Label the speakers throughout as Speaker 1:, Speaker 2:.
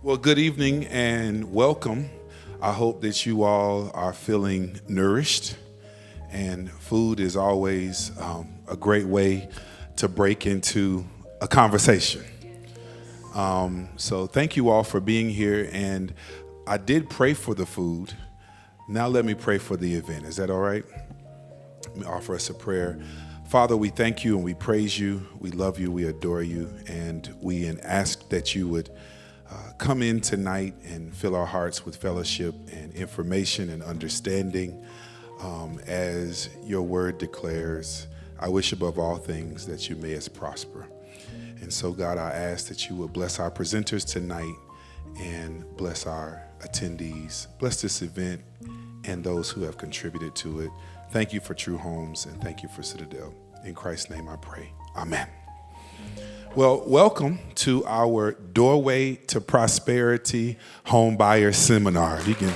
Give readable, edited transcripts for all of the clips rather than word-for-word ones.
Speaker 1: Well, good evening and welcome. I hope that you all are feeling nourished, and food is always a great way to break into a conversation. So thank you all for being here, and I did pray for the food. Now let me pray for the event. Is that all right? Let me offer us a prayer. Father, we thank you and we praise you. We love you, we adore you, and we ask that you would come in tonight and fill our hearts with fellowship and information and understanding. As your word declares, I wish above all things that you may us prosper. And so, God, I ask that you would bless our presenters tonight and bless our attendees. Bless this event and those who have contributed to it. Thank you for True Homes and thank you for Citadel. In Christ's name I pray. Amen. Well, welcome to our Doorway to Prosperity Home Buyer Seminar. You can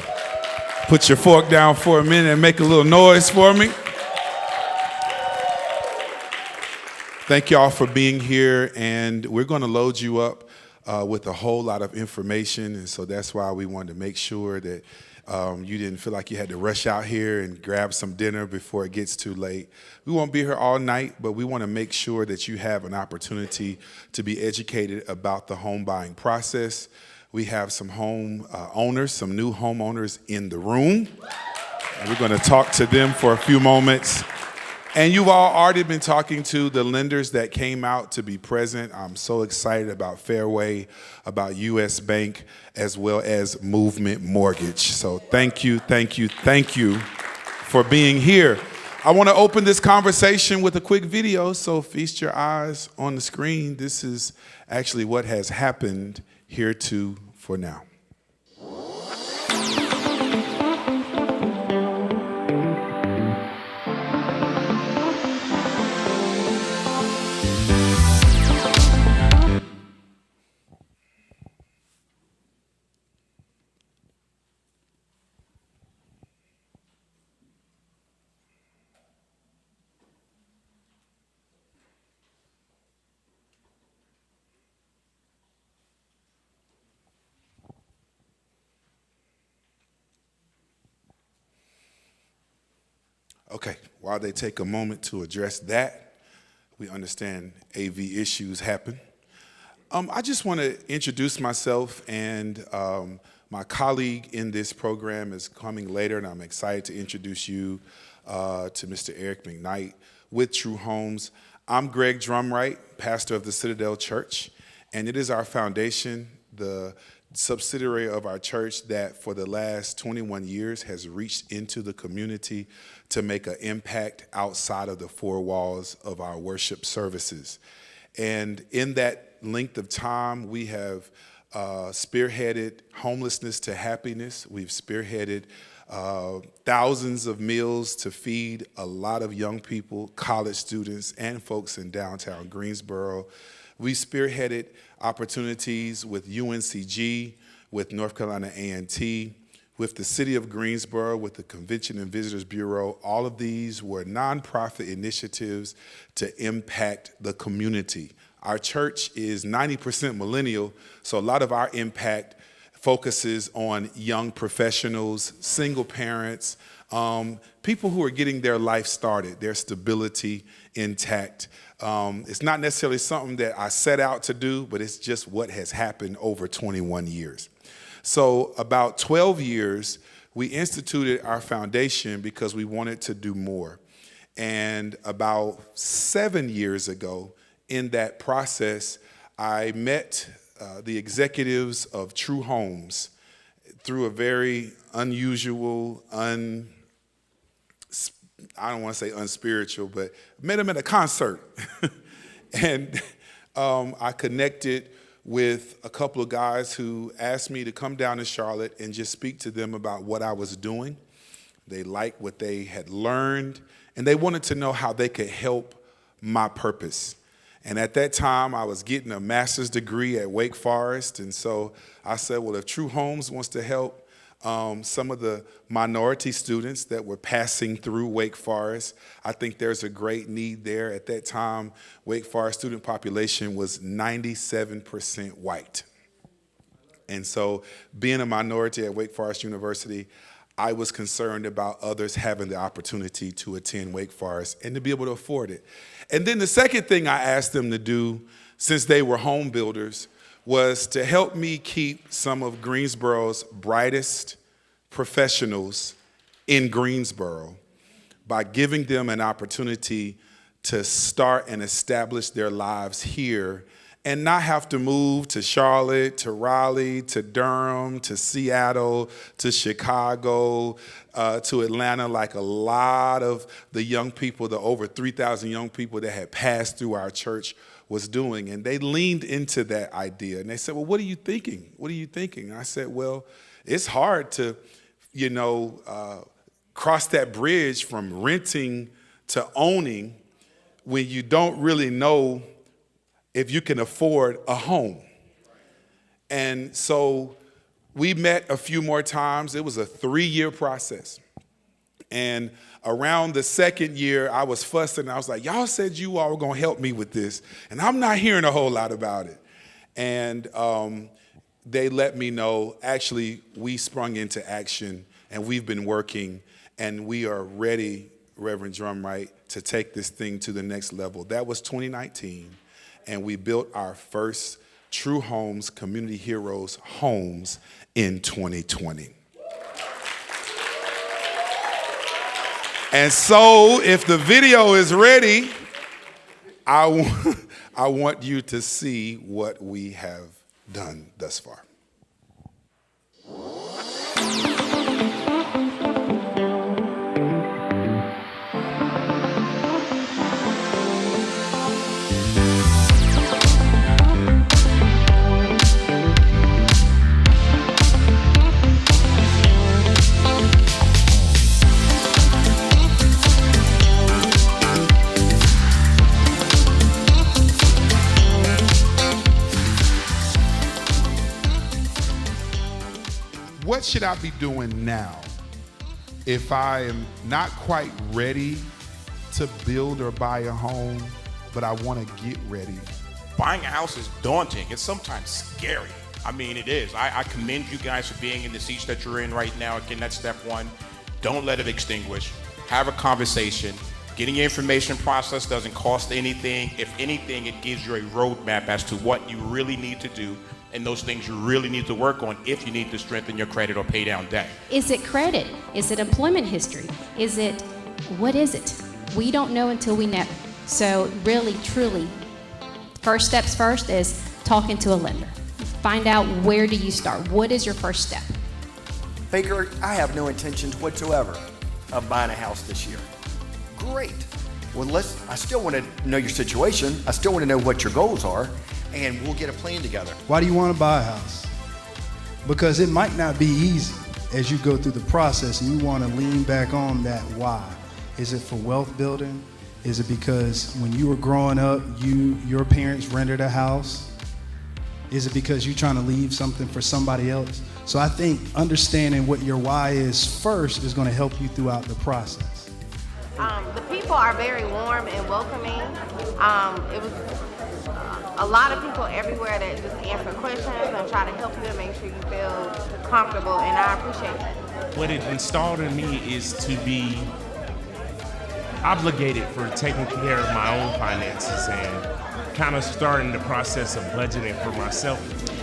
Speaker 1: put your fork down for a minute and make a little noise for me. Thank y'all for being here, and we're going to load you up with a whole lot of information, and so that's why we wanted to make sure that you didn't feel like you had to rush out here and grab some dinner before it gets too late. We won't be here all night, but we want to make sure that you have an opportunity to be educated about the home buying process. We have some home owners, some new homeowners in the room, and we're going to talk to them for a few moments. And you've all already been talking to the lenders that came out to be present. I'm so excited about Fairway, about U.S. Bank, as well as Movement Mortgage. So thank you for being here. I want to open this conversation with a quick video, so feast your eyes on the screen. This is actually what has happened hereto for now. Okay, while they take a moment to address that, we understand AV issues happen. I just want to introduce myself, and my colleague in this program is coming later, and I'm excited to introduce you to Mr. Eric McKnight with True Homes. I'm Greg Drumwright, pastor of the Citadel Church, and it is our foundation, the subsidiary of our church that for the last 21 years has reached into the community to make an impact outside of the four walls of our worship services. And in that length of time, we have spearheaded homelessness to happiness. We've spearheaded thousands of meals to feed a lot of young people, college students, and folks in downtown Greensboro. We spearheaded opportunities with UNCG, with North Carolina A&T, with the City of Greensboro, with the Convention and Visitors Bureau. All of these were nonprofit initiatives to impact the community. Our church is 90% millennial, so a lot of our impact focuses on young professionals, single parents, people who are getting their life started, their stability intact. It's not necessarily something that I set out to do, but it's just what has happened over 21 years. So about 12 years, we instituted our foundation because we wanted to do more. And about 7 years ago, in that process, I met the executives of True Homes through a very unusual, I don't want to say unspiritual, but met them at a concert. And I connected with a couple of guys who asked me to come down to Charlotte and just speak to them about what I was doing. They liked what they had learned, and they wanted to know how they could help my purpose. And at that time, I was getting a master's degree at Wake Forest, and so I said, well, if True Homes wants to help some of the minority students that were passing through Wake Forest, I think there's a great need there. At that time, Wake Forest student population was 97% white. And so being a minority at Wake Forest University, I was concerned about others having the opportunity to attend Wake Forest and to be able to afford it. And then the second thing I asked them to do, since they were home builders, was to help me keep some of Greensboro's brightest professionals in Greensboro by giving them an opportunity to start and establish their lives here and not have to move to Charlotte, to Raleigh, to Durham, to Seattle, to Chicago, to Atlanta, like a lot of the young people, the over 3,000 young people that had passed through our church was doing. And they leaned into that idea. And they said, well, what are you thinking? What are you thinking? And I said, well, it's hard to, cross that bridge from renting to owning when you don't really know if you can afford a home. And so we met a few more times. It was a 3-year process. And around the second year, I was fussing. I was like, y'all said you all were going to help me with this, and I'm not hearing a whole lot about it. And they let me know, actually, we sprung into action, and we've been working, and we are ready, Reverend Drumwright, to take this thing to the next level. That was 2019, and we built our first True Homes Community Heroes homes in 2020. And so, if the video is ready, I want you to see what we have done thus far. What should I be doing now if I am not quite ready to build or buy a home, but I want to get ready?
Speaker 2: Buying a house is daunting. It's sometimes scary. I mean, it is. I commend you guys for being in the seats that you're in right now. Again, that's step one. Don't let it extinguish. have a conversation. Getting your information processed doesn't cost anything. If anything, it gives you a roadmap as to what you really need to do and those things you really need to work on if you need to strengthen your credit or pay down debt.
Speaker 3: Is it credit? Is it employment history? What is it? We don't know until we know. So really, truly, first steps first is talking to a lender. Find out, where do you start? What is your first step?
Speaker 4: Baker, I have no intentions whatsoever of buying a house this year. Great. Well, I still want to know your situation. I still want to know what your goals are, and we'll get a plan together.
Speaker 5: Why do you want to buy a house? Because it might not be easy as you go through the process, and you want to lean back on that why. Is it for wealth building? Is it because when you were growing up, your parents rented a house? Is it because you're trying to leave something for somebody else? So I think understanding what your why is first is going to help you throughout the process.
Speaker 6: The people are very warm and welcoming. It was a lot of people everywhere that just answer questions and try to help you and make sure you feel comfortable, and I appreciate it.
Speaker 7: What it installed in me is to be obligated for taking care of my own finances and kind of starting the process of budgeting for myself.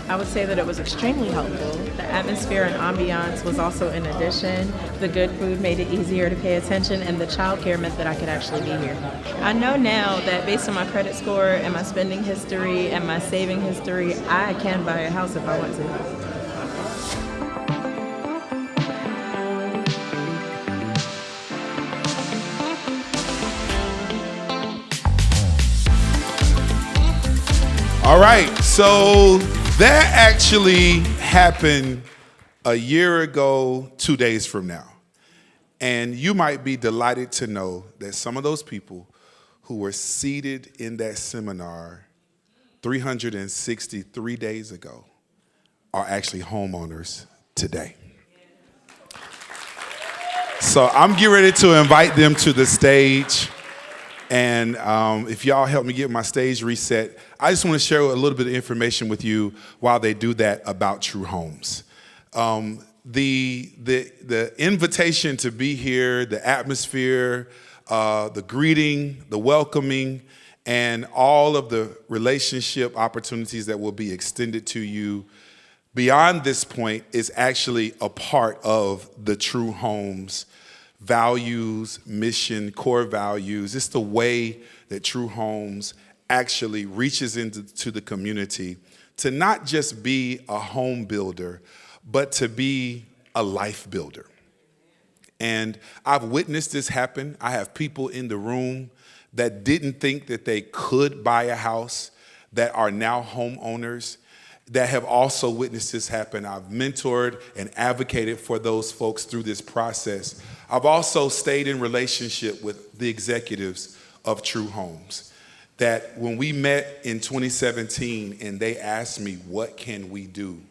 Speaker 8: I would say that it was extremely helpful. The atmosphere and ambiance was also an addition. The good food made it easier to pay attention, and the childcare meant that I could actually be here. I know now that based on my credit score and my spending history and my saving history, I can buy a house if I want to.
Speaker 1: All right, so that actually happened a year ago, 2 days from now. And you might be delighted to know that some of those people who were seated in that seminar 363 days ago are actually homeowners today. So I'm getting ready to invite them to the stage. And if y'all help me get my stage reset, I just want to share a little bit of information with you while they do that about True Homes. The invitation to be here, the atmosphere, the greeting, the welcoming, and all of the relationship opportunities that will be extended to you beyond this point is actually a part of the True Homes values, mission, core values. It's the way that True Homes actually reaches into the community to not just be a home builder, but to be a life builder. And I've witnessed this happen. I have people in the room that didn't think that they could buy a house that are now homeowners, that have also witnessed this happen. I've mentored and advocated for those folks through this process. I've also stayed in relationship with the executives of True Homes, that when we met in 2017 and they asked me, what can we do?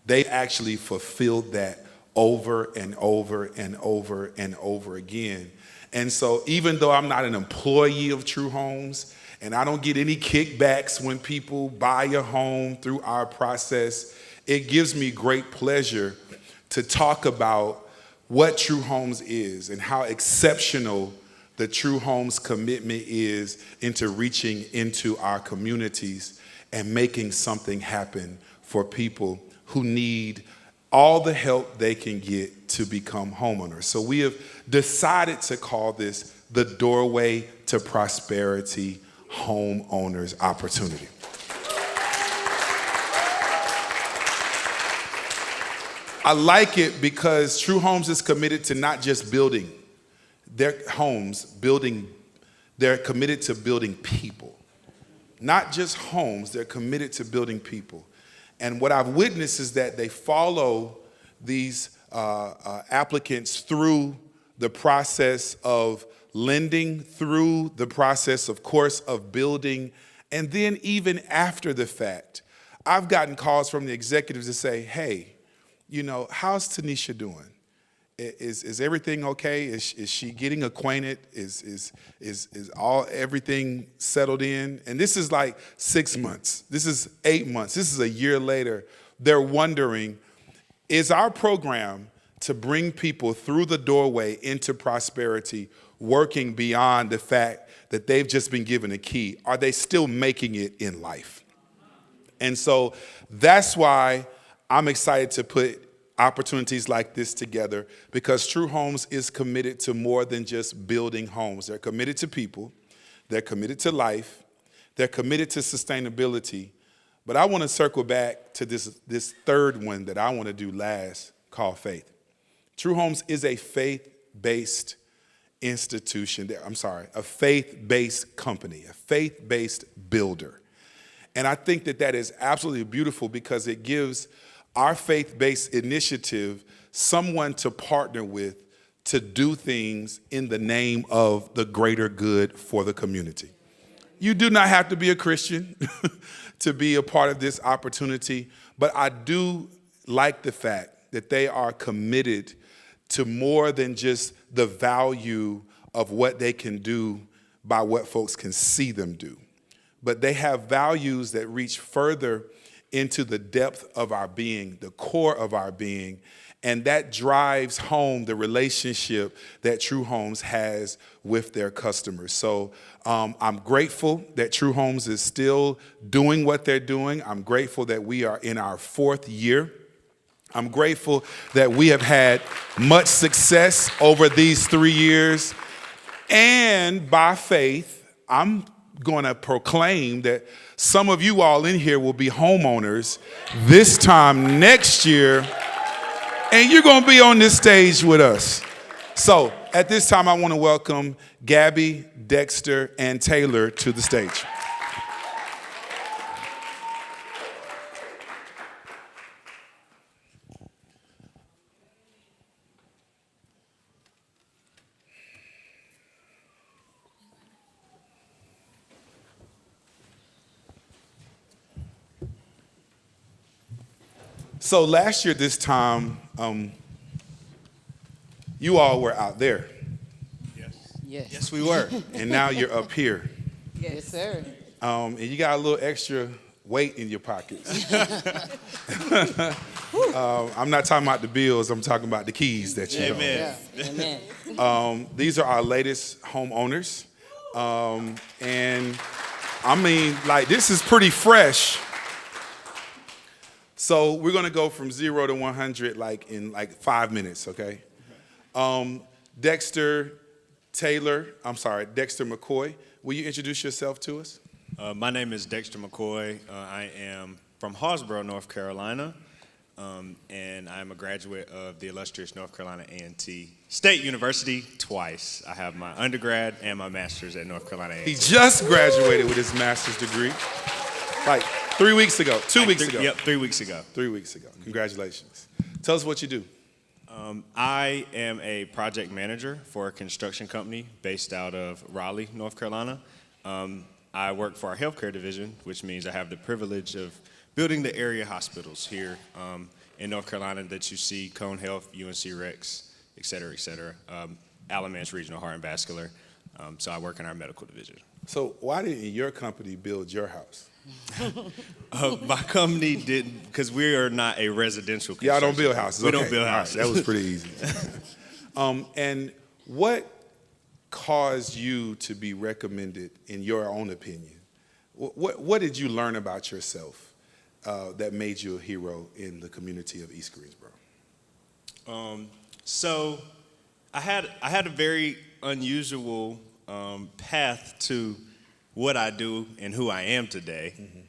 Speaker 1: They actually fulfilled that over and over and over and over again. And so even though I'm not an employee of True Homes, and I don't get any kickbacks when people buy a home through our process, it gives me great pleasure to talk about what True Homes is and how exceptional the True Homes commitment is into reaching into our communities and making something happen for people who need all the help they can get to become homeowners. So we have decided to call this the Doorway to Prosperity Homeowners Opportunity. I like it because True Homes is committed to not just building their homes, they're committed to building people. Not just homes, they're committed to building people. And what I've witnessed is that they follow these applicants through the process of lending, through the process, of course, of building, and then even after the fact. I've gotten calls from the executives to say, hey, you know, how's Tanisha doing? Is everything okay? Is she getting acquainted? Is everything settled in? And this is like 6 months. This is 8 months. This is a year later. They're wondering, is our program to bring people through the doorway into prosperity, working beyond the fact that they've just been given a key? Are they still making it in life? And so that's why I'm excited to put opportunities like this together, because True Homes is committed to more than just building homes. They're committed to people. They're committed to life. They're committed to sustainability. But I want to circle back to this third one that I want to do last, called faith. True Homes is a faith-based institution. A faith-based company, a faith-based builder. And I think that is absolutely beautiful, because it gives our faith-based initiative someone to partner with to do things in the name of the greater good for the community. You do not have to be a Christian to be a part of this opportunity, but I do like the fact that they are committed to more than just the value of what they can do by what folks can see them do. But they have values that reach further into the depth of our being, the core of our being, and that drives home the relationship that True Homes has with their customers. So I'm grateful that True Homes is still doing what they're doing. I'm grateful that we are in our 4th year. I'm grateful that we have had much success over these 3 years. And by faith, I'm going to proclaim that some of you all in here will be homeowners this time next year, and you're going to be on this stage with us. So at this time, I want to welcome Gabby, Dexter, and Taylor to the stage. So last year this time, you all were out there.
Speaker 9: Yes, we were.
Speaker 1: And now you're up here.
Speaker 9: Yes, sir.
Speaker 1: And you got a little extra weight in your pockets. I'm not talking about the bills, I'm talking about the keys that you hold.
Speaker 9: Amen. Yeah. Amen.
Speaker 1: These are our latest homeowners. And I mean, like, this is pretty fresh. So we're going to go from 0 to 100 in 5 minutes, okay? Dexter McCoy, will you introduce yourself to us?
Speaker 10: My name is Dexter McCoy. I am from Hallsborough, North Carolina, and I'm a graduate of the illustrious North Carolina A&T State University twice. I have my undergrad and my master's at North Carolina A&T.
Speaker 1: He just graduated with his master's degree, 3 weeks ago, 2 weeks ago.
Speaker 10: Yep, 3 weeks ago.
Speaker 1: 3 weeks ago. Congratulations. Tell us what you do.
Speaker 10: I am a project manager for a construction company based out of Raleigh, North Carolina. I work for our healthcare division, which means I have the privilege of building the area hospitals here in North Carolina that you see: Cone Health, UNC Rex, et cetera, Alamance Regional Heart and Vascular. So I work in our medical division.
Speaker 1: So why didn't your company build your house?
Speaker 10: My company didn't, because we are not a residential construction.
Speaker 1: Y'all don't build houses.
Speaker 10: We
Speaker 1: Okay.
Speaker 10: don't build houses.
Speaker 1: Right, that was pretty easy. And what caused you to be recommended, in your own opinion? What did you learn about yourself that made you a hero in the community of East Greensboro?
Speaker 10: So I had a very unusual path to what I do and who I am today. Mm-hmm.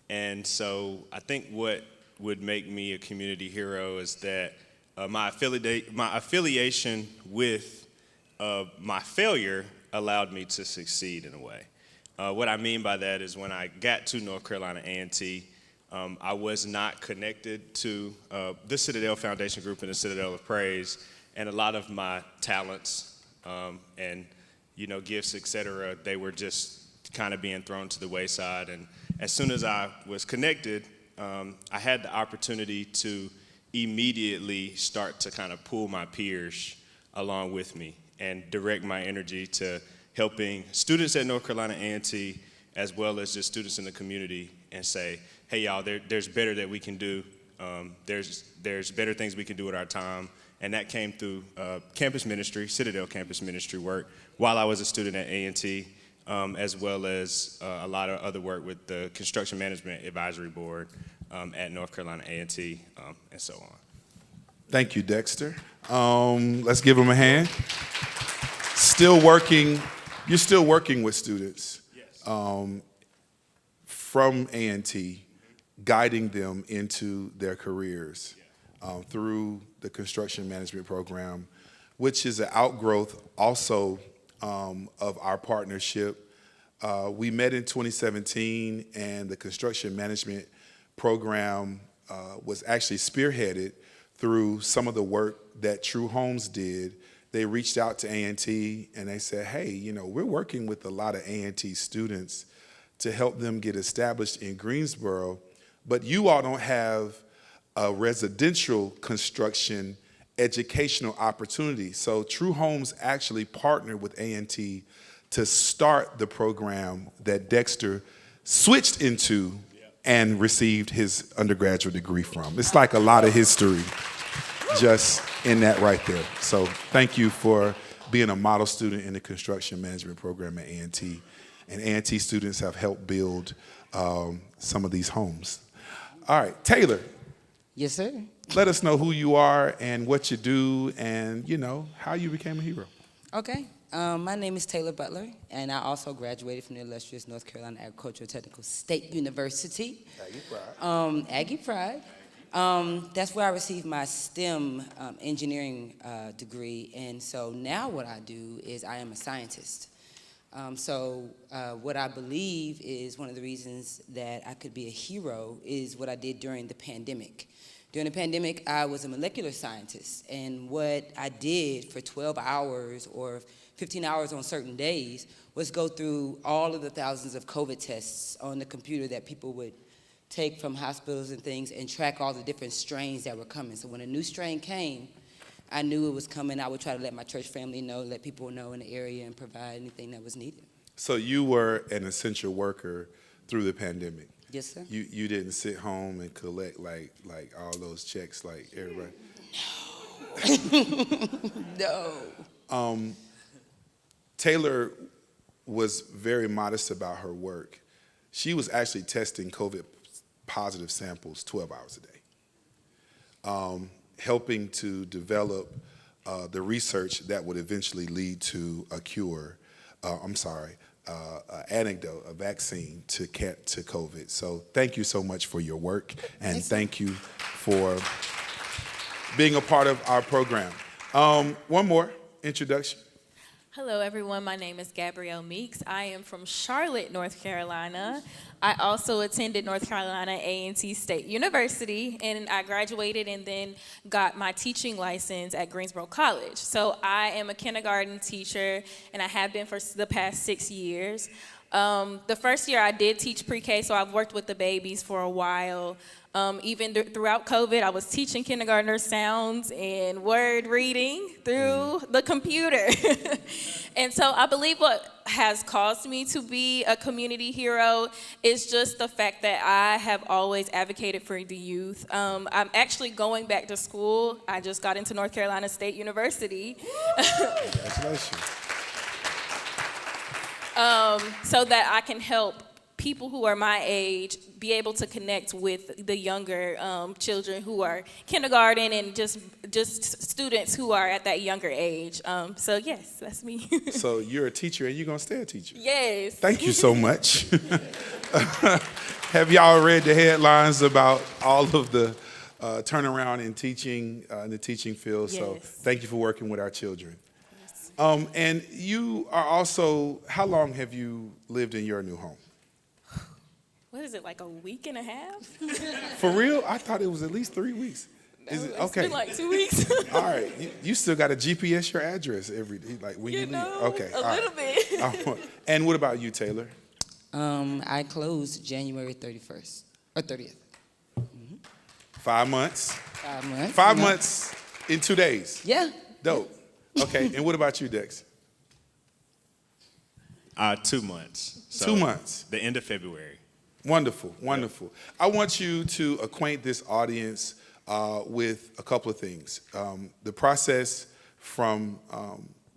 Speaker 10: And so I think what would make me a community hero is that my affiliation with my failure allowed me to succeed in a way. What I mean by that is when I got to North Carolina A&T, I was not connected to the Citadel Foundation Group and the Citadel of Praise, and a lot of my talents and gifts, et cetera, they were just kind of being thrown to the wayside. And as soon as I was connected, I had the opportunity to immediately start to kind of pull my peers along with me and direct my energy to helping students at North Carolina A&T as well as just students in the community, and say, hey y'all, there's better that we can do. There's better things we can do with our time, And that came through campus ministry, Citadel campus ministry work, while I was a student at A&T, as well as a lot of other work with the Construction Management Advisory Board at North Carolina A&T, and so on.
Speaker 1: Thank you, Dexter. Let's give him a hand. Still working, you're still working with students from A&T, guiding them into their careers through the construction management program, which is an outgrowth also of our partnership. We met in 2017, and the construction management program was actually spearheaded through some of the work that True Homes did. They reached out to A&T and they said, hey, you know, we're working with a lot of A&T students to help them get established in Greensboro, but you all don't have a residential construction educational opportunity. So True Homes actually partnered with A&T to start the program that Dexter switched into and received his undergraduate degree from. It's like a lot of history just in that right there. So thank you for being a model student in the construction management program at A&T. And A&T students have helped build some of these homes. All right, Taylor.
Speaker 9: Yes, sir.
Speaker 1: Let us know who you are and what you do and, you know, how you became a hero.
Speaker 9: Okay. My name is Taylor Butler, and I also graduated from the illustrious North Carolina Agricultural Technical State University.
Speaker 1: Aggie Pride.
Speaker 9: Aggie Pride. That's where I received my STEM engineering degree, and so now what I do is I am a scientist. What I believe is one of the reasons that I could be a hero is what I did during the pandemic. During the pandemic, I was a molecular scientist, and what I did for 12 hours or 15 hours on certain days was go through all of the thousands of COVID tests on the computer that people would take from hospitals and things and track all the different strains that were coming. So when a new strain came, I knew it was coming. I would try to let my church family know, let people know in the area, and provide anything that was needed.
Speaker 1: So you were an essential worker through the pandemic.
Speaker 9: Yes, sir.
Speaker 1: You didn't sit home and collect like all those checks like everybody.
Speaker 9: No.
Speaker 1: Taylor was very modest about her work. She was actually testing COVID positive samples 12 hours a day, helping to develop the research that would eventually lead to a cure. An antidote, a vaccine to COVID. So thank you so much for your work, and thank you for being a part of our program. One more introduction.
Speaker 11: Hello, everyone. My name is Gabrielle Meeks. I am from Charlotte, North Carolina. I also attended North Carolina A&T State University, and I graduated and then got my teaching license at Greensboro College. So I am a kindergarten teacher, and I have been for the past 6 years. The first year I did teach pre-K, so I've worked with the babies for a while. Even throughout COVID, I was teaching kindergartners sounds and word reading through the computer. And so I believe what has caused me to be a community hero is just the fact that I have always advocated for the youth. I'm actually going back to school. I just got into North Carolina State University.
Speaker 1: Congratulations.
Speaker 11: So that I can help people who are my age be able to connect with the younger children who are kindergarten and just students who are at that younger age. So yes, that's me.
Speaker 1: So you're a teacher and you're gonna stay a teacher?
Speaker 11: Yes.
Speaker 1: Thank you so much. Have y'all read the headlines about all of the turnaround in teaching, in the teaching field?
Speaker 11: Yes.
Speaker 1: So thank you for working with our children. Yes. And you are also, how long have you lived in your new home?
Speaker 11: What is it, like a week and a half?
Speaker 1: For real? I thought it was at least 3 weeks.
Speaker 11: No,
Speaker 1: Is it
Speaker 11: it's
Speaker 1: okay?
Speaker 11: been like 2 weeks.
Speaker 1: All right, you still got to GPS your address every day, like when you leave. Okay,
Speaker 11: a little bit.
Speaker 1: And what about you, Taylor?
Speaker 9: I closed January 31st or 30th.
Speaker 1: 5 months.
Speaker 9: 5 months.
Speaker 1: 5 months in 2 days.
Speaker 9: Yeah.
Speaker 1: Dope. Okay, and what about you, Dex?
Speaker 10: 2 months. So
Speaker 1: 2 months.
Speaker 10: The end of February.
Speaker 1: Wonderful, wonderful. I want you to acquaint this audience with a couple of things. The process from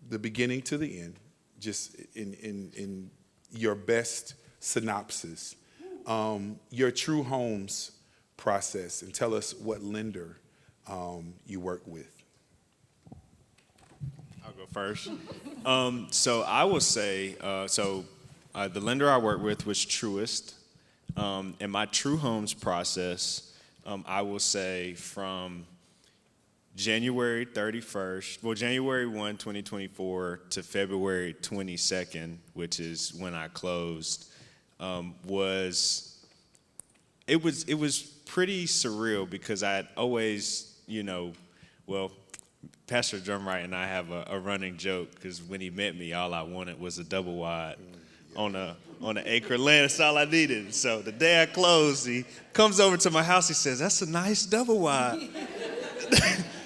Speaker 1: the beginning to the end, just in your best synopsis, your True Homes process, and tell us what lender you work with.
Speaker 10: I'll go first. So I will say, the lender I work with was Truist. And my True Homes process, I will say from January 31st, January 1, 2024 to February 22nd, which is when I closed, was pretty surreal because I had always, Pastor Drumwright and I have a running joke because when he met me, all I wanted was a double wide on an acre of land. That's all I needed. So the day I closed, he comes over to my house. He says, "That's a nice double wide."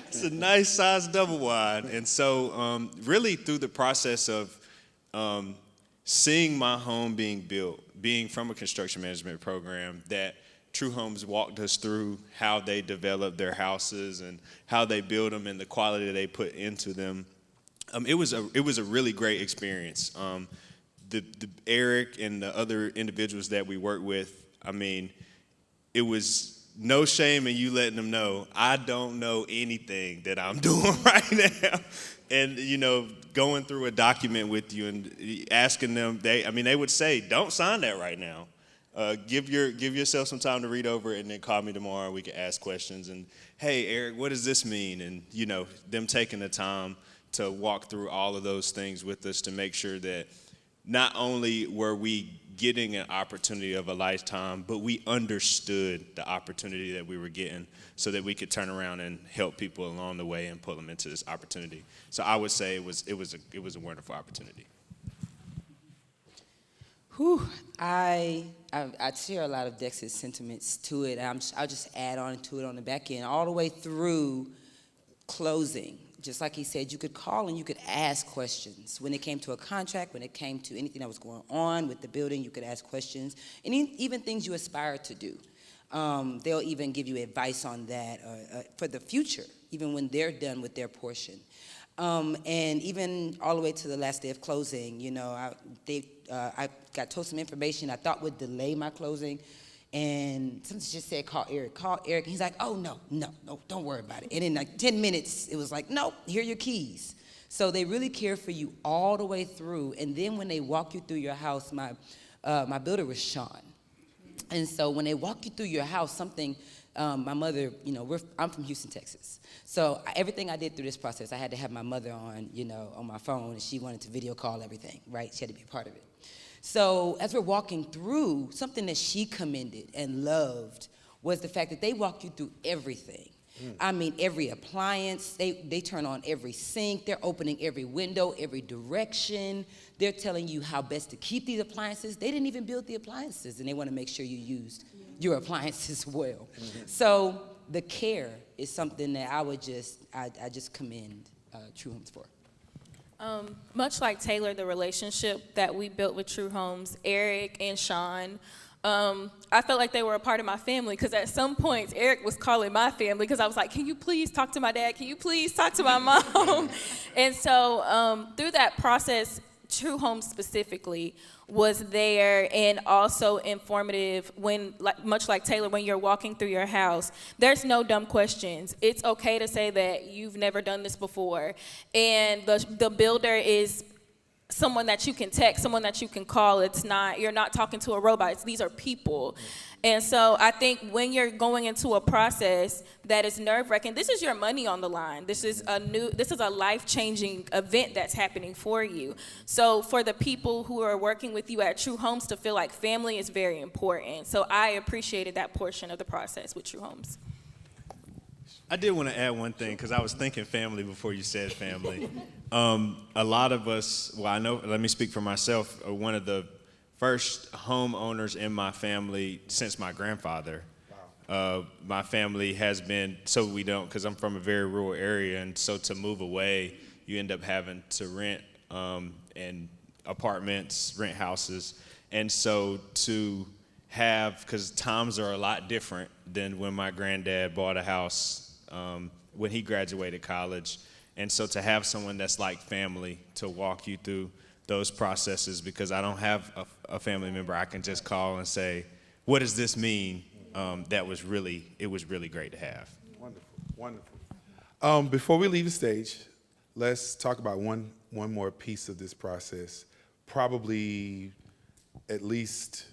Speaker 10: It's a nice size double wide. And so really through the process of seeing my home being built, being from a construction management program, that True Homes walked us through how they develop their houses and how they build them and the quality they put into them. It was a really great experience. The Eric and the other individuals that we work with, it was no shame in you letting them know, I don't know anything that I'm doing right now. And, going through a document with you and asking them, they would say, don't sign that right now. Give yourself some time to read over it and then call me tomorrow. We can ask questions. And, hey, Eric, what does this mean? And, them taking the time to walk through all of those things with us to make sure that not only were we getting an opportunity of a lifetime, but we understood the opportunity that we were getting so that we could turn around and help people along the way and pull them into this opportunity. So I would say it was a wonderful opportunity.
Speaker 9: I share a lot of Dex's sentiments to it. I'll just add on to it on the back end, all the way through closing. Just like he said, you could call and you could ask questions. When it came to a contract, when it came to anything that was going on with the building, you could ask questions. And even things you aspire to do. They'll even give you advice on that for the future, even when they're done with their portion. And even all the way to the last day of closing, I got told some information I thought would delay my closing. And something just said, call Eric. And he's like, oh, no, don't worry about it. And in like 10 minutes, it was like, nope, here are your keys. So they really care for you all the way through. And then when they walk you through your house, my builder was Sean. And so when they walk you through your house, my mother, I'm from Houston, Texas. So everything I did through this process, I had to have my mother on my phone, and she wanted to video call everything, right? She had to be a part of it. So as we're walking through, something that she commended and loved was the fact that they walk you through everything. Every appliance, they turn on every sink, they're opening every window, every direction. They're telling you how best to keep these appliances. They didn't even build the appliances, and they want to make sure you used your appliances well. So the care is something that I just commend True Homes for.
Speaker 11: Much like Taylor, the relationship that we built with True Homes, Eric and Sean, I felt like they were a part of my family because at some points Eric was calling my family because I was like, can you please talk to my dad? Can you please talk to my mom? And so through that process, True Homes specifically was there and also informative when, much like Taylor, when you're walking through your house, there's no dumb questions. It's okay to say that you've never done this before. And the builder is someone that you can text, someone that you can call. You're not talking to a robot. These are people. And so I think when you're going into a process that is nerve-wracking, this is your money on the line. This is a life-changing event that's happening for you. So for the people who are working with you at True Homes to feel like family is very important. So I appreciated that portion of the process with True Homes.
Speaker 10: I did want to add one thing because I was thinking family before you said family. A lot of us, let me speak for myself, one of the first homeowners in my family since my grandfather. My family has been, because I'm from a very rural area, and so to move away, you end up having to rent and apartments, rent houses. And so to have, because times are a lot different than when my granddad bought a house when he graduated college. And so to have someone that's like family to walk you through those processes, because I don't have a family member I can just call and say, what does this mean? It was really great to have.
Speaker 1: Wonderful, wonderful. Before we leave the stage, let's talk about one more piece of this process, probably at least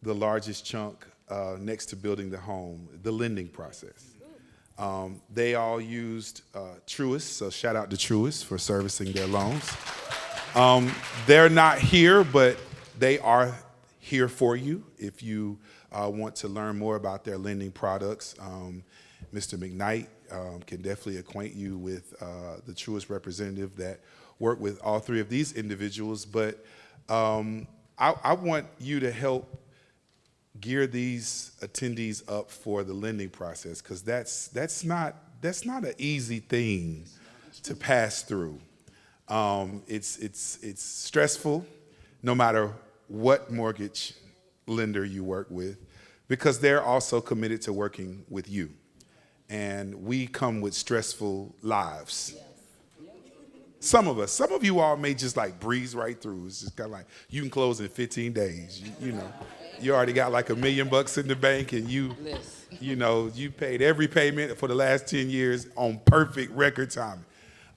Speaker 1: the largest chunk next to building the home, the lending process. They all used Truist, so shout out to Truist for servicing their loans. They're not here, but they are here for you if you want to learn more about their lending products. Mr. McKnight can definitely acquaint you with the Truist representative that worked with all three of these individuals, but I want you to help gear these attendees up for the lending process, because that's not an easy thing to pass through. It's stressful, no matter what mortgage lender you work with, because they're also committed to working with you, and we come with stressful lives. Some of you all may just like breeze right through. It's just kind of like you can close in 15 days. You know, you already got like $1 million in the bank, and you paid every payment for the last 10 years on perfect record timing.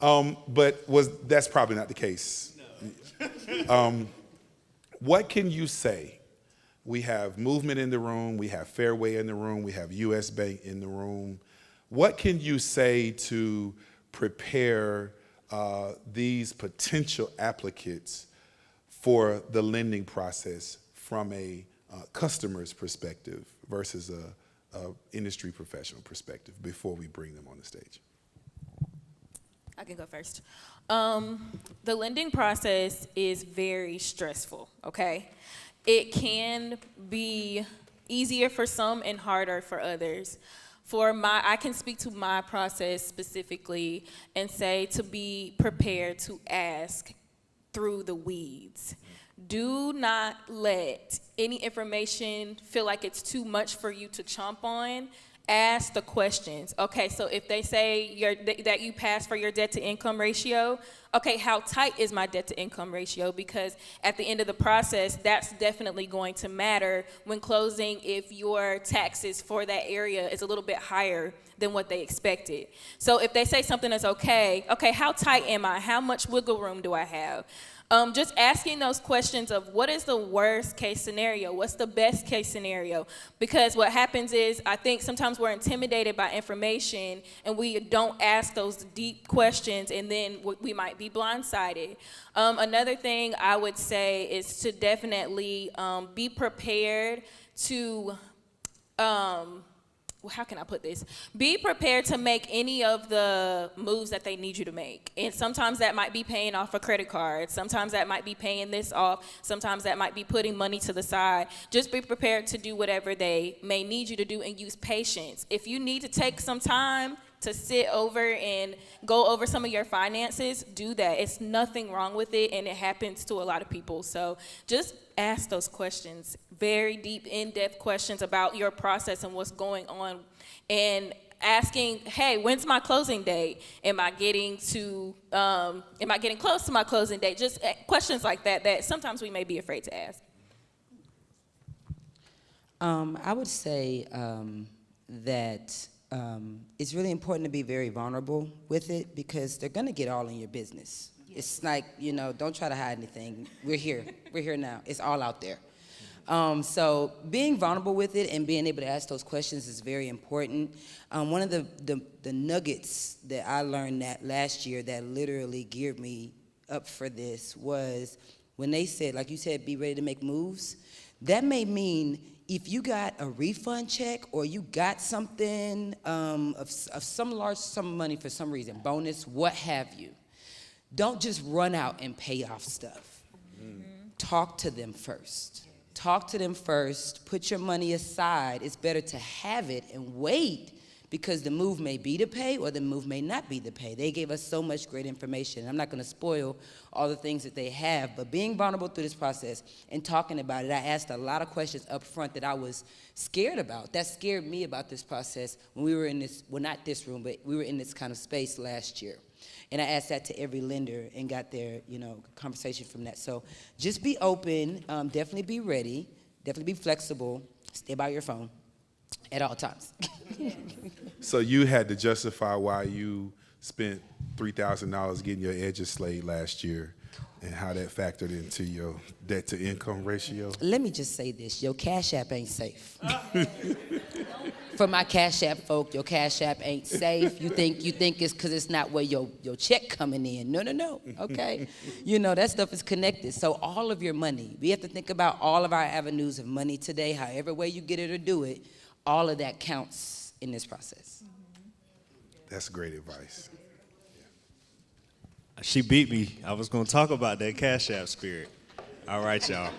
Speaker 1: But that's probably not the case. No. What can you say? We have Movement in the room, we have Fairway in the room, we have U.S. Bank in the room. What can you say to prepare these potential applicants for the lending process from a customer's perspective versus a industry professional perspective before we bring them on the stage?
Speaker 11: I can go first. The lending process is very stressful, okay? It can be easier for some and harder for others. I can speak to my process specifically and say to be prepared to ask through the weeds. Do not let any information feel like it's too much for you to chomp on. Ask the questions. Okay, so if they say that you pass for your debt to income ratio, okay, how tight is my debt to income ratio? Because at the end of the process, that's definitely going to matter when closing if your taxes for that area is a little bit higher than what they expected. So if they say something is okay, how tight am I? How much wiggle room do I have? Just asking those questions of what is the worst case scenario? What's the best case scenario? Because what happens is I think sometimes we're intimidated by information and we don't ask those deep questions, and then we might be blindsided. Another thing I would say is to definitely be prepared to how can I put this? Be prepared to make any of the moves that they need you to make. And sometimes that might be paying off a credit card. Sometimes that might be paying this off. Sometimes that might be putting money to the side. Just be prepared to do whatever they may need you to do, and use patience. If you need to take some time to sit over and go over some of your finances, do that. It's nothing wrong with it, and it happens to a lot of people. So just ask those questions, very deep, in-depth questions about your process and what's going on, and asking, hey, when's my closing date? Am I getting close to my closing date? Just questions like that sometimes we may be afraid to ask.
Speaker 9: I would say that it's really important to be very vulnerable with it, because they're going to get all in your business. It's like, don't try to hide anything. We're here. We're here now. It's all out there. So being vulnerable with it and being able to ask those questions is very important. One of the nuggets that I learned that last year that literally geared me up for this was when they said, like you said, be ready to make moves. That may mean if you got a refund check or you got something of some large sum of money for some reason, bonus, what have you, don't just run out and pay off stuff. Mm-hmm. Talk to them first. Talk to them first. Put your money aside. It's better to have it and wait because the move may be to pay or the move may not be to pay. They gave us so much great information. I'm not going to spoil all the things that they have, but being vulnerable through this process and talking about it, I asked a lot of questions up front that I was scared about. That scared me about this process when we were in this, well, not this room, but we were in this kind of space last year. And I asked that to every lender and got their, conversation from that. So just be open, definitely be ready, definitely be flexible, stay by your phone at all times.
Speaker 1: So you had to justify why you spent $3,000 getting your edges slayed last year and how that factored into your debt to income ratio.
Speaker 9: Let me just say this, your Cash App ain't safe. For my Cash App folk, your Cash App ain't safe. You think it's because it's not where your check coming in. No, okay? That stuff is connected. So all of your money, we have to think about all of our avenues of money today, however way you get it or do it, all of that counts in this process.
Speaker 1: That's great advice.
Speaker 10: She beat me. I was going to talk about that Cash App spirit. All right, y'all.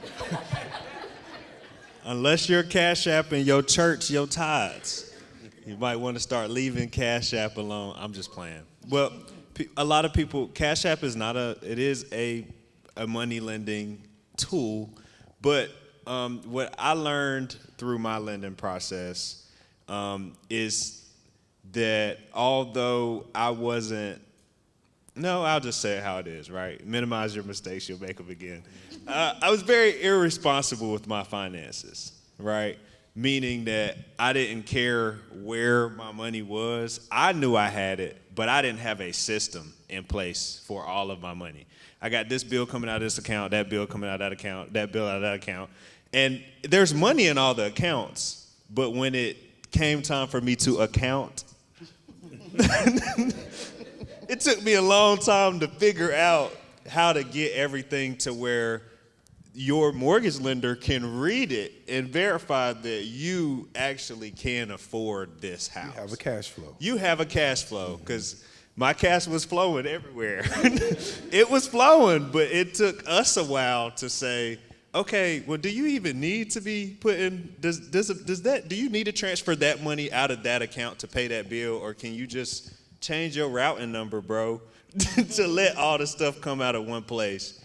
Speaker 10: Unless your Cash App in your church, your tithes, you might want to start leaving Cash App alone. I'm just playing. Well, a lot of people, Cash App is it is a money lending tool, but what I learned through my lending process is that although I'll just say it how it is, right? Minimize your mistakes, you'll make them again. I was very irresponsible with my finances, right? Meaning that I didn't care where my money was. I knew I had it, but I didn't have a system in place for all of my money. I got this bill coming out of this account, that bill coming out of that account, that bill out of that account. And there's money in all the accounts, but when it came time for me to account, it took me a long time to figure out how to get everything to where your mortgage lender can read it and verify that you actually can afford this house.
Speaker 1: You have a cash flow.
Speaker 10: You have a cash flow, because my cash was flowing everywhere. It was flowing, but it took us a while to say, okay, well, do you even need to be putting, do you need to transfer that money out of that account to pay that bill, or can you just change your routing number, bro, to let all the stuff come out of one place?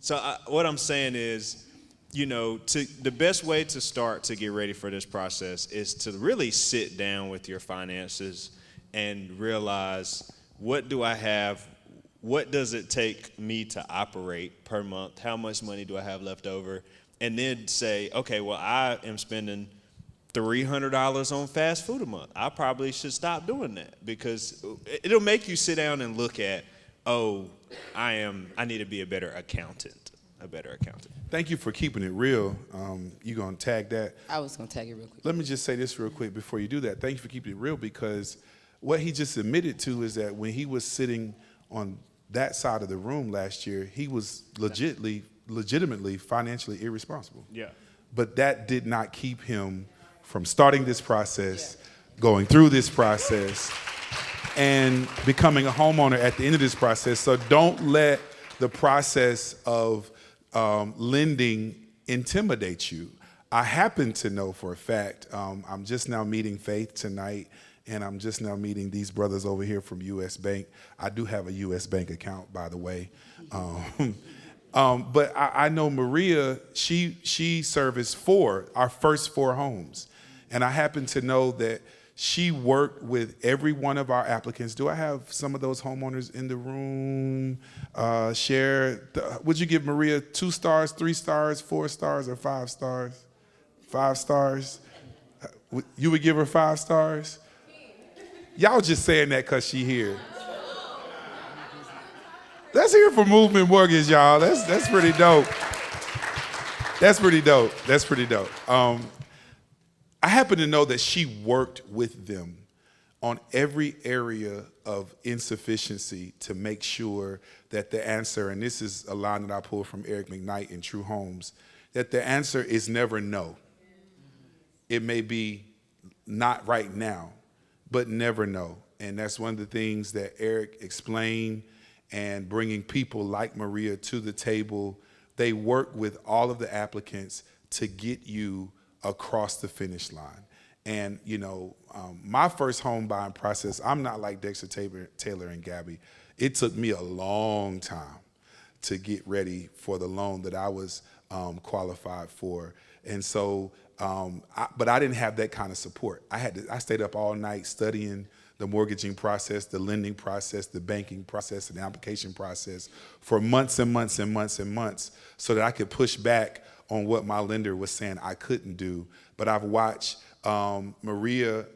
Speaker 10: So what I'm saying is, the best way to start to get ready for this process is to really sit down with your finances and realize, what do I have? What does it take me to operate per month? How much money do I have left over? And then say, okay, well, I am spending $300 on fast food a month. I probably should stop doing that, because it'll make you sit down and look at, I need to be a better accountant.
Speaker 1: Thank you for keeping it real. You gonna tag that?
Speaker 9: I was gonna tag it real quick.
Speaker 1: Let me just say this real quick before you do that. Thank you for keeping it real, because what he just admitted to is that when he was sitting on that side of the room last year, he was legitimately financially irresponsible.
Speaker 10: Yeah.
Speaker 1: But that did not keep him from starting this process, going through this process, and becoming a homeowner at the end of this process. So don't let the process of lending intimidate you. I happen to know for a fact, I'm just now meeting Faith tonight, and I'm just now meeting these brothers over here from U.S. Bank. I do have a U.S. Bank account, by the way. But I know Maria, she serviced our first 4 homes. And I happen to know that she worked with every one of our applicants. Do I have some of those homeowners in the room? Would you give Maria 2 stars, 3 stars, 4 stars, or 5 stars? 5 stars? You would give her 5 stars? Y'all just saying that because she here. Let's hear from Movement Mortgage, y'all. That's pretty dope. That's pretty dope. I happen to know that she worked with them on every area of insufficiency to make sure that the answer, and this is a line that I pulled from Eric McKnight in True Homes, that the answer is never no. It may be not right now, but never no. And that's one of the things that Eric explained, and bringing people like Maria to the table. They work with all of the applicants to get you across the finish line. And, my first home buying process, I'm not like Dexter Taylor and Gabby. It took me a long time to get ready for the loan that I was qualified for. And so, but I didn't have that kind of support. I stayed up all night studying the mortgaging process, the lending process, the banking process, and the application process for months and months and months and months so that I could push back on what my lender was saying I couldn't do. But I've watched Maria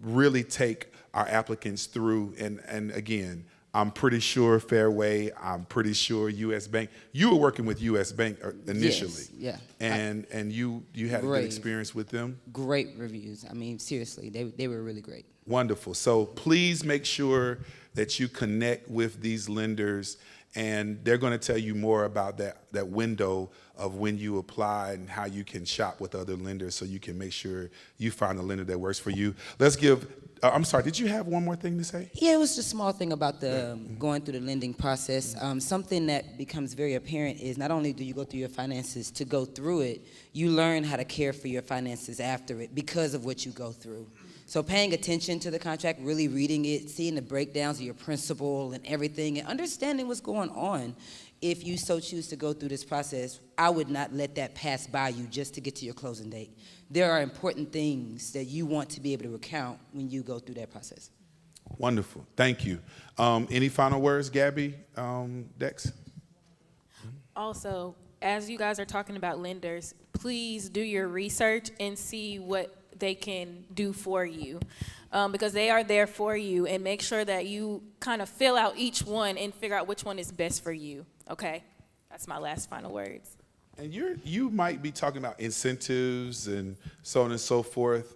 Speaker 1: really take our applicants through, and again, I'm pretty sure Fairway, I'm pretty sure U.S. Bank. You were working with U.S. Bank initially.
Speaker 9: Yes, yeah.
Speaker 1: And you had a good experience with them?
Speaker 9: Great reviews. I mean, seriously, they were really great.
Speaker 1: Wonderful. So please make sure that you connect with these lenders, and they're going to tell you more about that window of when you apply and how you can shop with other lenders so you can make sure you find a lender that works for you. Let's give, I'm sorry, did you have one more thing to say?
Speaker 9: Yeah, it was just a small thing about the going through the lending process. Something that becomes very apparent is not only do you go through your finances to go through it, you learn how to care for your finances after it because of what you go through. So paying attention to the contract, really reading it, seeing the breakdowns of your principal and everything, and understanding what's going on. If you so choose to go through this process, I would not let that pass by you just to get to your closing date. There are important things that you want to be able to account when you go through that process.
Speaker 1: Wonderful. Thank you. Any final words, Gabby, Dex?
Speaker 11: Also, as you guys are talking about lenders, please do your research and see what they can do for you, because they are there for you, and make sure that you kind of fill out each one and figure out which one is best for you. Okay, that's my last final words.
Speaker 1: And you might be talking about incentives and so on and so forth.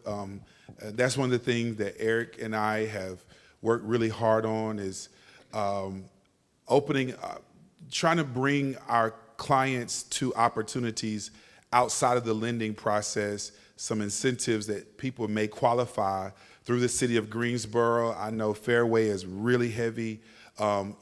Speaker 1: That's one of the things that Eric and I have worked really hard on is trying to bring our clients to opportunities outside of the lending process, some incentives that people may qualify through the city of Greensboro. I know Fairway is really heavy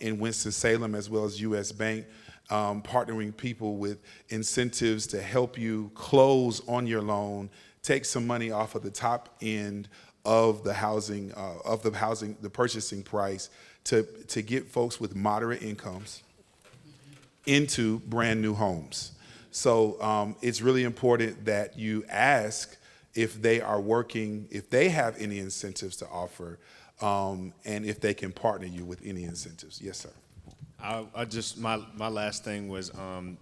Speaker 1: in Winston-Salem, as well as U.S. Bank, partnering people with incentives to help you close on your loan, take some money off of the top end of the the purchasing price to get folks with moderate incomes into brand new homes. So it's really important that you ask if they are working, if they have any incentives to offer, and if they can partner you with any incentives. Yes, sir.
Speaker 10: I just, my last thing was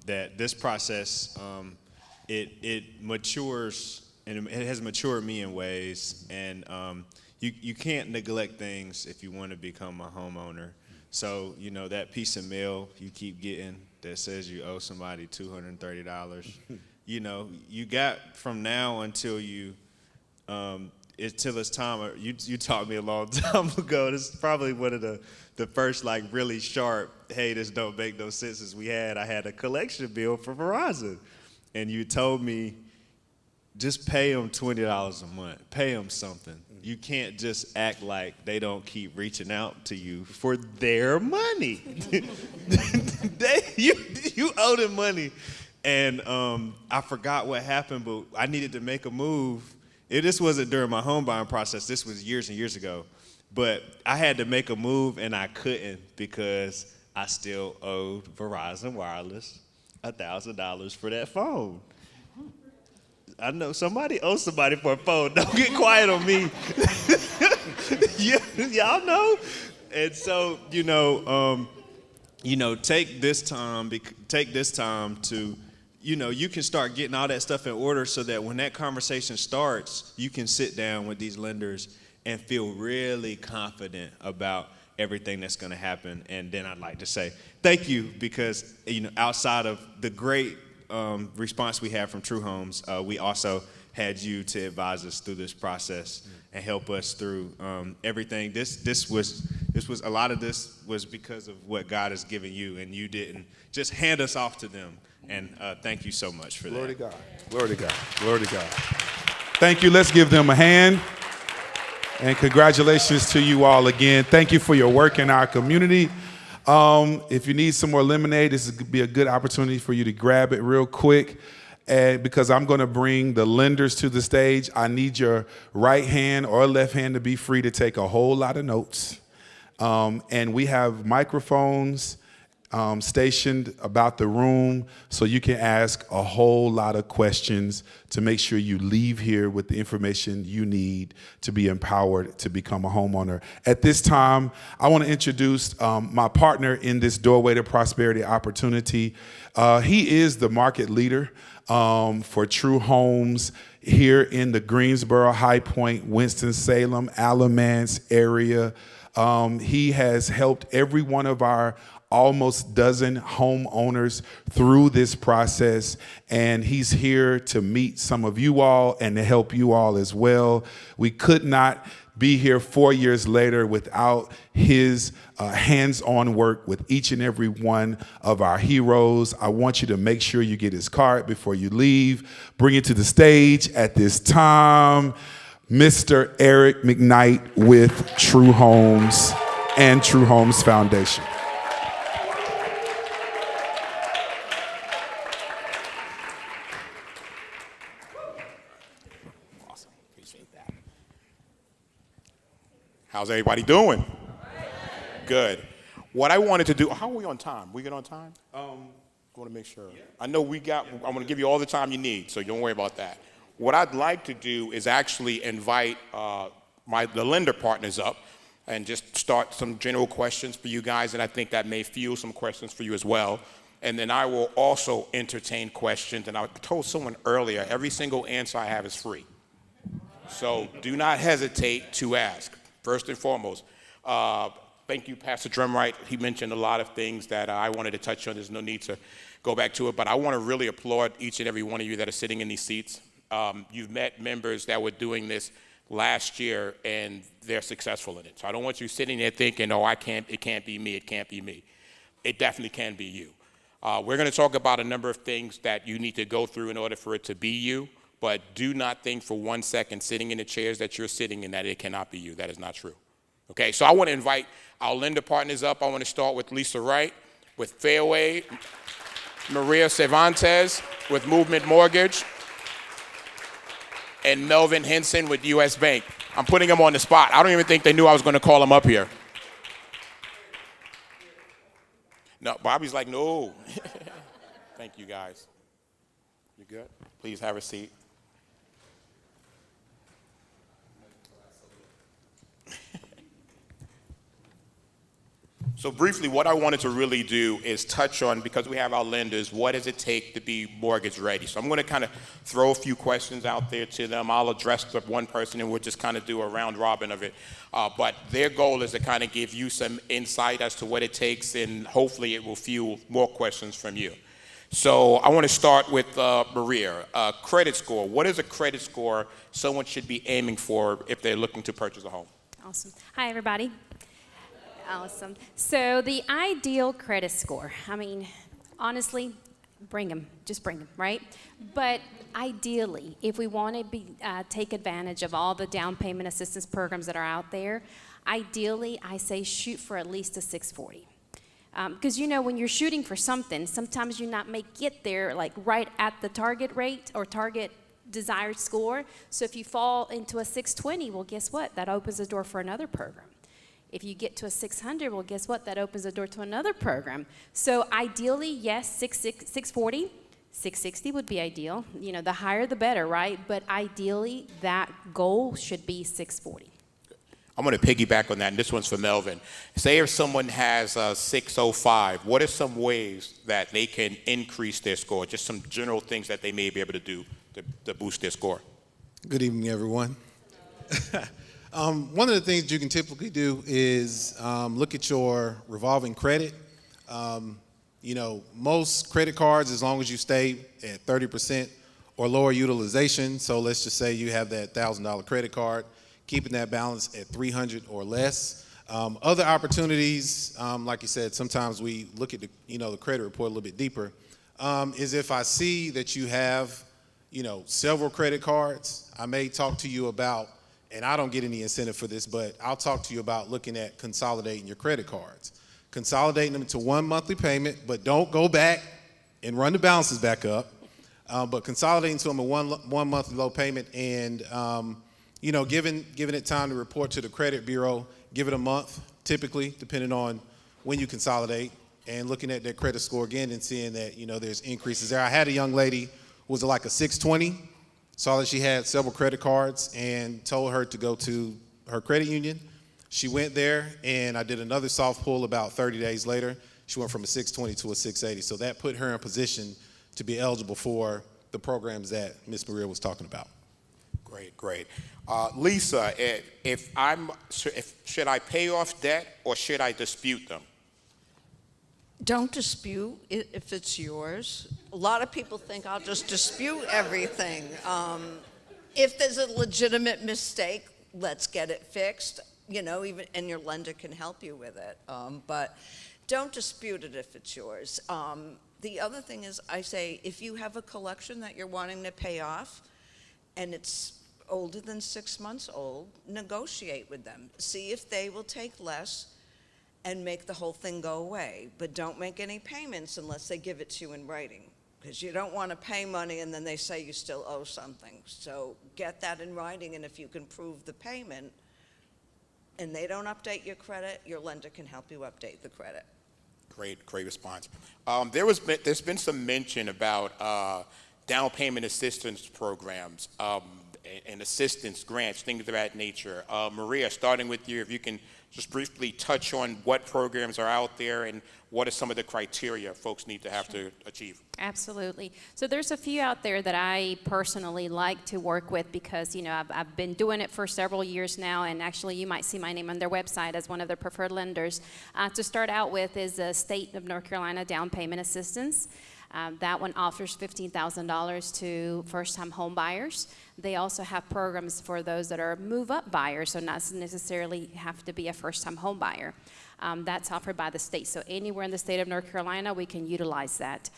Speaker 10: that this process, it matures, and it has matured me in ways, and you can't neglect things if you want to become a homeowner. So, that piece of mail you keep getting that says you owe somebody $230, you got from now until till it's time. You taught me a long time ago. This is probably one of the first really sharp, hey, this don't make no sense as we had. I had a collection bill for Verizon, and you told me just pay them $20 a month. Pay them something. You can't just act like they don't keep reaching out to you for their money. You owe them money. And I forgot what happened, but I needed to make a move. This wasn't during my home buying process. This was years and years ago. But I had to make a move, and I couldn't because I still owed Verizon Wireless $1,000 for that phone. I know somebody owes somebody for a phone. Don't get quiet on me. Y'all know. And so, take this time to, you can start getting all that stuff in order so that when that conversation starts, you can sit down with these lenders and feel really confident about everything that's going to happen. And then I'd like to say thank you because, outside of the great response we had from True Homes, we also had you to advise us through this process and help us through everything. This was a lot of this was because of what God has given you, and you didn't just hand us off to them. And thank you so much for
Speaker 1: Glory
Speaker 10: that.
Speaker 1: to God. Glory to God. Glory to God. Thank you. Let's give them a hand. And congratulations to you all again. Thank you for your work in our community. If you need some more lemonade, this would be a good opportunity for you to grab it real quick. And because I'm going to bring the lenders to the stage, I need your right hand or left hand to be free to take a whole lot of notes. And we have microphones stationed about the room so you can ask a whole lot of questions to make sure you leave here with the information you need to be empowered to become a homeowner. At this time, I want to introduce my partner in this Doorway to Prosperity opportunity. He is the market leader for True Homes here in the Greensboro, High Point, Winston-Salem, Alamance area. He has helped every one of our almost dozen homeowners through this process, and he's here to meet some of you all and to help you all as well. We could not be here 4 years later without his hands-on work with each and every one of our heroes. I want you to make sure you get his card before you leave. Bring it to the stage at this time, Mr. Eric McKnight with True Homes and True Homes Foundation.
Speaker 2: How's everybody doing? Good. What I wanted to do, how are we on time? We get on time? I want to make sure. I know I'm going to give you all the time you need, so don't worry about that. What I'd like to do is actually invite the lender partners up and just start some general questions for you guys, and I think that may fuel some questions for you as well. And then I will also entertain questions, and I told someone earlier, every single answer I have is free. So do not hesitate to ask. First and foremost, thank you, Pastor Drumwright. He mentioned a lot of things that I wanted to touch on. There's no need to go back to it, but I want to really applaud each and every one of you that are sitting in these seats. You've met members that were doing this last year, and they're successful in it. So I don't want you sitting there thinking, oh, it can't be me, it can't be me. It definitely can be you. We're going to talk about a number of things that you need to go through in order for it to be you. But do not think for 1 second sitting in the chairs that you're sitting in that it cannot be you. That is not true. Okay, so I want to invite our lender partners up. I want to start with Lisa Wright with Fairway, Maria Cervantes with Movement Mortgage, and Melvin Henson with U.S. Bank. I'm putting them on the spot. I don't even think they knew I was going to call them up here. No, Bobby's like, no. Thank you, guys. You good? Please have a seat. So briefly, what I wanted to really do is touch on, because we have our lenders, what does it take to be mortgage ready? So I'm going to kind of throw a few questions out there to them. I'll address the one person, and we'll just kind of do a round robin of it. But their goal is to kind of give you some insight as to what it takes, and hopefully it will fuel more questions from you. So I want to start with Maria. Credit score. What is a credit score someone should be aiming for if they're looking to purchase a home?
Speaker 3: Awesome. Hi, everybody. Awesome. So the ideal credit score, I mean, honestly, bring them. Just bring them, right? But ideally, if we want to take advantage of all the down payment assistance programs that are out there, ideally, I say shoot for at least a 640. Because, you know, when you're shooting for something, sometimes you not may get there like right at the target rate or target desired score. So if you fall into a 620, well, guess what? That opens the door for another program. If you get to a 600, well, guess what? That opens the door to another program. So ideally, yes, 640, 660 would be ideal. You know, the higher the better, right? But ideally, that goal should be 640.
Speaker 2: I'm going to piggyback on that, and this one's for Melvin. Say if someone has a 605, what are some ways that they can increase their score? Just some general things that they may be able to do to boost their score.
Speaker 12: Good evening, everyone. One of the things you can typically do is look at your revolving credit. You know, most credit cards, as long as you stay at 30% or lower utilization, so let's just say you have that $1,000 credit card, keeping that balance at 300 or less. Other opportunities, like you said, sometimes we look at the credit report a little bit deeper, is if I see that you have, several credit cards, I may talk to you about, and I don't get any incentive for this, but I'll talk to you about looking at consolidating your credit cards. Consolidating them to one monthly payment, but don't go back and run the balances back up. But consolidating to them a one monthly low payment and, giving it time to report to the credit bureau, give it a month, typically, depending on when you consolidate, and looking at their credit score again and seeing that, there's increases there. I had a young lady who was like a 620, saw that she had several credit cards and told her to go to her credit union. She went there, and I did another soft pull about 30 days later. She went from a 620 to a 680. So that put her in position to be eligible for the programs that Ms. Maria was talking about.
Speaker 2: Great. Lisa, should I pay off debt or should I dispute them?
Speaker 13: Don't dispute it if it's yours. A lot of people think I'll just dispute everything. If there's a legitimate mistake, let's get it fixed. And your lender can help you with it. But don't dispute it if it's yours. The other thing is, I say, if you have a collection that you're wanting to pay off and it's older than 6 months old, negotiate with them. See if they will take less and make the whole thing go away. But don't make any payments unless they give it to you in writing, because you don't want to pay money and then they say you still owe something. So get that in writing, and if you can prove the payment and they don't update your credit, your lender can help you update the credit.
Speaker 2: Great response. There's been some mention about down payment assistance programs and assistance grants, things of that nature. Maria, starting with you, if you can just briefly touch on what programs are out there and what are some of the criteria folks need to have to achieve.
Speaker 3: Absolutely. So there's a few out there that I personally like to work with because, I've been doing it for several years now, and actually you might see my name on their website as one of their preferred lenders. To start out with is the State of North Carolina Down Payment Assistance. That one offers $15,000 to first-time home buyers. They also have programs for those that are move-up buyers, so not necessarily have to be a first-time home buyer. That's offered by the state. So anywhere in the state of North Carolina, we can utilize that.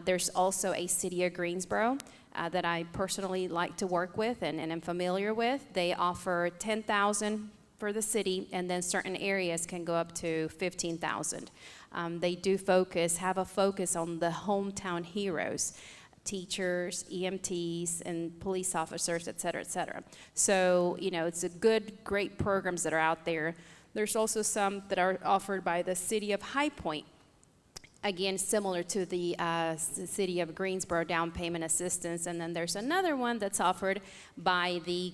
Speaker 3: There's also a City of Greensboro that I personally like to work with and am familiar with. They offer $10,000 for the city, and then certain areas can go up to $15,000. They do have a focus on the hometown heroes, teachers, EMTs, and police officers, et cetera, et cetera. So, it's great programs that are out there. There's also some that are offered by the City of High Point. Again, similar to the City of Greensboro Down Payment Assistance. And then there's another one that's offered by the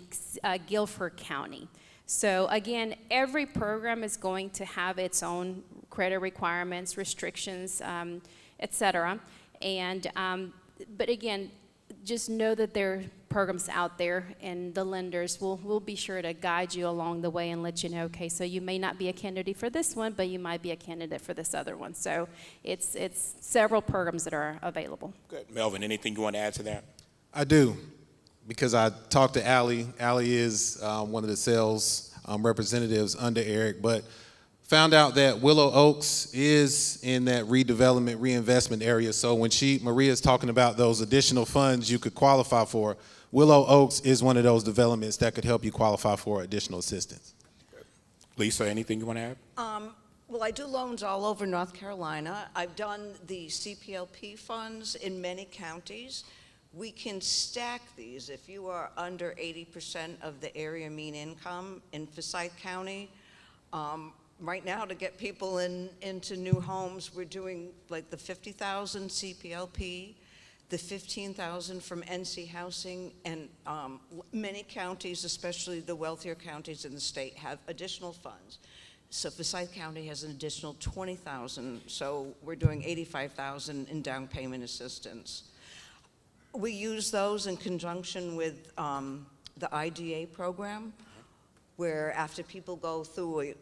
Speaker 3: Guilford County. So again, every program is going to have its own credit requirements, restrictions, et cetera. And, but again, just know that there are programs out there, and the lenders will be sure to guide you along the way and let you know, okay, so you may not be a candidate for this one, but you might be a candidate for this other one. So it's several programs that are available.
Speaker 2: Good. Melvin, anything you want to add to that?
Speaker 12: I do, because I talked to Allie. Allie is one of the sales representatives under Eric, but found out that Willow Oaks is in that redevelopment, reinvestment area. So when Maria is talking about those additional funds you could qualify for, Willow Oaks is one of those developments that could help you qualify for additional assistance.
Speaker 2: Lisa, anything you want to add?
Speaker 13: Well, I do loans all over North Carolina. I've done the CPLP funds in many counties. We can stack these. If you are under 80% of the area mean income in Forsyth County, right now, to get people into new homes, we're doing like the 50,000 CPLP, the 15,000 from NC Housing, and many counties, especially the wealthier counties in the state, have additional funds. So Forsyth County has an additional 20,000, so we're doing 85,000 in down payment assistance. We use those in conjunction with the IDA program, where after people go through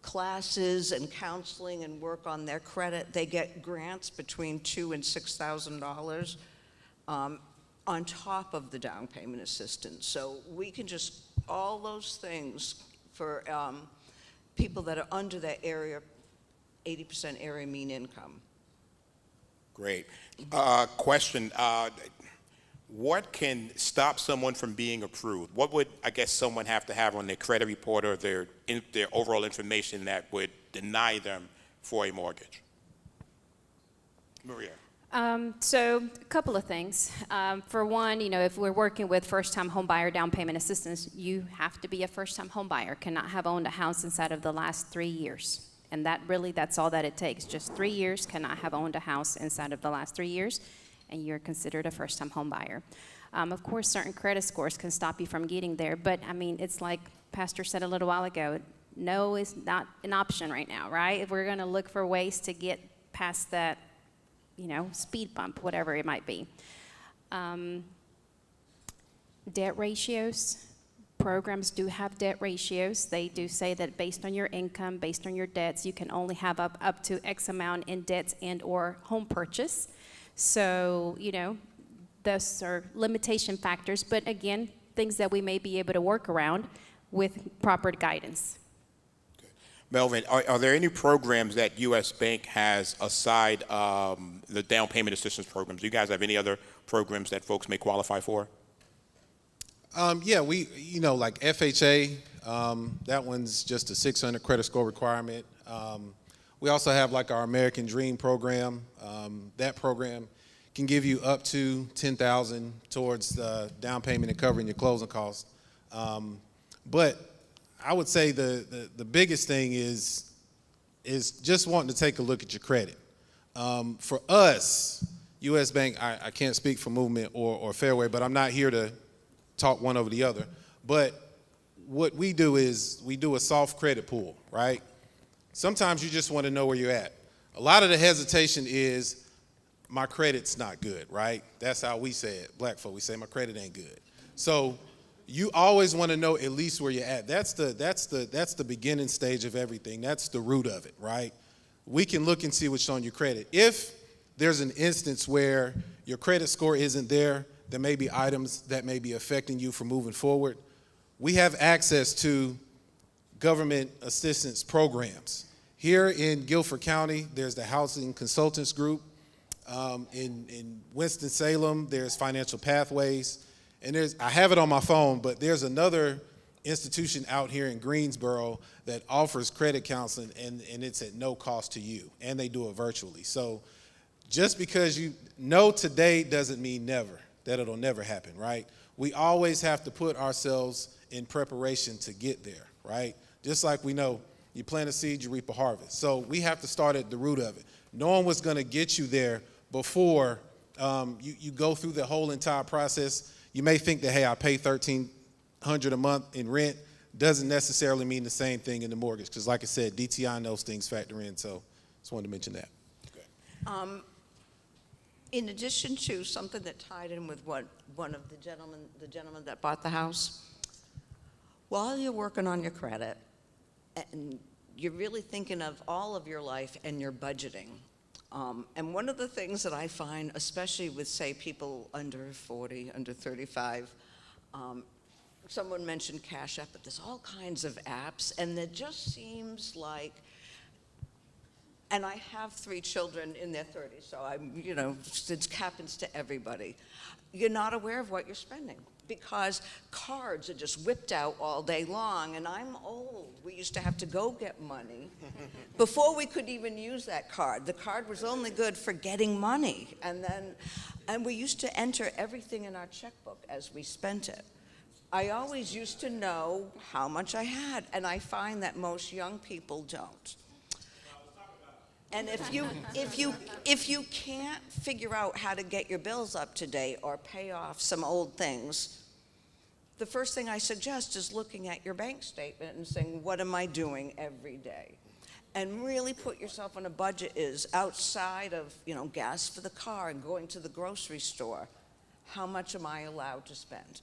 Speaker 13: classes and counseling and work on their credit, they get grants between $2,000 and $6,000 on top of the down payment assistance. So we can just, all those things for people that are under that area, 80% area mean income.
Speaker 2: Great. Question, what can stop someone from being approved? What would, I guess, someone have to have on their credit report or their overall information that would deny them for a mortgage? Maria.
Speaker 3: So a couple of things. For one, if we're working with first-time home buyer down payment assistance, you have to be a first-time home buyer, cannot have owned a house inside of the last 3 years. And that's all that it takes. Just 3 years, cannot have owned a house inside of the last 3 years, and you're considered a first-time home buyer. Of course, certain credit scores can stop you from getting there, but it's like Pastor said a little while ago, no is not an option right now, right? If we're gonna look for ways to get past that, speed bump, whatever it might be. Debt ratios. Programs do have debt ratios. They do say that based on your income, based on your debts, you can only have up to X amount in debts and or home purchase. So, those are limitation factors, but again, things that we may be able to work around with proper guidance.
Speaker 2: Melvin, are there any programs that U.S. Bank has aside the down payment assistance programs? Do you guys have any other programs that folks may qualify for?
Speaker 12: Yeah, we, like FHA, that one's just a 600 credit score requirement. We also have like our American Dream program. That program can give you up to $10,000 towards down payment and covering your closing costs. But I would say the biggest thing is just wanting to take a look at your credit. For us, U.S. Bank, I can't speak for Movement or Fairway, but I'm not here to talk one over the other. But what we do is we do a soft credit pool, right? Sometimes you just want to know where you're at. A lot of the hesitation is my credit's not good, right? That's how we say it. Black folk, we say my credit ain't good. So you always want to know at least where you're at. That's the beginning stage of everything. That's the root of it, right? We can look and see what's on your credit. If there's an instance where your credit score isn't there may be items that may be affecting you from moving forward, we have access to government assistance programs. Here in Guilford County, there's the Housing Consultants Group. In Winston-Salem, there's Financial Pathways. And I have it on my phone, but there's another institution out here in Greensboro that offers credit counseling, and it's at no cost to you, and they do it virtually. So just because you know today doesn't mean never, that it'll never happen, right? We always have to put ourselves in preparation to get there, right? Just like we know you plant a seed, you reap a harvest. So we have to start at the root of it, knowing what's going to get you there before you go through the whole entire process. You may think that, hey, I pay $1,300 a month in rent. Doesn't necessarily mean the same thing in the mortgage, because like I said, DTI and those things factor in. So just wanted to mention that.
Speaker 2: Okay.
Speaker 13: In addition to something that tied in with what one of the gentlemen that bought the house, while you're working on your credit and you're really thinking of all of your life and your budgeting, and one of the things that I find, especially with, say, people under 40, under 35, someone mentioned Cash App, but there's all kinds of apps, and it just seems like, and I have 3 children in their 30s, so it happens to everybody. You're not aware of what you're spending because cards are just whipped out all day long, and I'm old. We used to have to go get money before we could even use that card. The card was only good for getting money, and we used to enter everything in our checkbook as we spent it. I always used to know how much I had, and I find that most young people don't. And if you can't figure out how to get your bills up to date or pay off some old things, the first thing I suggest is looking at your bank statement and saying, what am I doing every day? And really put yourself on a budget is outside of, gas for the car and going to the grocery store. How much am I allowed to spend?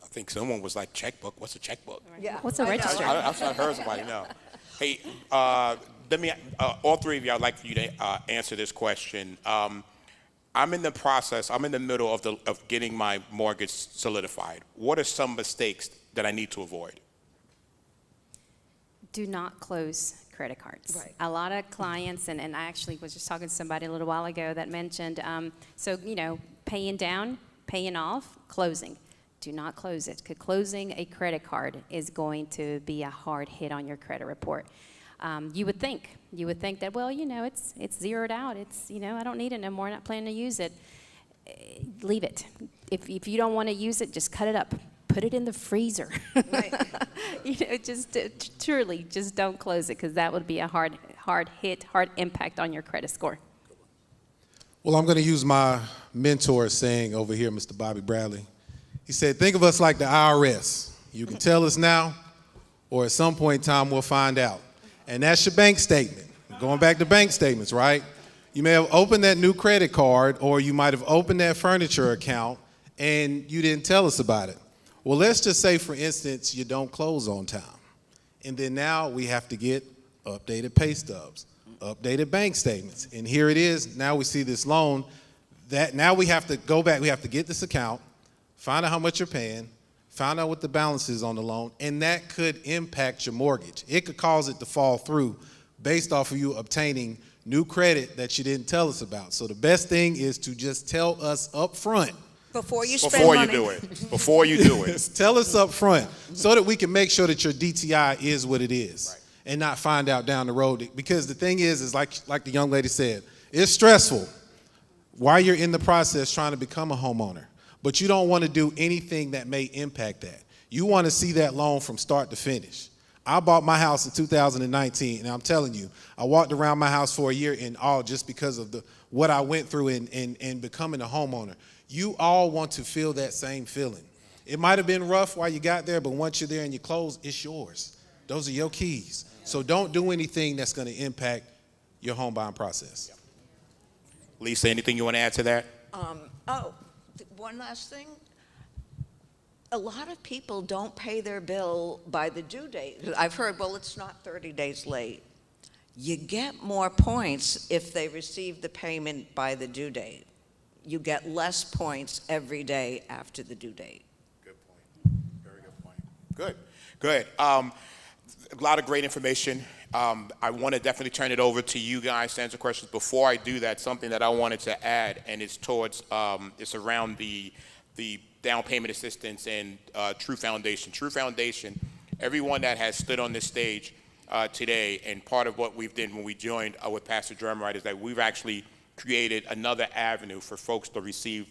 Speaker 2: I think someone was like, checkbook, what's a checkbook?
Speaker 13: Yeah.
Speaker 3: What's a register?
Speaker 2: I've heard somebody know. Hey, let me, all 3 of you, I'd like for you to answer this question. I'm in the middle of getting my mortgage solidified. What are some mistakes that I need to avoid?
Speaker 3: Do not close credit cards.
Speaker 13: Right.
Speaker 3: A lot of clients, and I actually was just talking to somebody a little while ago that mentioned, paying down, paying off, closing. Do not close it, because closing a credit card is going to be a hard hit on your credit report. You would think that, well, it's zeroed out. I don't need it no more. I'm not planning to use it. Leave it. If you don't want to use it, just cut it up. Put it in the freezer.
Speaker 13: Right.
Speaker 3: Truly, just don't close it, because that would be a hard hit, hard impact on your credit score.
Speaker 12: Well, I'm going to use my mentor saying over here, Mr. Bobby Bradley. He said, think of us like the IRS. You can tell us now, or at some point in time, we'll find out. And that's your bank statement. Going back to bank statements, right? You may have opened that new credit card, or you might have opened that furniture account, and you didn't tell us about it. Well, let's just say, for instance, you don't close on time. And then now we have to get updated pay stubs, updated bank statements. And here it is. Now we see this loan. That now we have to go back. We have to get this account, find out how much you're paying, find out what the balance is on the loan, and that could impact your mortgage. It could cause it to fall through based off of you obtaining new credit that you didn't tell us about. So the best thing is to just tell us up front.
Speaker 13: Before you spend money.
Speaker 2: Before you do it.
Speaker 12: Tell us up front so that we can make sure that your DTI is what it is, right, and not find out down the road. Because the thing is like the young lady said, it's stressful while you're in the process trying to become a homeowner. But you don't want to do anything that may impact that. You want to see that loan from start to finish. I bought my house in 2019, and I'm telling you, I walked around my house for a year in awe just because of what I went through in becoming a homeowner. You all want to feel that same feeling. It might have been rough while you got there, but once you're there and you close, it's yours. Those are your keys. So don't do anything that's going to impact your home buying process.
Speaker 2: Lisa, anything you want to add to that?
Speaker 13: One last thing. A lot of people don't pay their bill by the due date. I've heard, well, it's not 30 days late. You get more points if they receive the payment by the due date. You get less points every day after the due date.
Speaker 2: Good point. Very good point. Good. A lot of great information. I want to definitely turn it over to you guys to answer questions. Before I do that, something that I wanted to add, and it's towards it's around the down payment assistance and True Foundation. True Foundation, everyone that has stood on this stage today, and part of what we've done when we joined with Pastor Drumwright is that we've actually created another avenue for folks to receive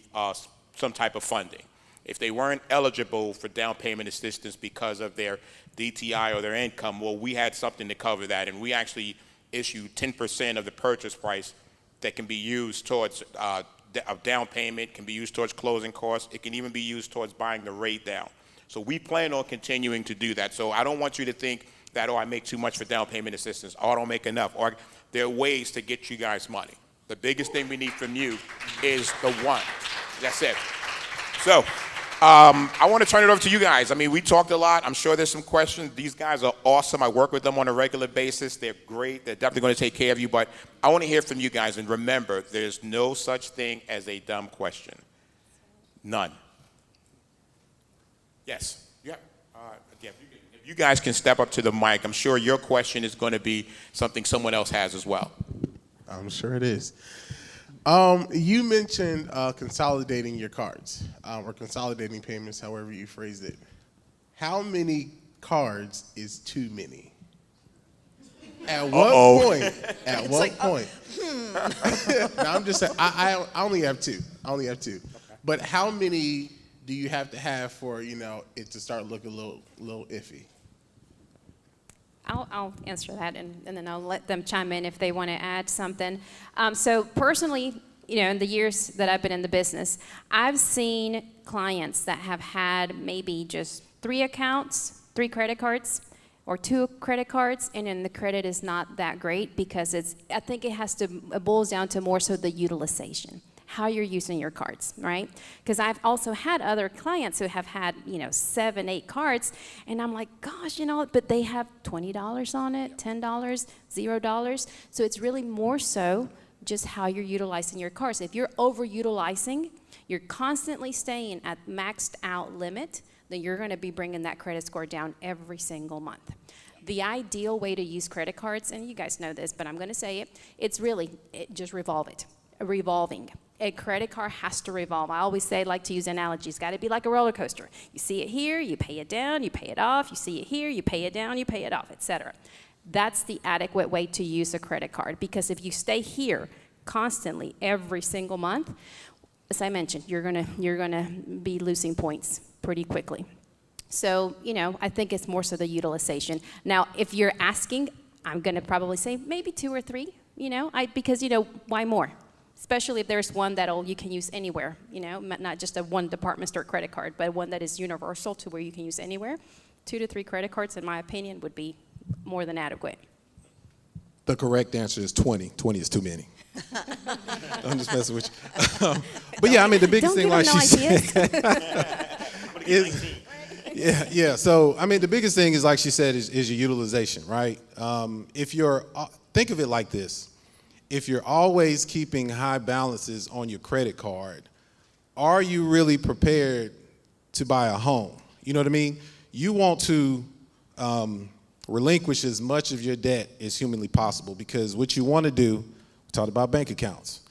Speaker 2: some type of funding. If they weren't eligible for down payment assistance because of their DTI or their income, well, we had something to cover that, and we actually issued 10% of the purchase price that can be used towards a down payment, can be used towards closing costs. It can even be used towards buying the rate down. So we plan on continuing to do that. So I don't want you to think that, I make too much for down payment assistance, or I don't make enough, or there are ways to get you guys money. The biggest thing we need from you is the one. That's it. So I want to turn it over to you guys. I mean, we talked a lot. I'm sure there's some questions. These guys are awesome. I work with them on a regular basis. They're great. They're definitely going to take care of you. But I want to hear from you guys. And remember, there's no such thing as a dumb question. None. Yes. Yeah. If you guys can step up to the mic, I'm sure your question is going to be something someone else has as well.
Speaker 14: I'm sure it is. You mentioned consolidating your cards or consolidating payments, however you phrased it. How many cards is too many? At what point? At what point? Now, I'm just saying, I only have two. Okay. But how many do you have to have for it to start looking a little iffy?
Speaker 3: I'll answer that, and then I'll let them chime in if they want to add something. So personally, in the years that I've been in the business, I've seen clients that have had maybe just 3 accounts, 3 credit cards, or 2 credit cards, and then the credit is not that great because I think it boils down to more so the utilization, how you're using your cards, right? Because I've also had other clients who have had, 7, 8 cards, and I'm like, gosh, but they have $20 on it, $10, $0. So it's really more so just how you're utilizing your cards. If you're overutilizing, you're constantly staying at maxed out limit, then you're going to be bringing that credit score down every single month. The ideal way to use credit cards, and you guys know this, but I'm going to say it, it's really just revolving. A credit card has to revolve. I always say, like to use analogies, it's got to be like a roller coaster. You see it here, you pay it down, you pay it off. You see it here, you pay it down, you pay it off, etc. That's the adequate way to use a credit card, because if you stay here constantly every single month, as I mentioned, you're gonna be losing points pretty quickly. So, I think it's more so the utilization. Now, if you're asking, I'm gonna probably say maybe 2 or 3, because why more? Especially if there's one that you can use anywhere, not just a one department store credit card, but one that is universal to where you can use anywhere. 2 to 3 credit cards, in my opinion, would be more than adequate.
Speaker 12: The correct answer is 20. 20 is too many. I'm just messing with you. But yeah, the biggest thing, like she said, is, so, the biggest thing is, like she said, is your utilization, right? Think of it like this. If you're always keeping high balances on your credit card, are you really prepared to buy a home? You know what I mean? You want to relinquish as much of your debt as humanly possible, because what you want to do, we talked about bank accounts,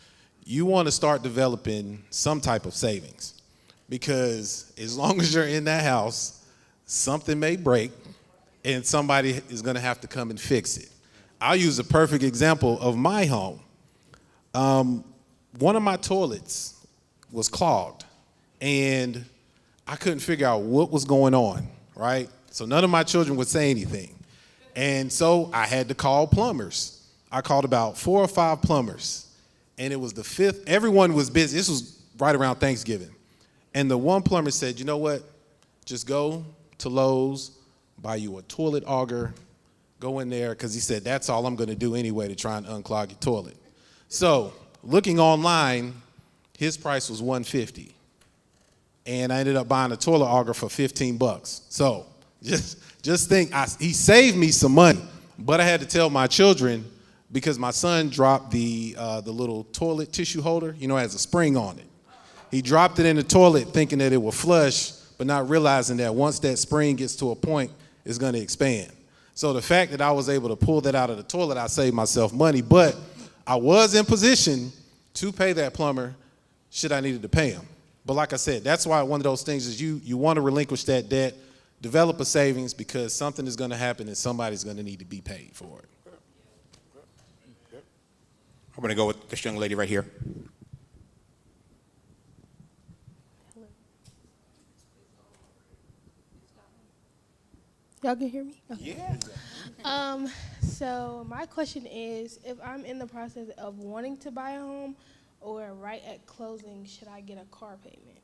Speaker 12: you want to start developing some type of savings, because as long as you're in that house, something may break and somebody is going to have to come and fix it. I'll use a perfect example of my home. One of my toilets was clogged, and I couldn't figure out what was going on, right? So none of my children would say anything. And so I had to call plumbers. I called about 4 or 5 plumbers, and it was the 5th. Everyone was busy. This was right around Thanksgiving. And the one plumber said, you know what? Just go to Lowe's, buy you a toilet auger, go in there, because he said, that's all I'm going to do anyway to try and unclog your toilet. So looking online, his price was $150. And I ended up buying a toilet auger for $15. So just think, he saved me some money, but I had to tell my children, because my son dropped the little toilet tissue holder, it has a spring on it. He dropped it in the toilet thinking that it would flush, but not realizing that once that spring gets to a point, it's going to expand. So the fact that I was able to pull that out of the toilet, I saved myself money, but I was in position to pay that plumber should I needed to pay him. But like I said, that's why one of those things is you want to relinquish that debt, develop a savings, because something is going to happen and somebody's going to need to be paid for it.
Speaker 2: I'm going to go with this young lady right here.
Speaker 15: Y'all can hear me?
Speaker 2: Okay.
Speaker 15: Yeah. So my question is, if I'm in the process of wanting to buy a home, or right at closing, should I get a car payment?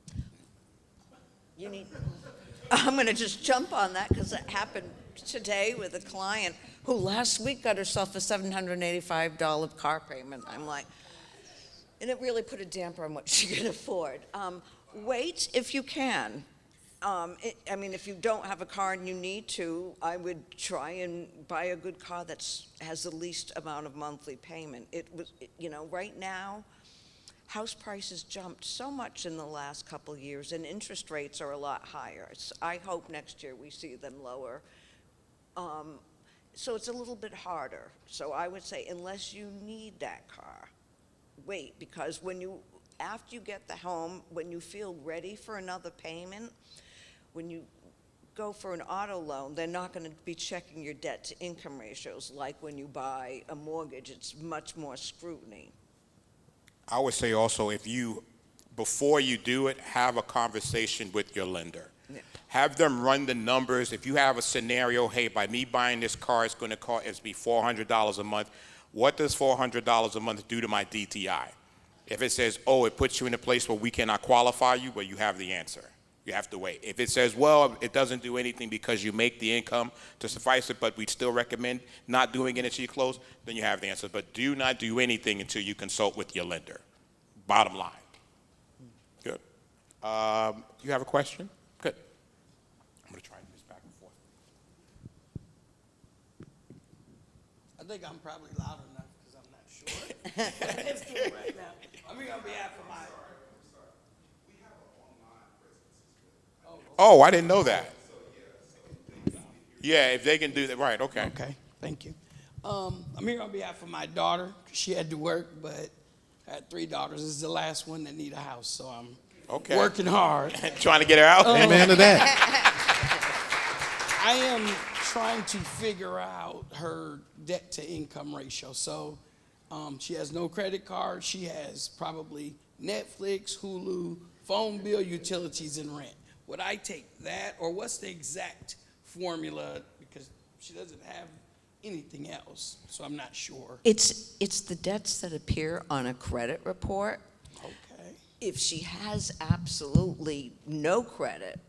Speaker 13: I'm going to just jump on that, because it happened today with a client who last week got herself a $785 car payment. I'm like, and it really put a damper on what she could afford. Wait if you can. If you don't have a car and you need to, I would try and buy a good car that has the least amount of monthly payment. Right now, house prices jumped so much in the last couple of years, and interest rates are a lot higher. I hope next year we see them lower. So it's a little bit harder. So I would say, unless you need that car, wait, because after you get the home, when you feel ready for another payment, when you go for an auto loan, they're not going to be checking your debt to income ratios like when you buy a mortgage. It's much more scrutiny.
Speaker 2: I would say also, before you do it, have a conversation with your lender. Yeah. Have them run the numbers. If you have a scenario, hey, by me buying this car, it's going to be $400 a month. What does $400 a month do to my DTI? If it says, it puts you in a place where we cannot qualify you, well, you have the answer. You have to wait. If it says, well, it doesn't do anything because you make the income to suffice it, but we'd still recommend not doing it until you close, then you have the answer. But do not do anything until you consult with your lender. Bottom line. Good. You have a question? Good. I'm going to try this back and forth.
Speaker 16: I think I'm probably loud enough because I'm not sure. Let's do it right now. I'm here on behalf of my...
Speaker 2: Oh, I didn't know that. Yeah, if they can do that, right, okay.
Speaker 16: Okay, thank you. I'm here on behalf of my daughter. She had to work, but I had 3 daughters. This is the last one that need a house, so I'm working hard.
Speaker 2: Trying to get her out?
Speaker 12: Amen to that.
Speaker 16: I am trying to figure out her debt to income ratio. So she has no credit card. She has probably Netflix, Hulu, phone bill, utilities, and rent. Would I take that, or what's the exact formula? Because she doesn't have anything else, so I'm not sure.
Speaker 13: It's the debts that appear on a credit report.
Speaker 16: Okay.
Speaker 13: If she has absolutely no credit,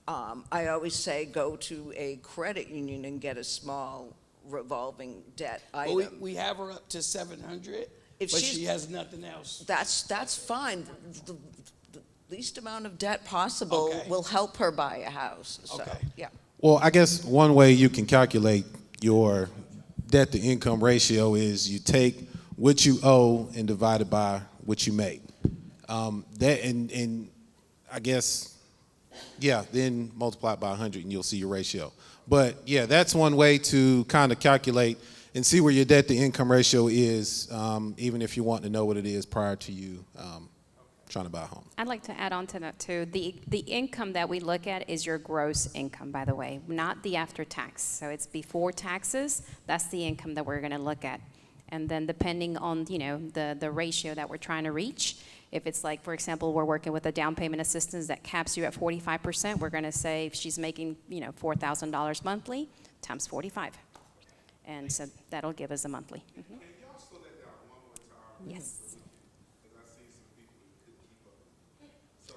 Speaker 13: I always say go to a credit union and get a small revolving debt item.
Speaker 16: Well, we have her up to 700, but she has nothing else.
Speaker 13: That's fine. The least amount of debt possible will help her buy a house. So, yeah.
Speaker 12: Well, I guess one way you can calculate your debt to income ratio is you take what you owe and divide it by what you make. And I guess, yeah, then multiply it by 100 and you'll see your ratio. But yeah, that's one way to kind of calculate and see where your debt to income ratio is, even if you want to know what it is prior to you trying to buy a home.
Speaker 3: I'd like to add on to that too. The income that we look at is your gross income, by the way, not the after tax. So it's before taxes. That's the income that we're going to look at. And then depending on, you know, the ratio that we're trying to reach, if it's like, for example, we're working with a down payment assistance that caps you at 45%, we're going to say if she's making, you know, $4,000 monthly times 45. And so that'll give us a monthly. Mm-hmm.
Speaker 1: Can y'all slow that down one more time?
Speaker 3: Yes.
Speaker 1: Because I see some people who couldn't keep up. So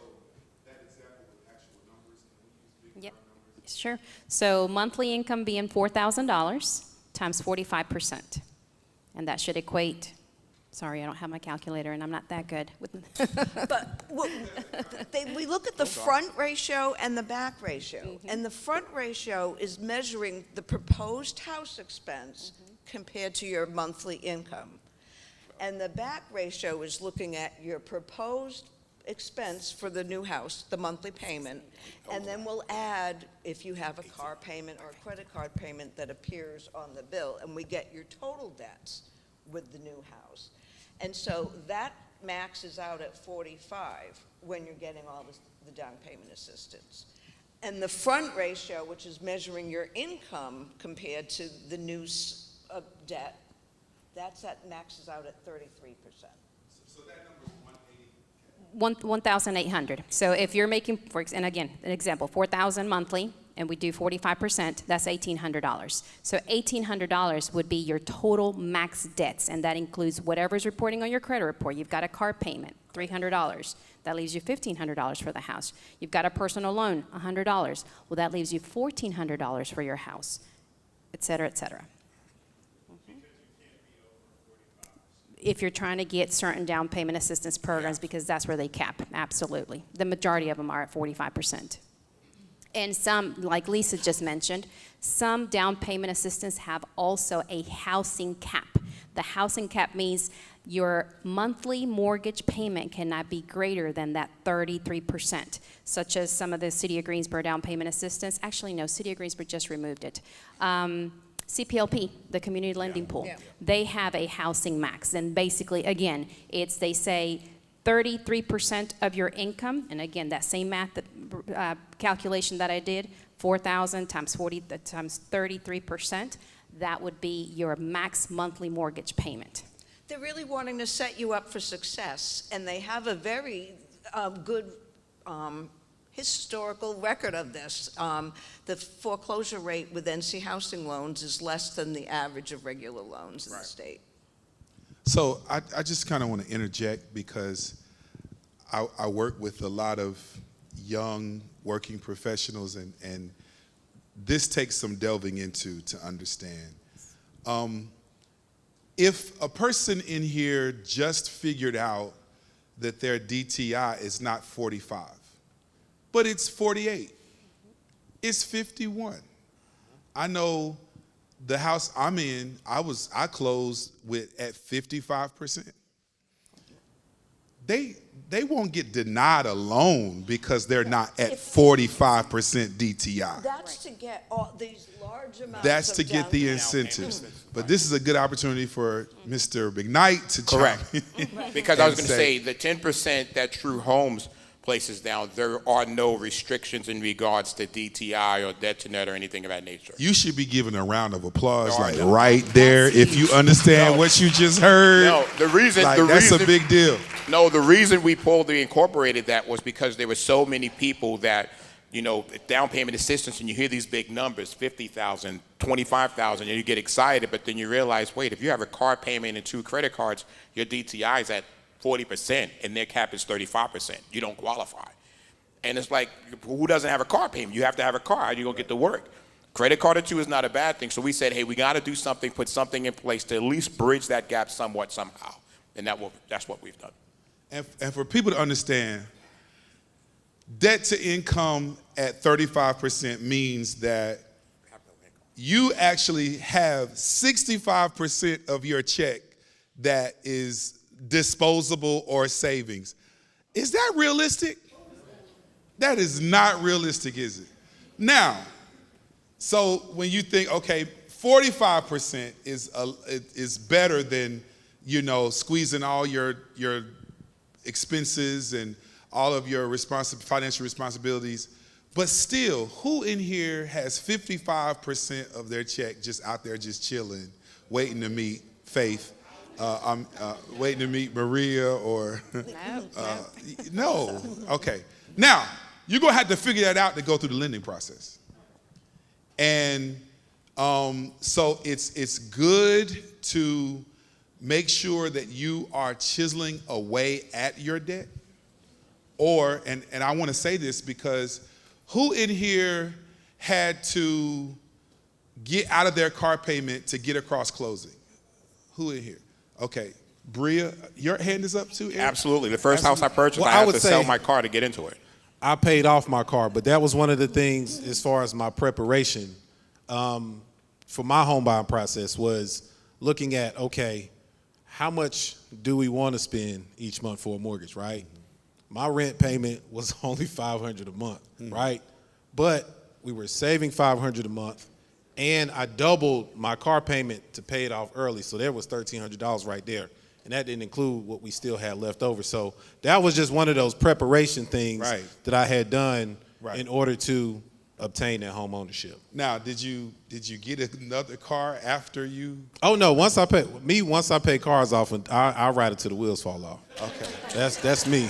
Speaker 1: that example with actual numbers, can we use big numbers?
Speaker 3: Sure. So monthly income being $4,000 times 45%. And that should equate, sorry, I don't have my calculator and I'm not that good with
Speaker 13: But we look at the front ratio and the back ratio. And the front ratio is measuring the proposed house expense compared to your monthly income. And the back ratio is looking at your proposed expense for the new house, the monthly payment, and then we'll add if you have a car payment or a credit card payment that appears on the bill, and we get your total debts with the new house. And so that maxes out at 45 when you're getting all the down payment assistance. And the front ratio, which is measuring your income compared to the new debt, maxes out at 33%.
Speaker 1: So that number is 180.
Speaker 3: 1,800. So if you're making, and again, an example, 4,000 monthly, and we do 45%, that's $1,800. So $1,800 would be your total max debts, and that includes whatever's reporting on your credit report. You've got a car payment, $300. That leaves you $1,500 for the house. You've got a personal loan, $100. Well, that leaves you $1,400 for your house, et cetera, et cetera. If you're trying to get certain down payment assistance programs, because that's where they cap, absolutely. The majority of them are at 45%. And some, like Lisa just mentioned, some down payment assistance have also a housing cap. The housing cap means your monthly mortgage payment cannot be greater than that 33%, such as some of the City of Greensboro down payment assistance. Actually, no, City of Greensboro just removed it. CPLP, the community lending pool, they have a housing max. And basically, again, they say 33% of your income, and again, that same math calculation that I did, 4,000 times 40 times 33%, that would be your max monthly mortgage payment.
Speaker 13: They're really wanting to set you up for success, and they have a very good historical record of this. The foreclosure rate with NC Housing loans is less than the average of regular loans in the state.
Speaker 1: So I just kind of want to interject because I work with a lot of young working professionals, and this takes some delving into to understand. If a person in here just figured out that their DTI is not 45, but it's 48, it's 51. I know the house I'm in, I closed at 55%. They won't get denied a loan because they're not at 45% DTI.
Speaker 13: That's to get all these large amounts
Speaker 1: That's
Speaker 13: of
Speaker 1: to get the incentives. But this is a good opportunity for Mr. McKnight to
Speaker 2: correct.
Speaker 1: chime in.
Speaker 2: Because I was going to say the 10% that True Homes places down, there are no restrictions in regards to DTI or debt to net or anything of that nature.
Speaker 1: You should be giving a round of applause,
Speaker 2: No, I
Speaker 1: like
Speaker 2: know.
Speaker 1: right there, if you understand what you just heard.
Speaker 2: No, the reason
Speaker 1: that's a big deal.
Speaker 2: No, the reason we incorporated that was because there were so many people that, you know, down payment assistance, and you hear these big numbers, 50,000, 25,000, and you get excited, but then you realize, wait, if you have a car payment and 2 credit cards, your DTI is at 40% and their cap is 35%. You don't qualify. And it's like, who doesn't have a car payment? You have to have a car. How are you going to get to work? Credit card or 2 is not a bad thing. So we said, hey, we got to do something, put something in place to at least bridge that gap somewhat, somehow. And that's what we've done.
Speaker 1: And for people to understand, debt to income at 35% means that you actually have 65% of your check that is disposable or savings. Is that realistic? That is not realistic, is it? Now, so when you think, okay, 45% is better than, you know, squeezing all your expenses and all of your financial responsibilities, but still, who in here has 55% of their check just out there just chilling, waiting to meet Faith? I'm waiting to meet Maria or no. Okay. Now, you're going to have to figure that out to go through the lending process. And so it's good to make sure that you are chiseling away at your debt. Or, and I want to say this because who in here had to get out of their car payment to get across closing? Who in here? Okay. Bria, your hand is up too, Eric?
Speaker 2: Absolutely. The first house I purchased,
Speaker 12: Well,
Speaker 2: I had
Speaker 12: would
Speaker 2: to
Speaker 12: say
Speaker 2: sell my car to get into it.
Speaker 12: I paid off my car, but that was one of the things as far as my preparation for my home buying process was looking at, okay, how much do we want to spend each month for a mortgage, right? My rent payment was only $500 a month, right? But we were saving $500 a month, and I doubled my car payment to pay it off early, so there was $1,300 right there. And that didn't include what we still had left over. So that was just one of those preparation things that I had done in order to obtain that home ownership.
Speaker 1: Now, did you get another car after you?
Speaker 12: Oh no! Once I pay cars off, and I ride it till the wheels fall off.
Speaker 1: Okay,
Speaker 12: that's me.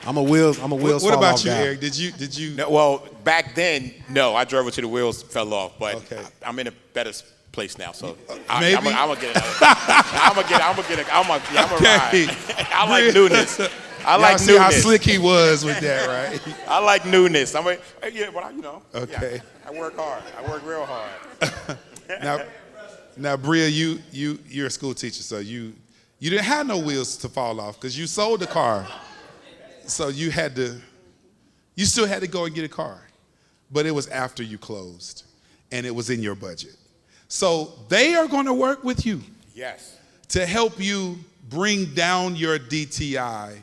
Speaker 12: I'm a wheels fall off guy.
Speaker 1: What about you, Eric? Did you?
Speaker 2: No, well, back then, no. I drove it till the wheels fell off, but I'm in a better place now, so
Speaker 1: Maybe?
Speaker 2: I'm gonna get it. I'm gonna ride. I like newness. I like
Speaker 1: see
Speaker 2: newness.
Speaker 1: how slick he was with that, right?
Speaker 2: I like newness. Okay.
Speaker 1: Okay.
Speaker 2: I work hard. I work real hard.
Speaker 1: Now, Bria, you're a school teacher, so you didn't have no wheels to fall off because you sold the car, so you still had to go and get a car, but it was after you closed, and it was in your budget. So they are going to work with you.
Speaker 2: Yes.
Speaker 1: To help you bring down your DTI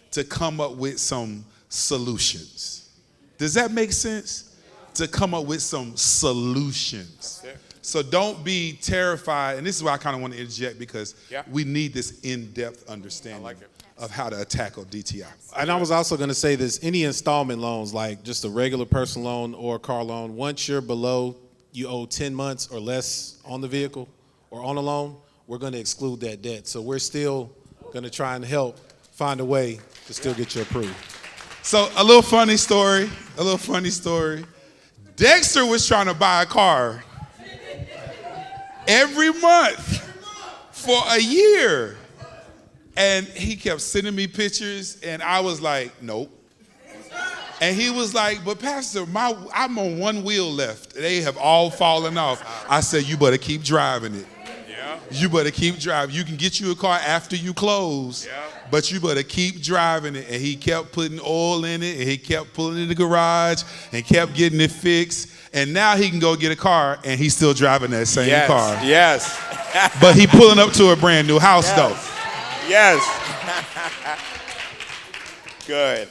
Speaker 1: to come up with some solutions. Does that make sense? To come up with some solutions. So don't be terrified, and this is why I kind of want to interject because we need this in-depth understanding of how to tackle DTI.
Speaker 12: And I was also going to say this, any installment loans, like just a regular personal loan or a car loan, once you're below, you owe 10 months or less on the vehicle or on a loan, we're going to exclude that debt. So we're still going to try and help find a way to still get you approved.
Speaker 1: So a little funny story. Dexter was trying to buy a car every month for a year. And he kept sending me pictures, and I was like, nope. And he was like, but Pastor, I'm on one wheel left. They have all fallen off. I said, you better keep driving it. You better keep driving. You can get you a car after you close, but you better keep driving it. And he kept putting oil in it, and he kept pulling it in the garage and kept getting it fixed. And now he can go get a car, and he's still driving that same car.
Speaker 2: Yes.
Speaker 1: But he pulling up to a brand new house, though.
Speaker 2: Yes. Good.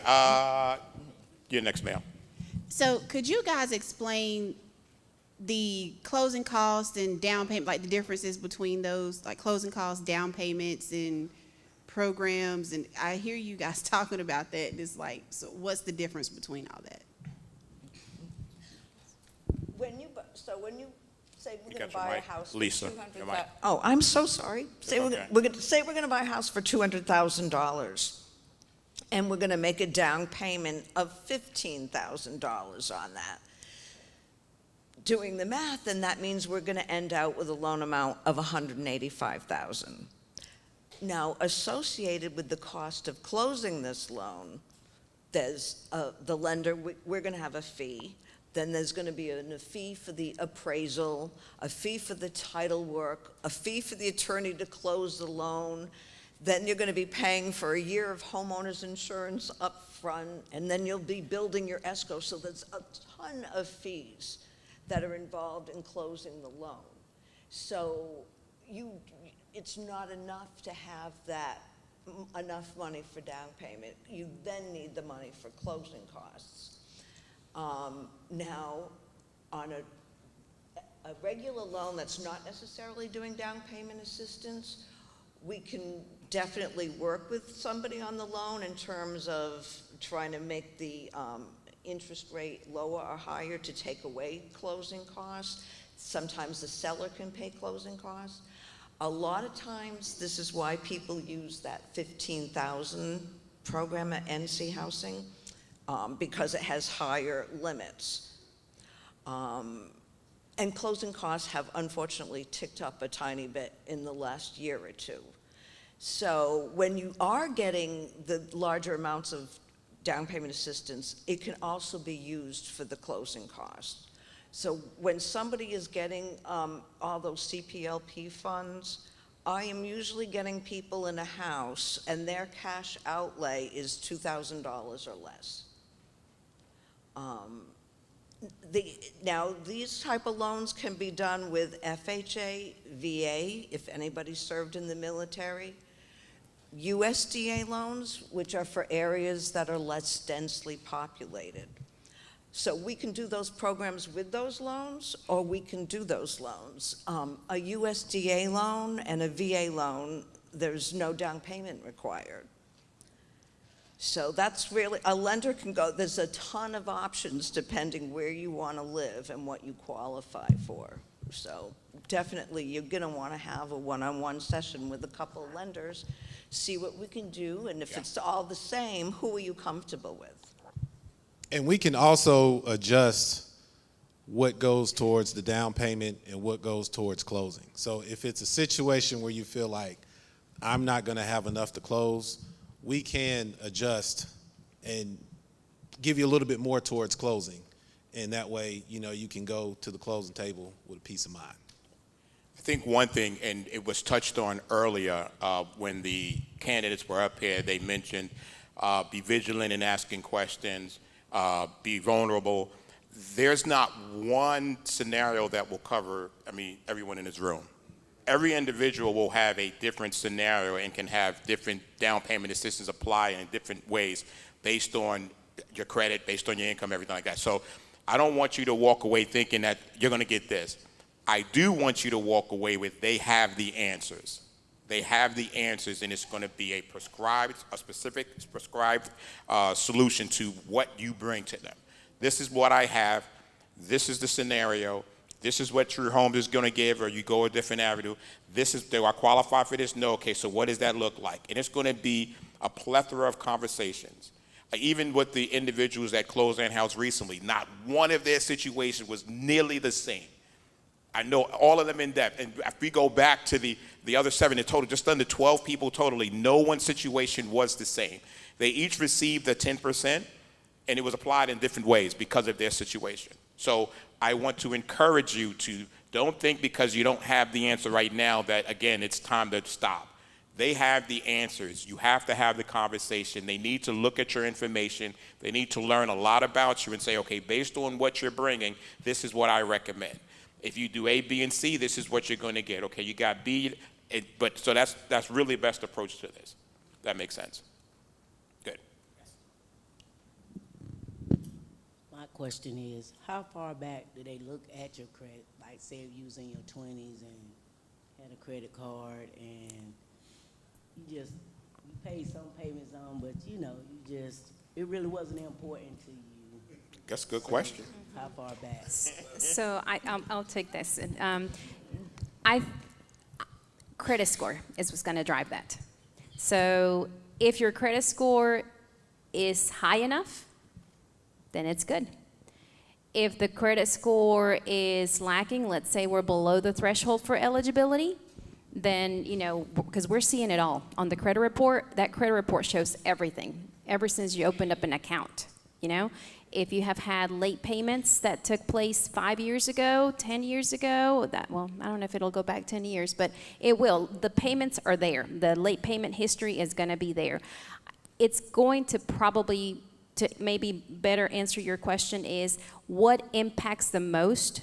Speaker 2: You're next, ma'am.
Speaker 17: So could you guys explain the closing costs and down payment, like the differences between those, like closing costs, down payments, and programs, and I hear you guys talking about that, and it's like, so what's the difference between all that?
Speaker 13: When you say we're going to
Speaker 2: got your
Speaker 13: buy a
Speaker 2: mic.
Speaker 13: house
Speaker 2: Lisa,
Speaker 13: for $200,000.
Speaker 2: your mic.
Speaker 13: Oh, I'm so sorry. Say
Speaker 2: okay.
Speaker 13: we're going to buy a house for $200,000, and we're going to make a down payment of $15,000 on that. Doing the math, then that means we're going to end out with a loan amount of $185,000. Now, associated with the cost of closing this loan, there's the lender. We're going to have a fee. Then there's going to be a fee for the appraisal, a fee for the title work, a fee for the attorney to close the loan. Then you're going to be paying for a year of homeowners insurance up front, and then you'll be building your escrow. So there's a ton of fees that are involved in closing the loan. So it's not enough to have that enough money for down payment. You then need the money for closing costs. Now, on a regular loan that's not necessarily doing down payment assistance, we can definitely work with somebody on the loan in terms of trying to make the interest rate lower or higher to take away closing costs. Sometimes the seller can pay closing costs. A lot of times, this is why people use that 15,000 program at NC Housing, because it has higher limits. And closing costs have unfortunately ticked up a tiny bit in the last year or two. So when you are getting the larger amounts of down payment assistance, it can also be used for the closing costs. So when somebody is getting all those CPLP funds, I am usually getting people in a house and their cash outlay is $2,000 or less. Now, these type of loans can be done with FHA, VA, if anybody served in the military, USDA loans, which are for areas that are less densely populated. So we can do those programs with those loans, or we can do those loans. A USDA loan and a VA loan, there's no down payment required. So that's really, a lender can go, there's a ton of options depending where you want to live and what you qualify for. So definitely you're going to want to have a one-on-one session with a couple of lenders, see what we can do, and if it's all the same, who are you comfortable with?
Speaker 12: And we can also adjust what goes towards the down payment and what goes towards closing. So if it's a situation where you feel like I'm not going to have enough to close, we can adjust and give you a little bit more towards closing. And that way, you can go to the closing table with a peace of mind.
Speaker 2: I think one thing, and it was touched on earlier when the candidates were up here, they mentioned be vigilant in asking questions, be vulnerable. There's not one scenario that will cover, everyone in this room. Every individual will have a different scenario and can have different down payment assistance apply in different ways based on your credit, based on your income, everything like that. So I don't want you to walk away thinking that you're going to get this. I do want you to walk away with they have the answers. They have the answers, and it's going to be a specific prescribed solution to what you bring to them. This is what I have. This is the scenario. This is what True Homes is going to give, or you go a different avenue. Do I qualify for this? No. Okay, so what does that look like? And it's going to be a plethora of conversations. Even with the individuals that closed their house recently, not one of their situations was nearly the same. I know all of them in depth. And if we go back to the other 7 in total, just under 12 people totally, no one's situation was the same. They each received the 10%, and it was applied in different ways because of their situation. So I want to encourage you to don't think because you don't have the answer right now that, again, it's time to stop. They have the answers. You have to have the conversation. They need to look at your information. They need to learn a lot about you and say, okay, based on what you're bringing, this is what I recommend. If you do A, B, and C, this is what you're going to get. Okay, you got B, so that's really the best approach to this. That makes sense. Good.
Speaker 18: My question is, how far back do they look at your credit? Like, say you was in your 20s and had a credit card and you just you paid some payments on, but you know, it really wasn't important to you.
Speaker 2: That's a good question.
Speaker 18: How far back?
Speaker 3: So I'll take this. Credit score is what's going to drive that. So if your credit score is high enough, then it's good. If the credit score is lacking, let's say we're below the threshold for eligibility, then, you know, because we're seeing it all on the credit report, that credit report shows everything, ever since you opened up an account, you know? If you have had late payments that took place 5 years ago, 10 years ago, well, I don't know if it'll go back 10 years, but it will. The payments are there. The late payment history is going to be there. It's going to probably, to maybe better answer your question, is what impacts the most.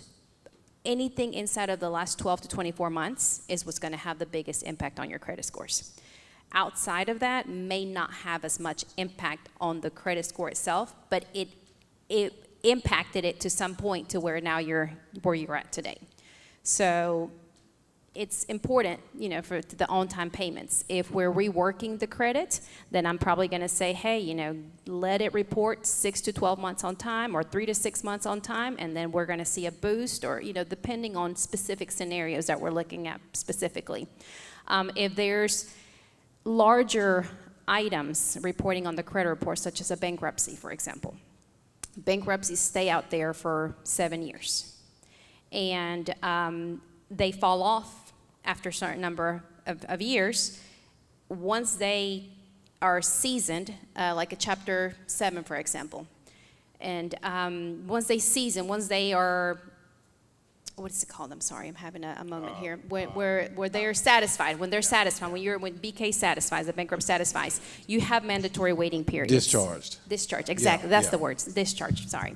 Speaker 3: Anything inside of the last 12 to 24 months is what's going to have the biggest impact on your credit scores. Outside of that may not have as much impact on the credit score itself, but it impacted it to some point to where now you're where you're at today. So it's important, you know, for the on-time payments. If we're reworking the credit, then I'm probably going to say, hey, you know, let it report 6 to 12 months on time or 3 to 6 months on time, and then we're going to see a boost, or, you know, depending on specific scenarios that we're looking at specifically. If there's larger items reporting on the credit report, such as a bankruptcy, for example, bankruptcies stay out there for 7 years, and they fall off after a certain number of years. Once they are seasoned, like a Chapter 7, for example, and once they are, what is it called? I'm sorry, I'm having a moment here. Where they're satisfied, when BK satisfies, the bankrupt satisfies, you have mandatory waiting periods.
Speaker 12: Discharged.
Speaker 3: Discharge, exactly. That's the words. Discharge, sorry.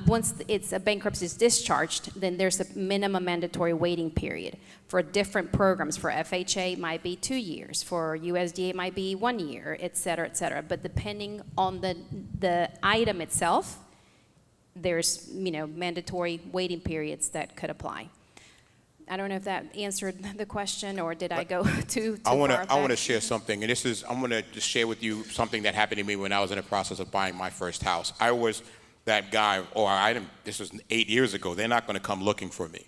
Speaker 3: Once it's a bankruptcy is discharged, then there's a minimum mandatory waiting period. For different programs, for FHA it might be 2 years, for USDA it might be 1 year, et cetera, et cetera. But depending on the item itself, there's, you know, mandatory waiting periods that could apply. I don't know if that answered the question, or did I go too far back?
Speaker 2: I want to share something, and I'm going to just share with you something that happened to me when I was in the process of buying my first house. I was that guy, this was 8 years ago. They're not going to come looking for me.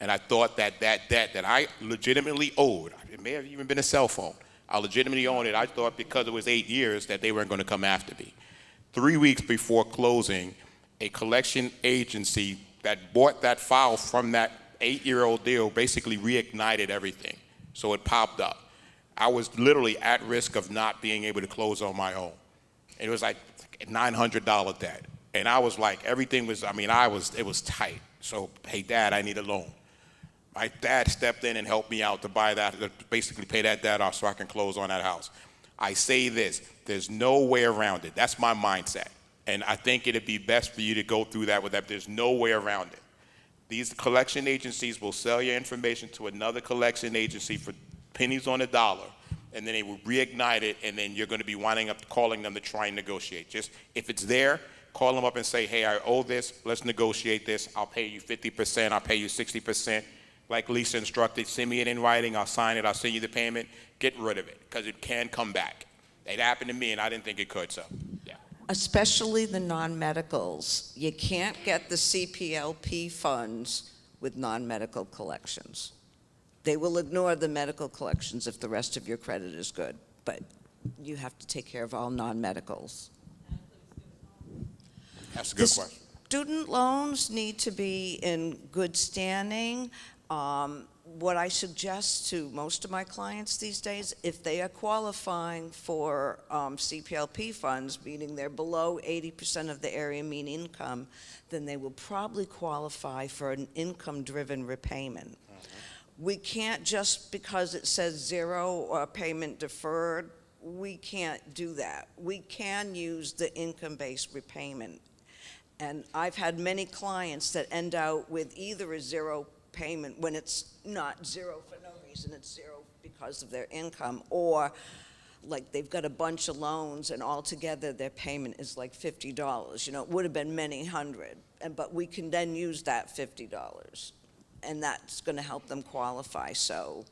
Speaker 2: And I thought that debt that I legitimately owed, it may have even been a cell phone, I legitimately owned it. I thought because it was 8 years that they weren't going to come after me. 3 weeks before closing, a collection agency that bought that file from that 8-year-old deal basically reignited everything. So it popped up. I was literally at risk of not being able to close on my own. And it was like a $900 debt. And I was like, everything was, it was tight. So, hey, Dad, I need a loan. My dad stepped in and helped me out to buy that, to basically pay that debt off so I can close on that house. I say this, there's no way around it. That's my mindset. And I think it'd be best for you to go through that with that. There's no way around it. These collection agencies will sell your information to another collection agency for pennies on the dollar, and then they will reignite it, and then you're going to be winding up calling them to try and negotiate. Just, if it's there, call them up and say, hey, I owe this, let's negotiate this. I'll pay you 50%, I'll pay you 60%. Like Lisa instructed, send me it in writing, I'll sign it, I'll send you the payment. Get rid of it, because it can come back. It happened to me, and I didn't think it could, so, yeah.
Speaker 13: Especially the non-medicals. You can't get the CPLP funds with non-medical collections. They will ignore the medical collections if the rest of your credit is good, but you have to take care of all non-medicals.
Speaker 2: That's a good question.
Speaker 13: Student loans need to be in good standing. What I suggest to most of my clients these days, if they are qualifying for CPLP funds, meaning they're below 80% of the area mean income, then they will probably qualify for an income-driven repayment. We can't, just because it says 0 or payment deferred, we can't do that. We can use the income-based repayment. And I've had many clients that end out with either a 0 payment when it's not 0 for no reason, it's 0 because of their income, or like they've got a bunch of loans and altogether their payment is like $50. You know, it would have been many hundred, but we can then use that $50, and that's going to help them qualify. So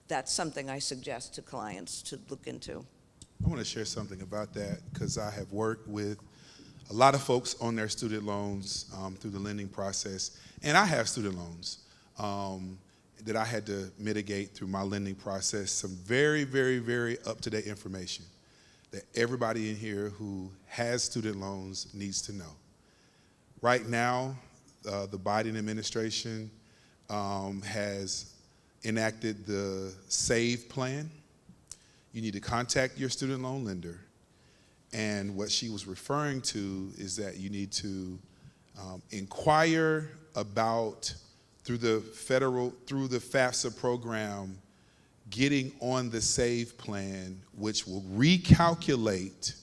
Speaker 13: that's something I suggest to clients to look into.
Speaker 1: I want to share something about that because I have worked with a lot of folks on their student loans through the lending process, and I have student loans that I had to mitigate through my lending process. Some very, very, very up-to-date information that everybody in here who has student loans needs to know. Right now, the Biden administration has enacted the SAVE plan. You need to contact your student loan lender. And what she was referring to is that you need to inquire about, through the FAFSA program, getting on the SAVE plan, which will recalculate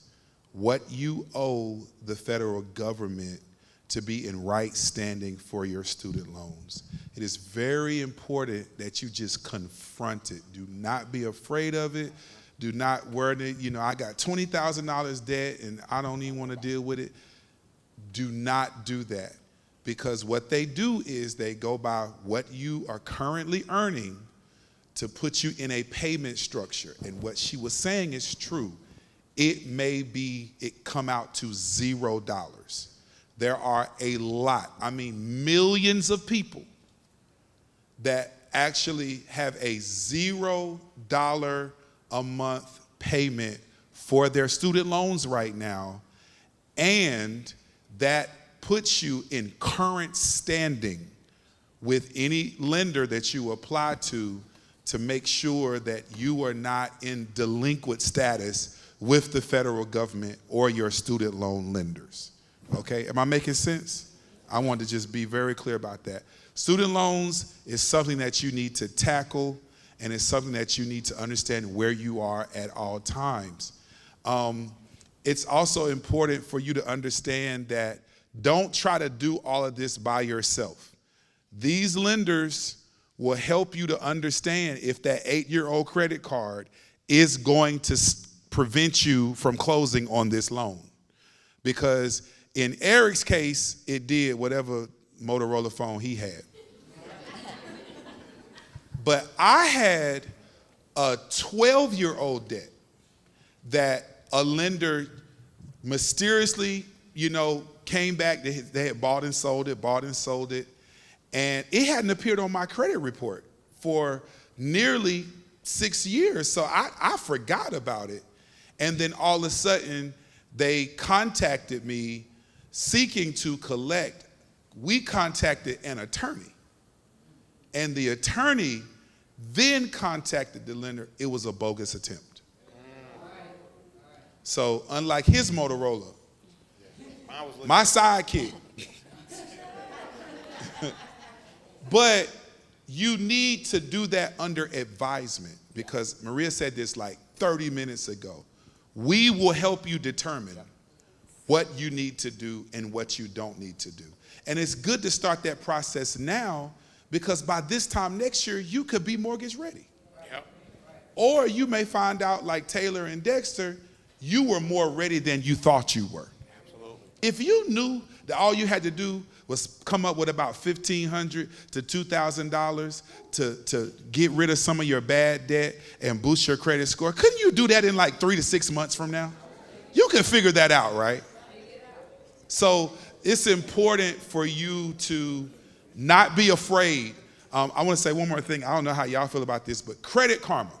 Speaker 1: what you owe the federal government to be in right standing for your student loans. It is very important that you just confront it. Do not be afraid of it. Do not worry, I got $20,000 debt and I don't even want to deal with it. Do not do that, because what they do is they go by what you are currently earning to put you in a payment structure. And what she was saying is true. It come out to $0. There are a lot, millions of people that actually have a $0 a month payment for their student loans right now, and that puts you in current standing with any lender that you apply to make sure that you are not in delinquent status with the federal government or your student loan lenders. Okay, am I making sense? I want to just be very clear about that. Student loans is something that you need to tackle, and it's something that you need to understand where you are at all times. It's also important for you to understand that don't try to do all of this by yourself. These lenders will help you to understand if that 8-year-old credit card is going to prevent you from closing on this loan. Because in Eric's case, it did whatever Motorola phone he had. But I had a 12-year-old debt that a lender mysteriously, came back. They had bought and sold it, and it hadn't appeared on my credit report for nearly 6 years. So I forgot about it. And then all of a sudden, they contacted me seeking to collect. We contacted an attorney, and the attorney then contacted the lender. It was a bogus attempt. So unlike his Motorola, my sidekick. But you need to do that under advisement, because Maria said this like 30 minutes ago. We will help you determine what you need to do and what you don't need to do. And it's good to start that process now, because by this time next year, you could be mortgage ready. Yep. Or you may find out, like Taylor and Dexter, you were more ready than you thought you were. Absolutely. If you knew that all you had to do was come up with about $1,500 to $2,000 to get rid of some of your bad debt and boost your credit score, couldn't you do that in like 3 to 6 months from now? You can figure that out, right? So it's important for you to not be afraid. I want to say one more thing. I don't know how y'all feel about this, but Credit Karma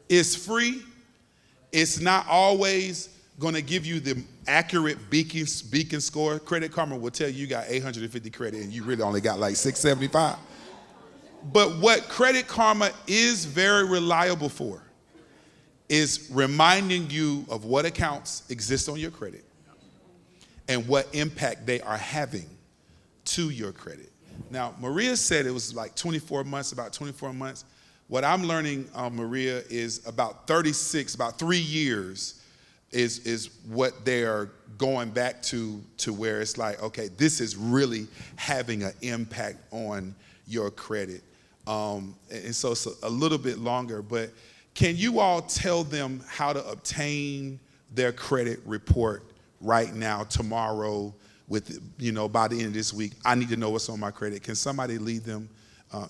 Speaker 1: is free. It's not always going to give you the accurate beacon score. Credit Karma will tell you got 850 credit and you really only got like 675. But what Credit Karma is very reliable for is reminding you of what accounts exist on your credit and what impact they are having to your credit. Now, Maria said it was like 24 months, about 24 months. What I'm learning, Maria, is about 36, about 3 years is what they are going back to where it's like, okay, this is really having an impact on your credit. And so it's a little bit longer, but can you all tell them how to obtain their credit report right now, tomorrow, with, by the end of this week? I need to know what's on my credit. Can somebody lead them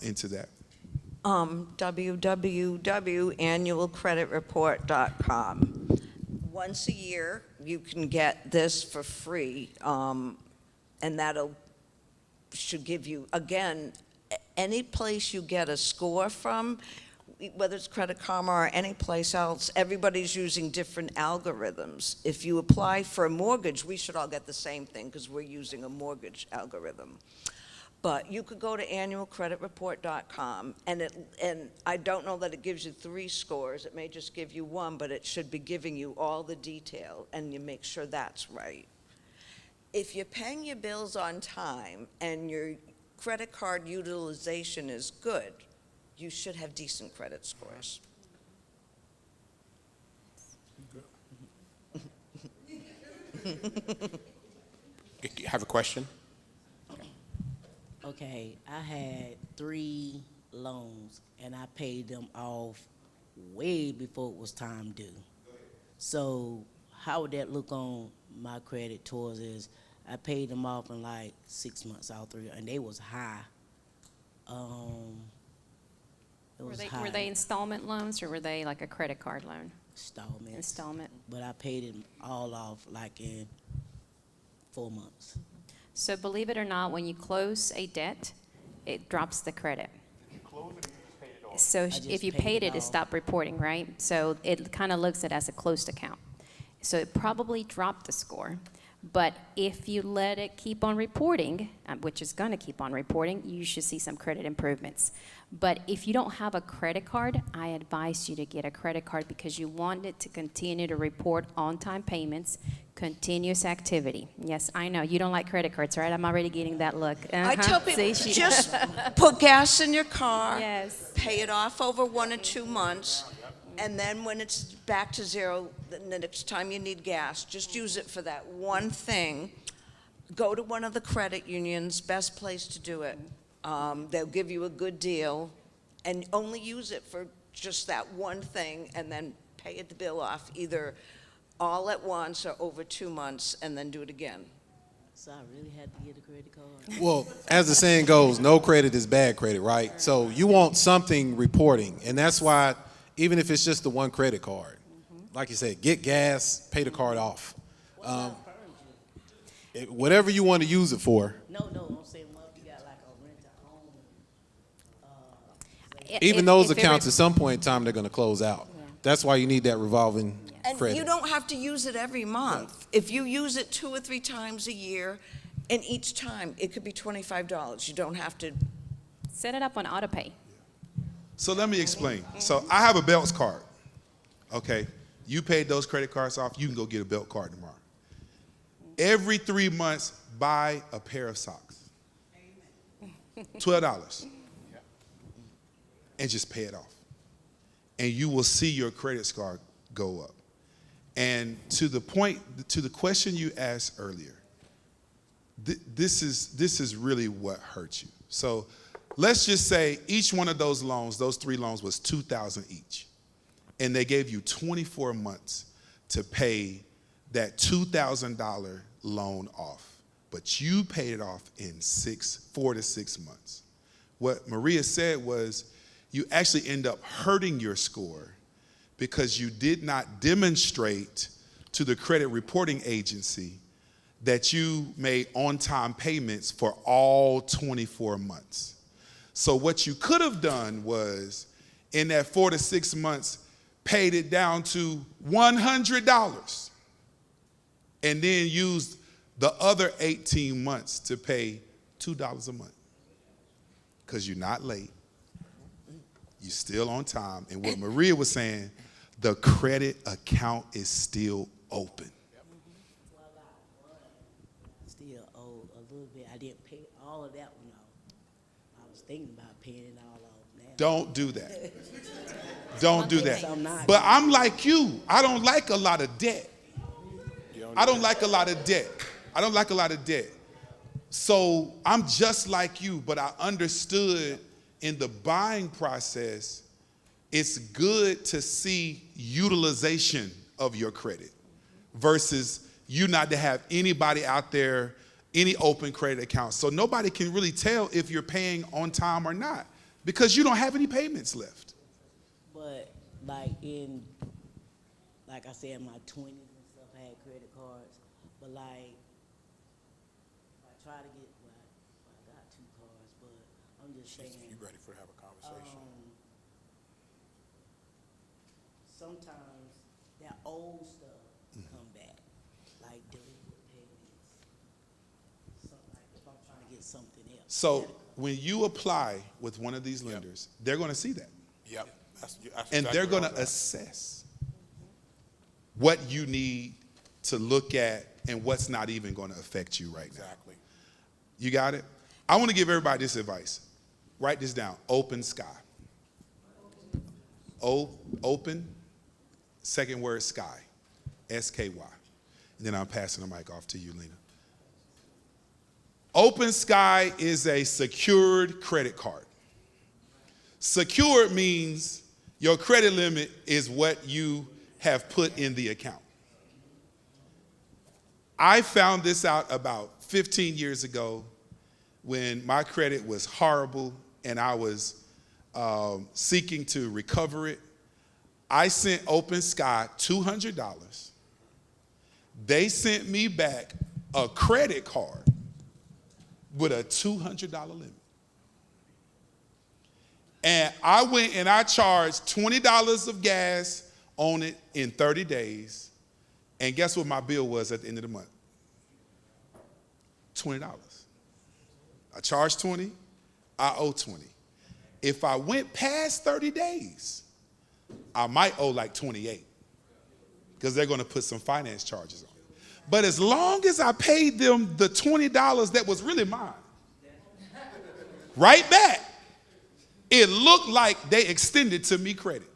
Speaker 1: into that?
Speaker 13: www.annualcreditreport.com. Once a year, you can get this for free, and that'll should give you, again, any place you get a score from, whether it's Credit Karma or any place else, everybody's using different algorithms. If you apply for a mortgage, we should all get the same thing because we're using a mortgage algorithm. But you could go to annualcreditreport.com, and I don't know that it gives you 3 scores. It may just give you 1, but it should be giving you all the detail, and you make sure that's right. If you're paying your bills on time and your credit card utilization is good, you should have decent credit scores.
Speaker 2: You have a question?
Speaker 18: Okay, I had 3 loans and I paid them off way before it was time due. So how would that look on my credit towards this? I paid them off in like 6 months, all 3, and they was high.
Speaker 3: Were they installment loans or were they like a credit card loan? Installment.
Speaker 18: But I paid it all off like in 4 months.
Speaker 3: So believe it or not, when you close a debt, it drops the credit. So if you paid it, it stopped reporting, right? So it kind of looks at it as a closed account. So it probably dropped the score. But if you let it keep on reporting, which is going to keep on reporting, you should see some credit improvements. But if you don't have a credit card, I advise you to get a credit card because you want it to continue to report on-time payments, continuous activity. Yes, I know. You don't like credit cards, right? I'm already getting that look.
Speaker 13: I tell people, just put gas in your car,
Speaker 3: yes,
Speaker 13: pay it off over 1 or 2 months, and then when it's back to 0, the next time you need gas, just use it for that one thing. Go to one of the credit unions, best place to do it. They'll give you a good deal, and only use it for just that one thing, and then pay the bill off either all at once or over 2 months, and then do it again.
Speaker 18: So I really had to get a credit card.
Speaker 12: Well, as the saying goes, no credit is bad credit, right? So you want something reporting, and that's why even if it's just the one credit card, like you said, get gas, pay the card off. Whatever you want to use it for.
Speaker 18: No, I'm saying what if you got like a rent a home.
Speaker 12: Even those accounts at some point in time, they're going to close out. Yeah. That's why you need that revolving credit.
Speaker 13: You don't have to use it every month. If you use it 2 or 3 times a year, and each time it could be $25. You don't have to
Speaker 3: set it up on auto pay.
Speaker 1: So let me explain. So I have a Belts card. Okay, you paid those credit cards off. You can go get a Belt card tomorrow. Every 3 months, buy a pair of socks. $12, and just pay it off, and you will see your credit score go up. And to the question you asked earlier, this is really what hurts you. So let's just say each one of those loans, those 3 loans, was $2,000 each, and they gave you 24 months to pay that $2,000 loan off, but you paid it off in 4 to 6 months. What Maria said was you actually end up hurting your score because you did not demonstrate to the credit reporting agency that you made on-time payments for all 24 months. So what you could have done was in that 4 to 6 months, paid it down to $100 and then used the other 18 months to pay $2 a month. Because you're not late, you're still on time, and what Maria was saying, the credit account is still open.
Speaker 18: Still owe a little bit. I didn't pay all of that one off. I was thinking about paying it all off now.
Speaker 1: Don't do that. Don't do that. But I'm like you. I don't like a lot of debt. I don't like a lot of debt. So I'm just like you, but I understood in the buying process, it's good to see utilization of your credit versus you not to have anybody out there, any open credit accounts. So nobody can really tell if you're paying on time or not. because you don't have any payments left.
Speaker 18: But like I said, in my 20s and stuff, I had credit cards. But like, I try to get, I got 2 cards, but I'm just saying.
Speaker 2: You ready for to have a conversation?
Speaker 18: Sometimes that old stuff come back, like delinquent payments. Something like if I'm trying to get something else.
Speaker 1: So when you apply with one of these lenders, they're going to see that.
Speaker 2: Yep.
Speaker 1: And they're going to assess what you need to look at and what's not even going to affect you right now.
Speaker 2: Exactly.
Speaker 1: You got it? I want to give everybody this advice. Write this down. Open sky. Open, second word sky. S-K-Y. And then I'm passing the mic off to you, Lena. Open sky is a secured credit card. Secured means your credit limit is what you have put in the account. I found this out about 15 years ago when my credit was horrible and I was seeking to recover it. I sent Open Sky $200. They sent me back a credit card with a $200 limit. And I went and I charged $20 of gas on it in 30 days. And guess what my bill was at the end of the month? $20. I charged 20, I owe 20. If I went past 30 days, I might owe like 28 because they're going to put some finance charges on it. But as long as I paid them the $20 that was really mine, right back, it looked like they extended to me credit.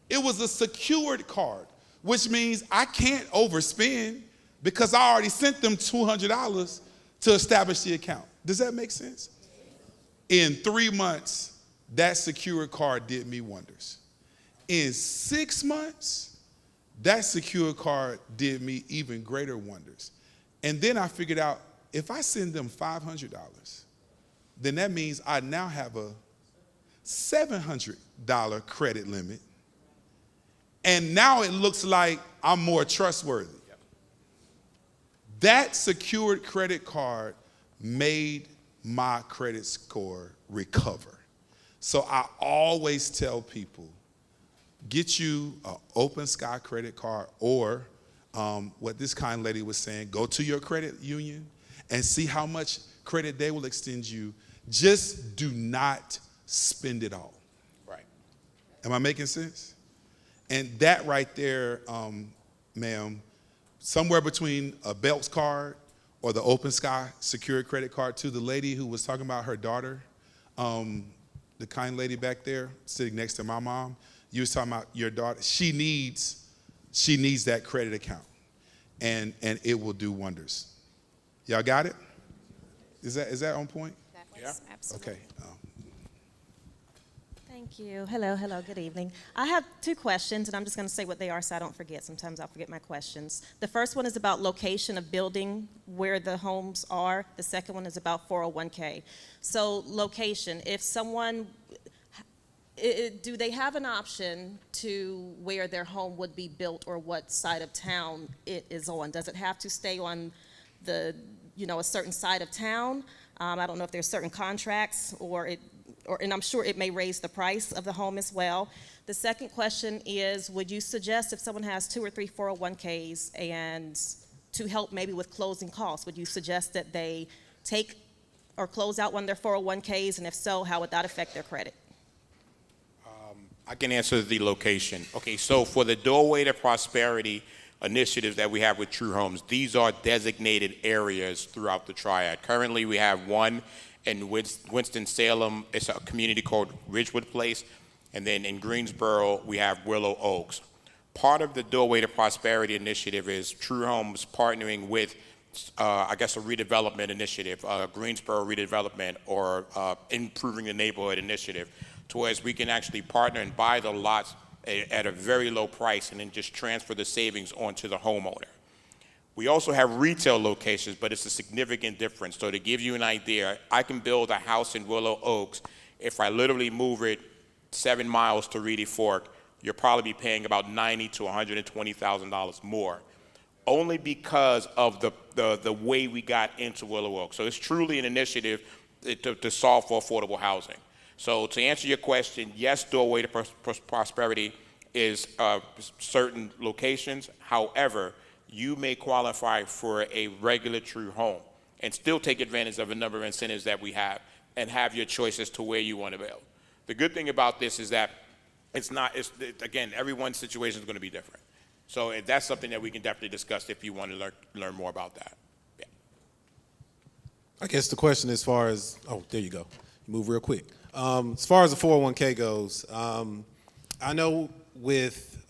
Speaker 1: It was a secured card, which means I can't overspend because I already sent them $200 to establish the account. Does that make sense? In 3 months, that secured card did me wonders. In 6 months, that secured card did me even greater wonders. And then I figured out if I send them $500, then that means I now have a $700 credit limit. And now it looks like I'm more trustworthy. That secured credit card made my credit score recover. So I always tell people, get you an Open Sky credit card or what this kind lady was saying, go to your credit union and see how much credit they will extend you. Just do not spend it all.
Speaker 2: Right.
Speaker 1: Am I making sense? And that right there, ma'am, somewhere between a Belts card or the Open Sky secured credit card, to the lady who was talking about her daughter, the kind lady back there sitting next to my mom, you was talking about your daughter. She needs that credit account, and it will do wonders. Y'all got it? Is that on point?
Speaker 19: Yeah. Absolutely.
Speaker 1: Okay.
Speaker 19: Thank you. Hello, good evening. I have 2 questions, and I'm just going to say what they are so I don't forget. Sometimes I'll forget my questions. The first one is about location of building where the homes are. The second one is about 401k. So location, if someone, do they have an option to where their home would be built or what side of town it is on? Does it have to stay on a certain side of town? I don't know if there's certain contracts and I'm sure it may raise the price of the home as well. The second question is, would you suggest if someone has 2 or 3 401ks and to help maybe with closing costs, would you suggest that they take or close out one of their 401ks, and if so, how would that affect their credit?
Speaker 2: I can answer the location. Okay, so for the Doorway to Prosperity initiatives that we have with True Homes, these are designated areas throughout the Triad. Currently, we have one in Winston-Salem. It's a community called Ridgewood Place. And then in Greensboro, we have Willow Oaks. Part of the Doorway to Prosperity initiative is True Homes partnering with, a redevelopment initiative, Greensboro redevelopment, or Improving the Neighborhood initiative, to where we can actually partner and buy the lots at a very low price and then just transfer the savings onto the homeowner. We also have retail locations, but it's a significant difference. So to give you an idea, I can build a house in Willow Oaks, If I literally move it 7 miles to Reedy Fork, you'll probably be paying about $90,000 to $120,000 more, only because of the way we got into Willow Oak. So it's truly an initiative to solve for affordable housing. So to answer your question, yes, Doorway to Prosperity is certain locations. However, you may qualify for a regular true home and still take advantage of a number of incentives that we have and have your choice as to where you want to build. The good thing about this is that again, everyone's situation is going to be different. So that's something that we can definitely discuss if you want to learn more about that. Yeah.
Speaker 12: I guess the question as far as, oh, there you go. You move real quick. As far as the 401k goes, I know with,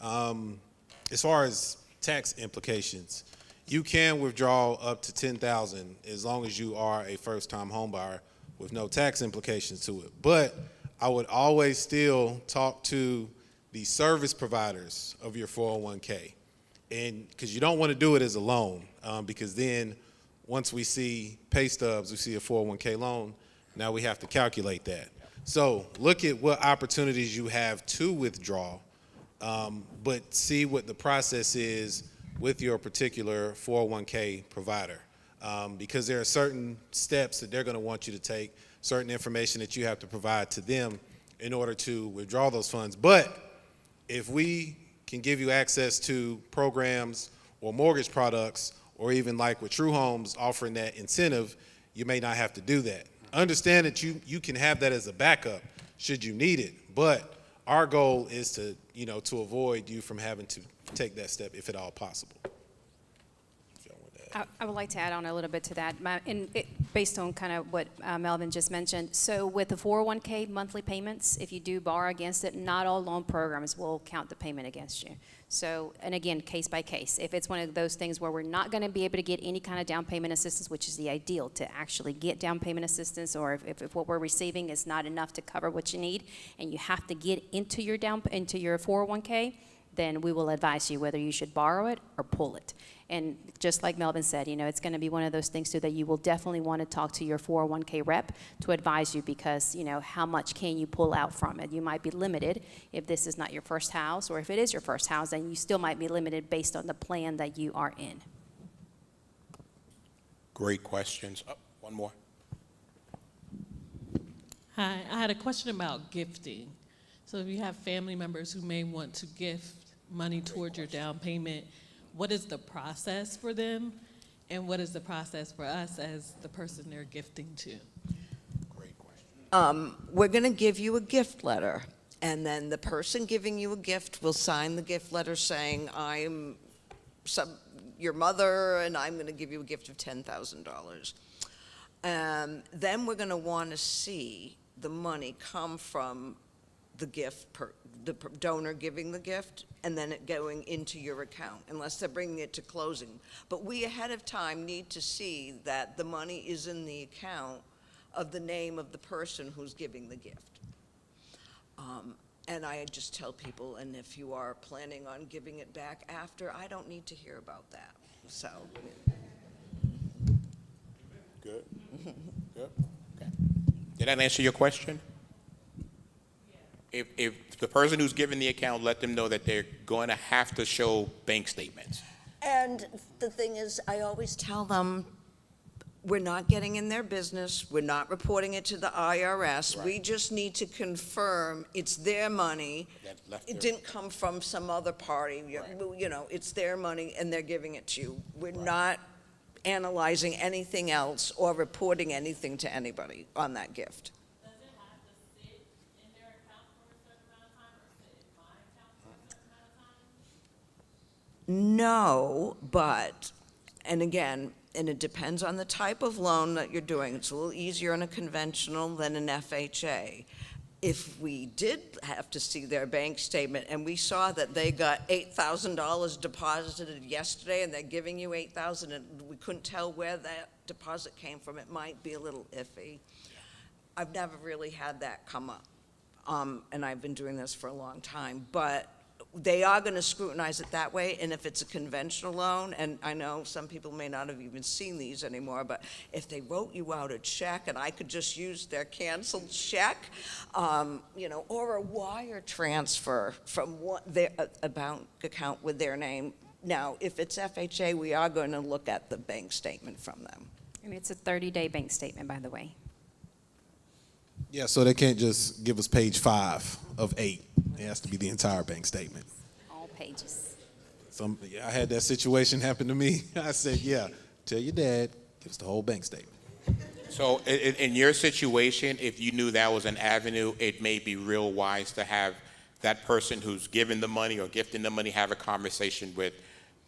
Speaker 12: as far as tax implications, you can withdraw up to $10,000 as long as you are a first-time home buyer with no tax implications to it. But I would always still talk to the service providers of your 401k, and because you don't want to do it as a loan, because then once we see pay stubs, we see a 401k loan, now we have to calculate that. So look at what opportunities you have to withdraw, but see what the process is with your particular 401k provider, because there are certain steps that they're going to want you to take, certain information that you have to provide to them in order to withdraw those funds. But if we can give you access to programs or mortgage products, or even like with True Homes offering that incentive, you may not have to do that. Understand that you can have that as a backup should you need it, but our goal is to, to avoid you from having to take that step if at all possible.
Speaker 3: I would like to add on a little bit to that, based on kind of what Melvin just mentioned. So with the 401k monthly payments, if you do borrow against it, not all loan programs will count the payment against you. So, and again, case by case. If it's one of those things where we're not going to be able to get any kind of down payment assistance, which is the ideal to actually get down payment assistance, or if what we're receiving is not enough to cover what you need, and you have to get into your 401k, then we will advise you whether you should borrow it or pull it. And just like Melvin said, it's going to be one of those things too that you will definitely want to talk to your 401k rep to advise you, because, how much can you pull out from it? You might be limited if this is not your first house, or if it is your first house, then you still might be limited based on the plan that you are in.
Speaker 2: Great questions. Oh, one more.
Speaker 20: Hi, I had a question about gifting. So if you have family members who may want to gift money towards your down payment, what is the process for them, and what is the process for us as the person they're gifting to?
Speaker 2: Great question.
Speaker 13: We're going to give you a gift letter, and then the person giving you a gift will sign the gift letter saying, I'm your mother, and I'm going to give you a gift of $10,000. Then we're going to want to see the money come from the the donor giving the gift, and then it going into your account, unless they're bringing it to closing. But we ahead of time need to see that the money is in the account of the name of the person who's giving the gift. And I just tell people, and if you are planning on giving it back after, I don't need to hear about that. So.
Speaker 2: Good. Good. Okay. Did that answer your question? If the person who's giving the account, let them know that they're going to have to show bank statements.
Speaker 13: And the thing is, I always tell them, we're not getting in their business. We're not reporting it to the IRS. Right. We just need to confirm it's their money. It didn't come from some other party. Right. It's their money, and they're giving it to you. We're not analyzing anything else or reporting anything to anybody on that gift. No, but, and again, and it depends on the type of loan that you're doing. It's a little easier on a conventional than an FHA. If we did have to see their bank statement and we saw that they got $8,000 deposited yesterday and they're giving you $8,000 and we couldn't tell where that deposit came from, it might be a little iffy. I've never really had that come up, and I've been doing this for a long time, but they are going to scrutinize it that way, and if it's a conventional loan, and I know some people may not have even seen these anymore, but if they wrote you out a check and I could just use their canceled check, or a wire transfer from a bank account with their name. Now, if it's FHA, we are going to look at the bank statement from them.
Speaker 3: And it's a 30-day bank statement, by the way.
Speaker 12: Yeah, so they can't just give us page 5 of 8. It has to be the entire bank statement.
Speaker 3: All pages.
Speaker 12: I had that situation happen to me. I said, yeah, tell your dad, give us the whole bank statement.
Speaker 2: So in your situation, if you knew that was an avenue, it may be real wise to have that person who's giving the money or gifting the money have a conversation with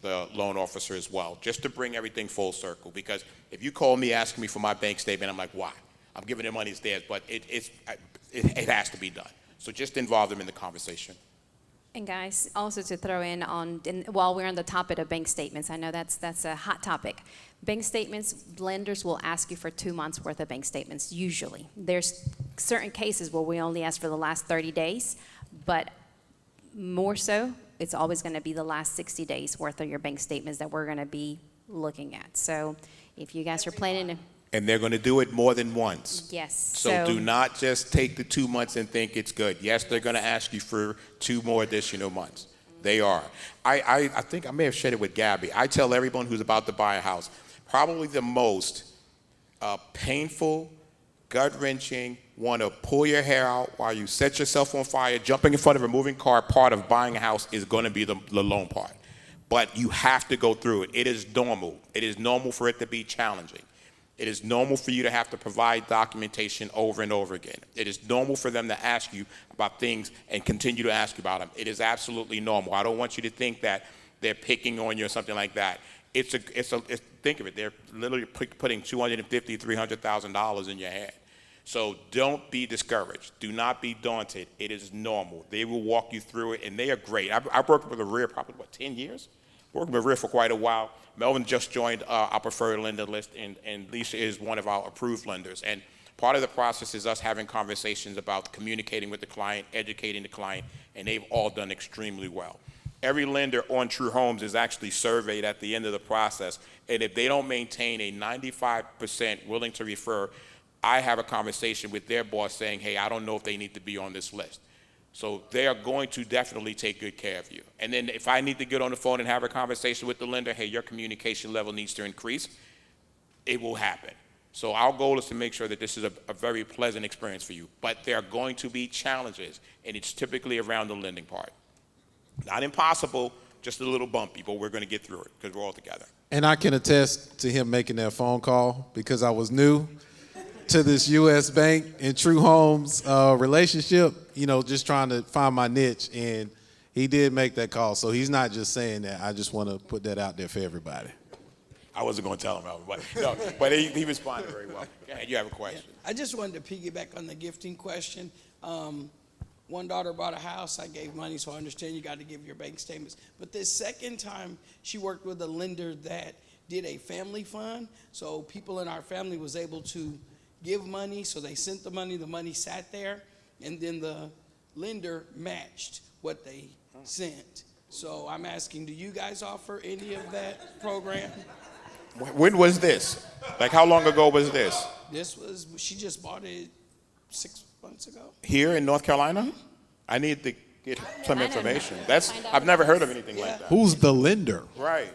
Speaker 2: the loan officer as well, just to bring everything full circle. Because if you call me asking me for my bank statement, I'm like, why? I'm giving them money, it's theirs, but it has to be done. So just involve them in the conversation.
Speaker 3: And guys, also to throw in while we're on the topic of bank statements, I know that's a hot topic. Bank statements, lenders will ask you for 2 months worth of bank statements, usually. There's certain cases where we only ask for the last 30 days, but more so, it's always going to be the last 60 days worth of your bank statements that we're going to be looking at. So if you guys are planning to...
Speaker 2: And they're going to do it more than once.
Speaker 3: Yes.
Speaker 2: So do not just take the 2 months and think it's good. Yes, they're going to ask you for 2 more additional months. They are. I think I may have shared it with Gabby. I tell everyone who's about to buy a house, probably the most painful, gut-wrenching, want to pull your hair out while you set yourself on fire, jumping in front of a moving car part of buying a house is going to be the loan part. But you have to go through it. It is normal. It is normal for it to be challenging. It is normal for you to have to provide documentation over and over again. It is normal for them to ask you about things and continue to ask you about them. It is absolutely normal. I don't want you to think that they're picking on you or something like that. Think of it. They're literally putting $250,000, $300,000 in your hand. So don't be discouraged. Do not be daunted. It is normal. They will walk you through it, and they are great. I've worked with Reverend probably, 10 years? Worked with Reverend for quite a while. Melvin just joined our preferred lender list, and Lisa is one of our approved lenders. And part of the process is us having conversations about communicating with the client, educating the client, and they've all done extremely well. Every lender on True Homes is actually surveyed at the end of the process, and if they don't maintain a 95% willing to refer, I have a conversation with their boss saying, hey, I don't know if they need to be on this list. So they are going to definitely take good care of you. And then if I need to get on the phone and have a conversation with the lender, hey, your communication level needs to increase, it will happen. So our goal is to make sure that this is a very pleasant experience for you. But there are going to be challenges, and it's typically around the lending part. Not impossible, just a little bumpy, but we're going to get through it because we're all together.
Speaker 12: And I can attest to him making that phone call because I was new to this U.S. Bank and True Homes relationship, just trying to find my niche. And he did make that call. So he's not just saying that. I just want to put that out there for everybody.
Speaker 2: I wasn't going to tell him, but he responded very well. Go ahead, you have a question.
Speaker 16: I just wanted to piggyback on the gifting question. One daughter bought a house. I gave money, so I understand you got to give your bank statements. But this second time, she worked with a lender that did a family fund. So people in our family was able to give money, so they sent the money sat there, and then the lender matched what they sent. So I'm asking, do you guys offer any of that program?
Speaker 2: When was this? Like how long ago was this?
Speaker 16: She just bought it 6 months ago.
Speaker 2: Here in North Carolina? I need to get some information. I've never heard of anything like that.
Speaker 12: Who's the lender?
Speaker 2: Right.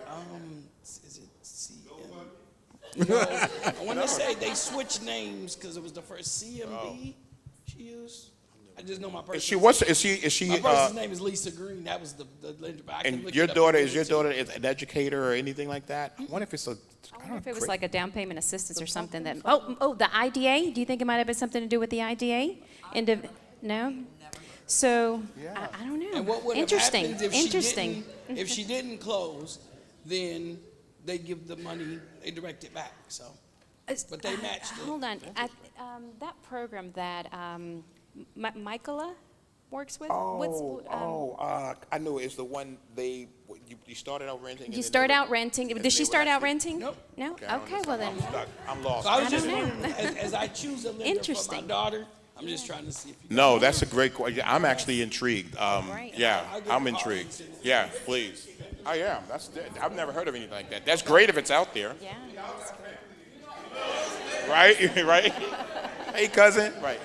Speaker 16: Is it CM? No, I want to say they switched names because it was the first CMB she used. I just know my person.
Speaker 2: My
Speaker 16: person's name is Lisa Green. That was the lender.
Speaker 2: And your daughter is an educator or anything like that? I wonder if it's
Speaker 3: I wonder if it was like a down payment assistance or something that. The IDA. Do you think it might have been something to do with the IDA? No. So I don't know.
Speaker 16: And what would
Speaker 3: Interesting.
Speaker 16: have happened if she didn't close, then they give the money, they direct it back. So, but they matched it.
Speaker 3: Hold on. That program that Michaela works with.
Speaker 2: I know it's the one you started out renting.
Speaker 3: You start out renting. Did she start out renting?
Speaker 16: Nope.
Speaker 3: No. Okay. Well then.
Speaker 2: I'm lost.
Speaker 16: So I was just wondering, as I choose a lender for my daughter, I'm just trying to see if you
Speaker 2: No, that's a great question. I'm actually intrigued. Yeah, I'm intrigued. Yeah, please. I am. I've never heard of anything like that. That's great if it's out there.
Speaker 3: Yeah.
Speaker 2: Right? Right? Hey, cousin. Right.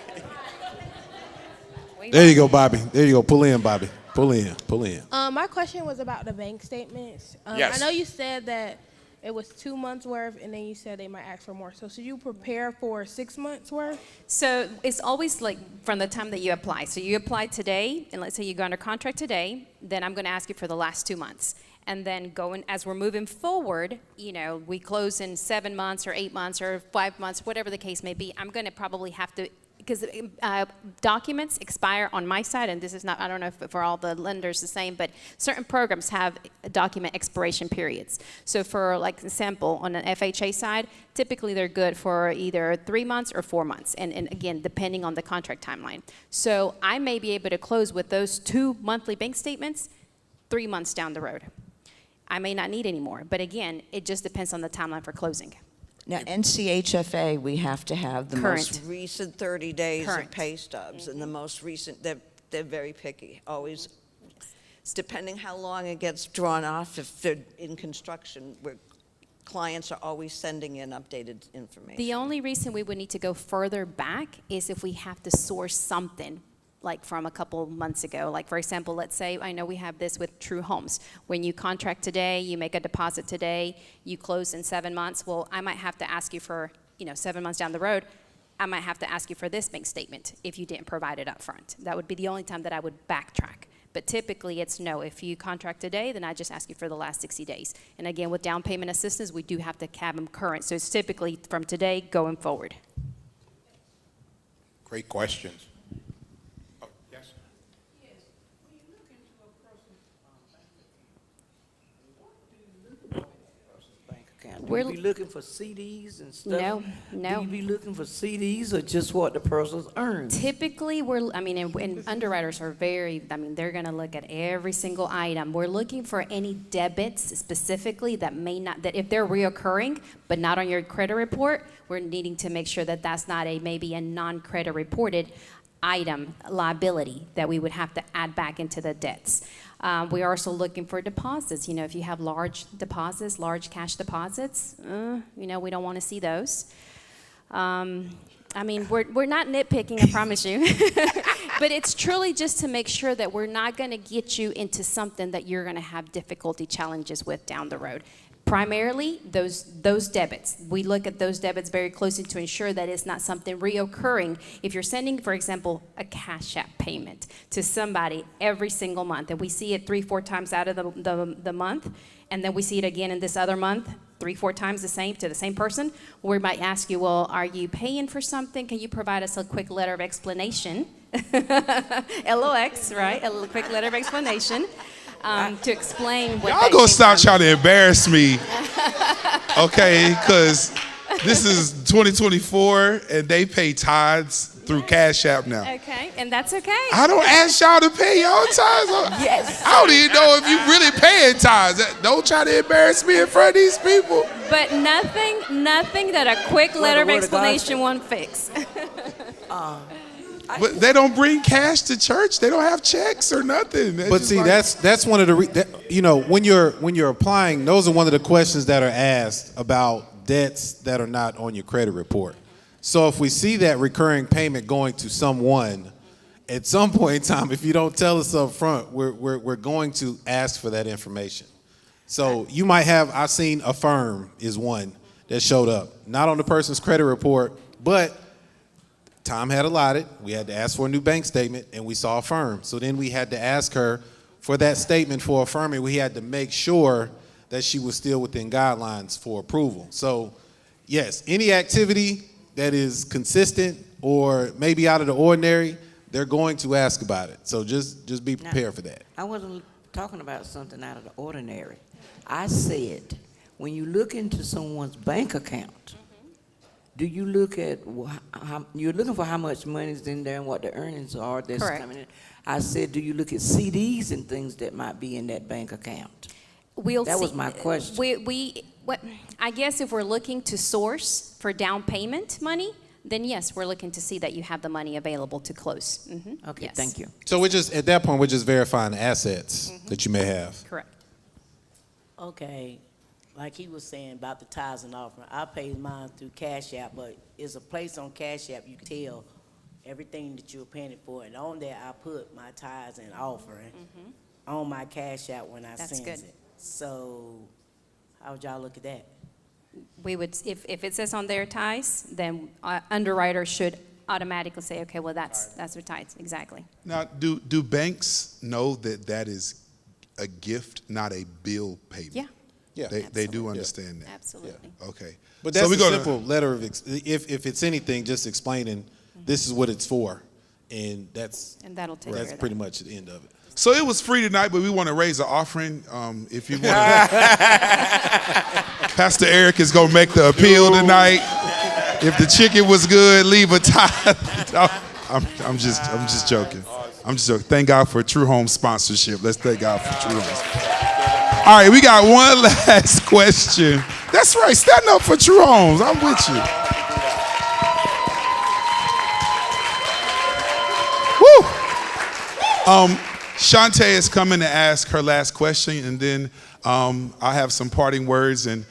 Speaker 12: There you go, Bobby. There you go. Pull in, Bobby. Pull in. Pull in.
Speaker 15: My question was about the bank statements.
Speaker 2: Yes.
Speaker 15: I know you said that it was 2 months worth, and then you said they might ask for more. So should you prepare for 6 months worth?
Speaker 3: So it's always like from the time that you apply. So you apply today, and let's say you go under contract today, then I'm going to ask you for the last 2 months. And then as we're moving forward, we close in 7 months or 8 months or 5 months, whatever the case may be, I'm going to probably have to, because documents expire on my side, and this is not, I don't know if for all the lenders the same, but certain programs have document expiration periods. So for like example, on an FHA side, typically they're good for either 3 months or 4 months, and again, depending on the contract timeline. So I may be able to close with those 2 monthly bank statements 3 months down the road. I may not need any more, but again, it just depends on the timeline for closing.
Speaker 13: Now, NCHFA, we have to have the
Speaker 3: Current.
Speaker 13: most recent 30 days
Speaker 3: Current.
Speaker 13: of pay stubs, and the most recent, they're very picky, always. It's depending how long it gets drawn off, if they're in construction, where clients are always sending in updated information.
Speaker 3: The only reason we would need to go further back is if we have to source something like from a couple months ago. Like for example, let's say, I know we have this with True Homes. When you contract today, you make a deposit today, you close in 7 months. Well, I might have to ask you for, 7 months down the road, I might have to ask you for this bank statement if you didn't provide it up front. That would be the only time that I would backtrack. But typically it's no. If you contract today, then I just ask you for the last 60 days. And again, with down payment assistance, we do have to have them current. So it's typically from today going forward.
Speaker 2: Great questions.
Speaker 21: Do you be looking for CDs and stuff?
Speaker 3: No.
Speaker 21: Do you be looking for CDs or just what the person's earned?
Speaker 3: Typically, and underwriters are they're going to look at every single item. We're looking for any debits specifically that if they're reoccurring, but not on your credit report, we're needing to make sure that that's not maybe a non-credit reported item liability that we would have to add back into the debts. We are also looking for deposits. If you have large deposits, large cash deposits, we don't want to see those. We're not nitpicking, I promise you. But it's truly just to make sure that we're not going to get you into something that you're going to have difficulty challenges with down the road. Primarily, those debits. We look at those debits very closely to ensure that it's not something reoccurring. If you're sending, for example, a Cash App payment to somebody every single month, and we see it 3-4 times out of the month, and then we see it again in this other month, 3-4 times to the same person, we might ask you, well, are you paying for something? Can you provide us a quick letter of explanation? LOX, right? A quick letter of explanation. To explain what
Speaker 1: y'all gonna stop trying to embarrass me, okay? Because this is 2024 and they pay tithes through Cash App now.
Speaker 3: Okay, and that's okay.
Speaker 1: I don't ask y'all to pay your tithes.
Speaker 3: Yes.
Speaker 1: I don't even know if you really paying tithes. Don't try to embarrass me in front of these people.
Speaker 3: But nothing that a quick letter of explanation won't fix.
Speaker 1: But they don't bring cash to church. They don't have checks or nothing.
Speaker 12: But see, that's one of the when you're applying, those are one of the questions that are asked about debts that are not on your credit report. So if we see that recurring payment going to someone, at some point in time, if you don't tell us up front, we're going to ask for that information. So you might have, I've seen Affirm is one that showed up, not on the person's credit report, but time had allotted. We had to ask for a new bank statement, and we saw Affirm. So then we had to ask her for that statement for affirming. We had to make sure that she was still within guidelines for approval. So yes, any activity that is consistent or maybe out of the ordinary, they're going to ask about it. So just be prepared for that.
Speaker 21: I wasn't talking about something out of the ordinary. I said, when you look into someone's bank account, do you look at you're looking for how much money is in there and what the earnings are that's coming in? I said, do you look at CDs and things that might be in that bank account? That was my question.
Speaker 3: I guess if we're looking to source for down payment money, then yes, we're looking to see that you have the money available to close.
Speaker 21: Okay,
Speaker 3: Yes.
Speaker 21: thank you.
Speaker 12: So we're just, at that point, we're just verifying the assets that you may have.
Speaker 3: Correct.
Speaker 18: Okay, like he was saying about the tithes and offering, I paid mine through Cash App, but it's a place on Cash App you can tell everything that you're paying it for, and on there I put my tithes and offering on my Cash App when I
Speaker 3: That's
Speaker 18: sends
Speaker 3: good.
Speaker 18: it. So how would y'all look at that?
Speaker 3: We would, if it says on their tithes, then underwriter should automatically say, okay, well, that's their tithes, exactly.
Speaker 1: Now, do banks know that that is a gift, not a bill payment?
Speaker 3: Yeah.
Speaker 12: Yeah.
Speaker 1: They do understand that.
Speaker 3: Absolutely.
Speaker 1: Okay.
Speaker 12: But that's
Speaker 1: we're
Speaker 12: a
Speaker 1: gonna-
Speaker 12: simple letter of, if it's anything, just explaining this is what it's for. And that's,
Speaker 3: And that'll take care
Speaker 12: that's
Speaker 3: of
Speaker 12: pretty much the end of it.
Speaker 1: So it was free tonight, but we want to raise an offering. If you want to, Pastor Eric is gonna make the appeal tonight. If the chicken was good, leave a tithe. No, I'm just joking. I'm just joking. Thank God for True Home sponsorship. Let's thank God for True Homes. All right, we got one last question. That's right. Stand up for True Homes. I'm with you. Woo. Shantae is coming to ask her last question, and then I have some parting words, and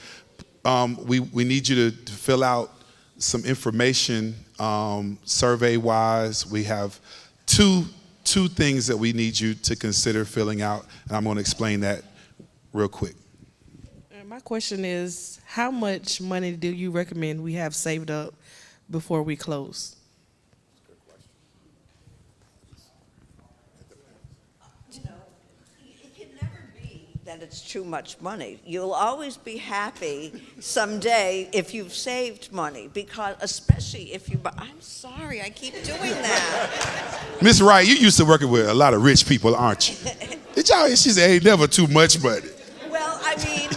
Speaker 1: we need you to fill out some information survey-wise. We have two things that we need you to consider filling out, and I'm going to explain that real quick.
Speaker 4: My question is, how much money do you recommend we have saved up before we close?
Speaker 13: That it's too much money. You'll always be happy someday if you've saved money, because especially if you buy, I'm sorry, I keep doing that.
Speaker 1: Miss Wright, you used to working with a lot of rich people, aren't you? Did y'all? She said, ain't never too much money.
Speaker 13: Well, I mean,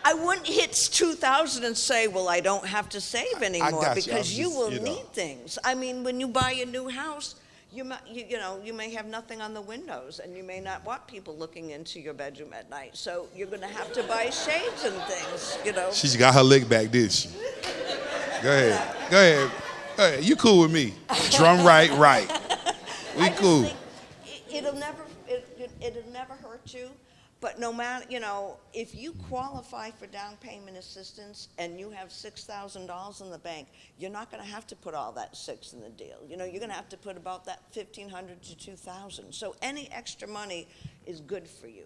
Speaker 13: I wouldn't hit 2,000 and say, well, I don't have to save anymore,
Speaker 1: got you.
Speaker 13: because you
Speaker 1: just,
Speaker 13: will
Speaker 1: you know.
Speaker 13: need things. I mean, when you buy a new house, you may have nothing on the windows, and you may not want people looking into your bedroom at night. So you're going to have to buy shades and things,
Speaker 1: She got her lick back, did she? Go ahead. Go ahead. Go ahead. You cool with me? Drumwright, right. We cool.
Speaker 13: It'll never hurt you. But no matter, if you qualify for down payment assistance and you have $6,000 in the bank, you're not going to have to put all that $6,000 in the deal. You're going to have to put about that $1,500 to $2,000. So any extra money is good for you.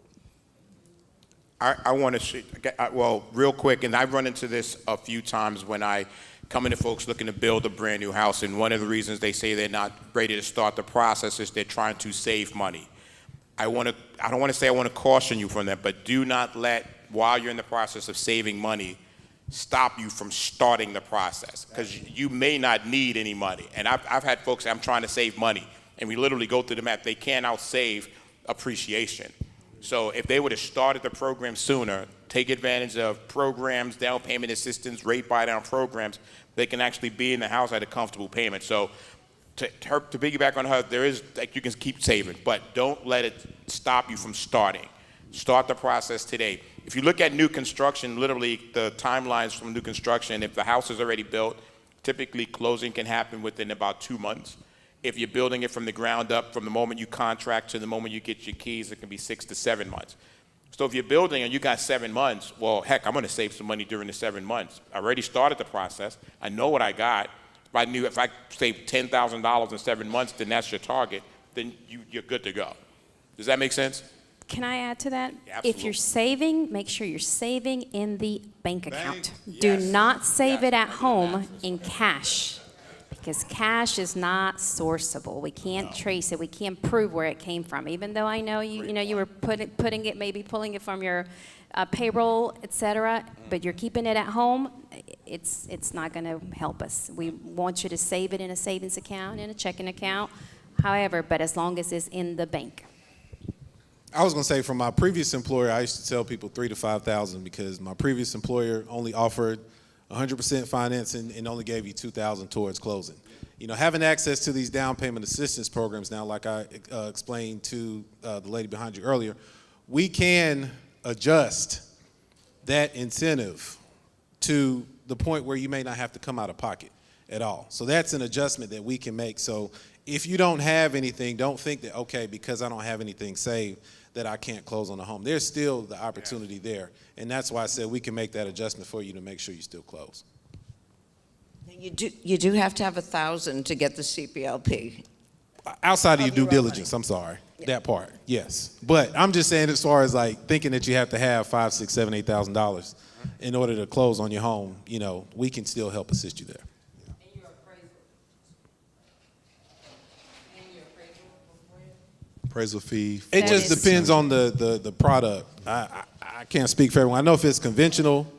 Speaker 2: I want to see, well, real quick, and I've run into this a few times when I come into folks looking to build a brand new house, and one of the reasons they say they're not ready to start the process is they're trying to save money. I don't want to caution you from that, but do not let, while you're in the process of saving money, stop you from starting the process, because you may not need any money. And I've had folks say, I'm trying to save money, and we literally go through the math. They can't outsave appreciation. So if they would have started the program sooner, take advantage of programs, down payment assistance, rate buy-down programs, they can actually be in the house at a comfortable payment. So to piggyback on her, there is, like, you can keep saving, but don't let it stop you from starting. Start the process today. If you look at new construction, literally the timelines from new construction, if the house is already built, typically closing can happen within about 2 months. If you're building it from the ground up, from the moment you contract to the moment you get your keys, it can be 6 to 7 months. So if you're building and you got 7 months, well, heck, I'm going to save some money during the 7 months. I already started the process. I know what I got. If I save $10,000 in 7 months, then that's your target, then you're good to go. Does that make sense?
Speaker 3: Can I add to that?
Speaker 2: Yeah,
Speaker 3: if you're saving, make sure you're saving in the bank account.
Speaker 2: Yes.
Speaker 3: Do not save it at home in cash, because cash is not sourceable. We can't trace it. We can't prove where it came from. Even though I know you were putting it, maybe pulling it from your payroll, etc., but you're keeping it at home, it's not going to help us. We want you to save it in a savings account, in a checking account, however, but as long as it's in the bank.
Speaker 12: I was going to say, from my previous employer, I used to tell people $3,000 to $5,000, because my previous employer only offered 100% financing and only gave you $2,000 towards closing. Having access to these down payment assistance programs now, like I explained to the lady behind you earlier, we can adjust that incentive to the point where you may not have to come out of pocket. at all. So that's an adjustment that we can make. So if you don't have anything, don't think that, okay, because I don't have anything saved, that I can't close on the home. There's still the opportunity there. And that's why I said we can make that adjustment for you to make sure you still close.
Speaker 13: You do have to have 1,000 to get the CPLP.
Speaker 12: Outside of your due diligence, I'm sorry. That part, yes. But I'm just saying, as far as like thinking that you have to have $5,000, $6,000, $7,000, $8,000 in order to close on your home, you know, we can still help assist you there.
Speaker 1: Appraisal fee.
Speaker 12: It just depends on the product. I can't speak for everyone. I know if it's conventional,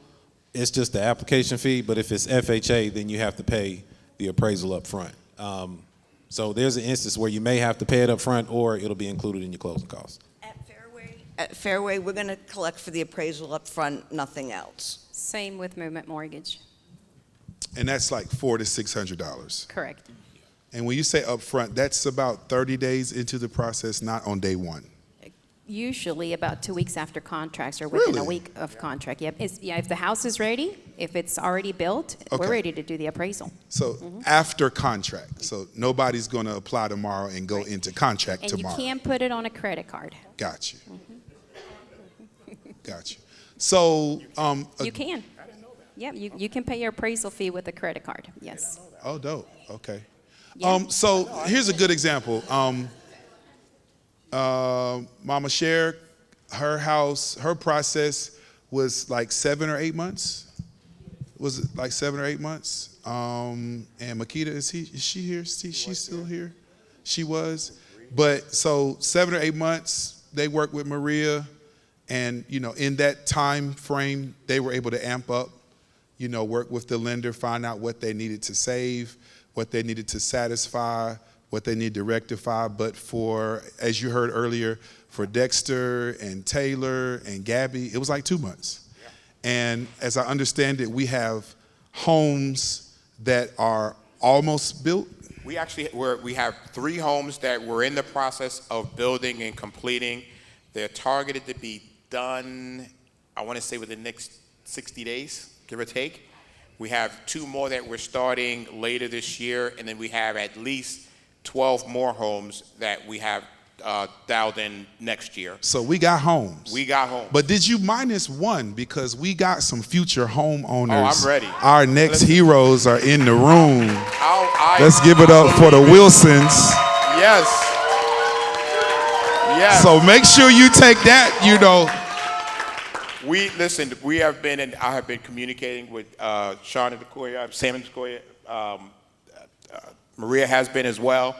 Speaker 12: it's just the application fee. But if it's FHA, then you have to pay the appraisal up front. So there's an instance where you may have to pay it up front, or it'll be included in your closing costs.
Speaker 13: At Fairway, we're going to collect for the appraisal up front, nothing else.
Speaker 3: Same with Movement Mortgage.
Speaker 1: And that's like $400 to $600.
Speaker 3: Correct.
Speaker 1: And when you say upfront, that's about 30 days into the process, not on day one.
Speaker 3: Usually about 2 weeks after contracts or within
Speaker 1: Really?
Speaker 3: a week of contract. Yep. If the house is ready, if it's already built,
Speaker 1: Okay.
Speaker 3: we're ready to do the appraisal.
Speaker 1: So after contract. So nobody's going to apply tomorrow and go into contract
Speaker 3: And
Speaker 1: tomorrow.
Speaker 3: you can put it on a credit card.
Speaker 1: Got you. Got you. So
Speaker 3: You can. Yep, you can pay your appraisal fee with a credit card. Yes.
Speaker 1: Oh, dope. Okay.
Speaker 3: Yeah.
Speaker 1: So here's a good example. Mama Cher, her house, her process was like 7 or 8 months. Was it like 7 or 8 months? And Makita, is she here? She's still here? She was. But so 7 or 8 months, they worked with Maria. And, you know, in that time frame, they were able to amp up, you know, work with the lender, find out what they needed to save, what they needed to satisfy, what they need to rectify. But for, as you heard earlier, for Dexter and Taylor and Gabby, it was like 2 months. Yeah. And as I understand it, we have homes that are almost built.
Speaker 2: We have 3 homes that we're in the process of building and completing. They're targeted to be done, I want to say within the next 60 days, give or take. We have 2 more that we're starting later this year, and then we have at least 12 more homes that we have dialed in next year.
Speaker 1: So we got homes.
Speaker 2: We got homes.
Speaker 1: But did you minus 1? Because we got some future homeowners.
Speaker 2: Oh, I'm ready.
Speaker 1: Our next heroes are in the room.
Speaker 2: I
Speaker 1: Let's give it up for the Wilsons.
Speaker 2: Yes. Yes.
Speaker 1: So make sure you take that, you know.
Speaker 2: I have been communicating with Sean and Decoya, Sam and Decoya. Maria has been as well.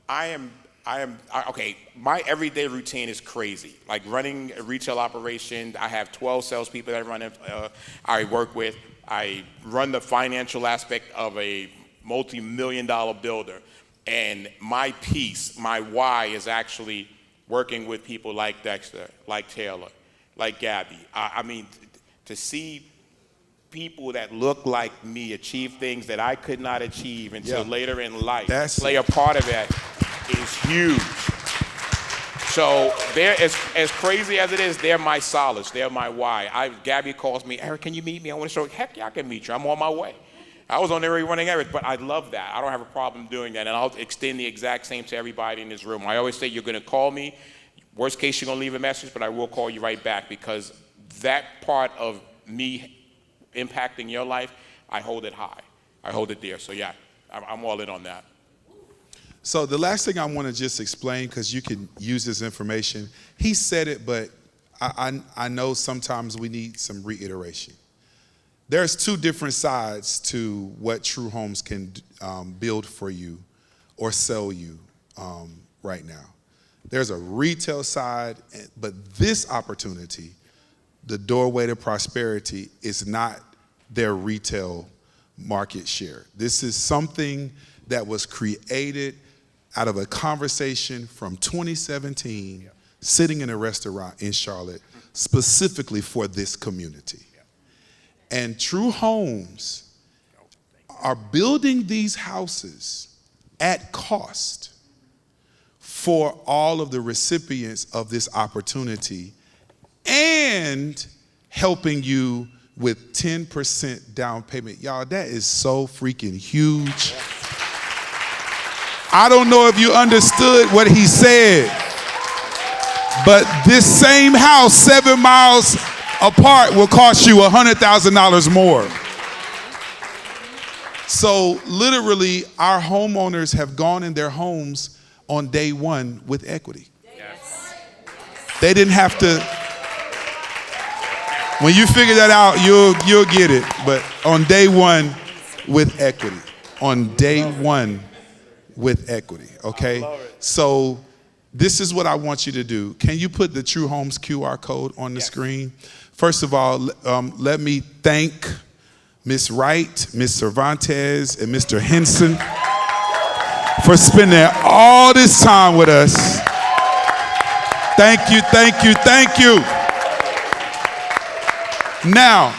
Speaker 2: Okay, my everyday routine is crazy. Like running a retail operation, I have 12 salespeople that I work with. I run the financial aspect of a multi-million-dollar builder. And my piece, my why, is actually working with people like Dexter, like Taylor, like Gabby. I mean, to see people that look like me achieve things that I could not achieve until later in life, play a part of that is huge. So they're, as crazy as it is, they're my solace, they're my why. Gabby calls me, Eric, can you meet me? I want to show, heck yeah, I can meet you, I'm on my way. I was on there running errands, but I love that. I don't have a problem doing that, and I'll extend the exact same to everybody in this room. I always say, you're going to call me. Worst case, you're going to leave a message, but I will call you right back, because that part of me impacting your life, I hold it high. I hold it dear. So yeah, I'm all in on that.
Speaker 1: So the last thing I want to just explain, because you can use this information. He said it, but I know sometimes we need some reiteration. There's 2 different sides to what True Homes can build for you or sell you right now. There's a retail side, but this opportunity, the doorway to prosperity, is not their retail market share. This is something that was created out of a conversation from 2017, sitting in a restaurant in Charlotte, specifically for this community. And True Homes are building these houses at cost for all of the recipients of this opportunity, and helping you with 10% down payment. Y'all, that is so freaking huge. I don't know if you understood what he said, but this same house 7 miles apart will cost you $100,000 more. So literally, our homeowners have gone in their homes on day one with equity. Yes. They didn't have to. When you figure that out, you'll get it. But on day one with equity. On day one with equity, okay? So this is what I want you to do. Can you put the True Homes QR code on the screen? First of all, let me thank Ms. Wright, Ms. Cervantes, and Mr. Henson for spending all this time with us. Thank you, thank you, thank you. Now,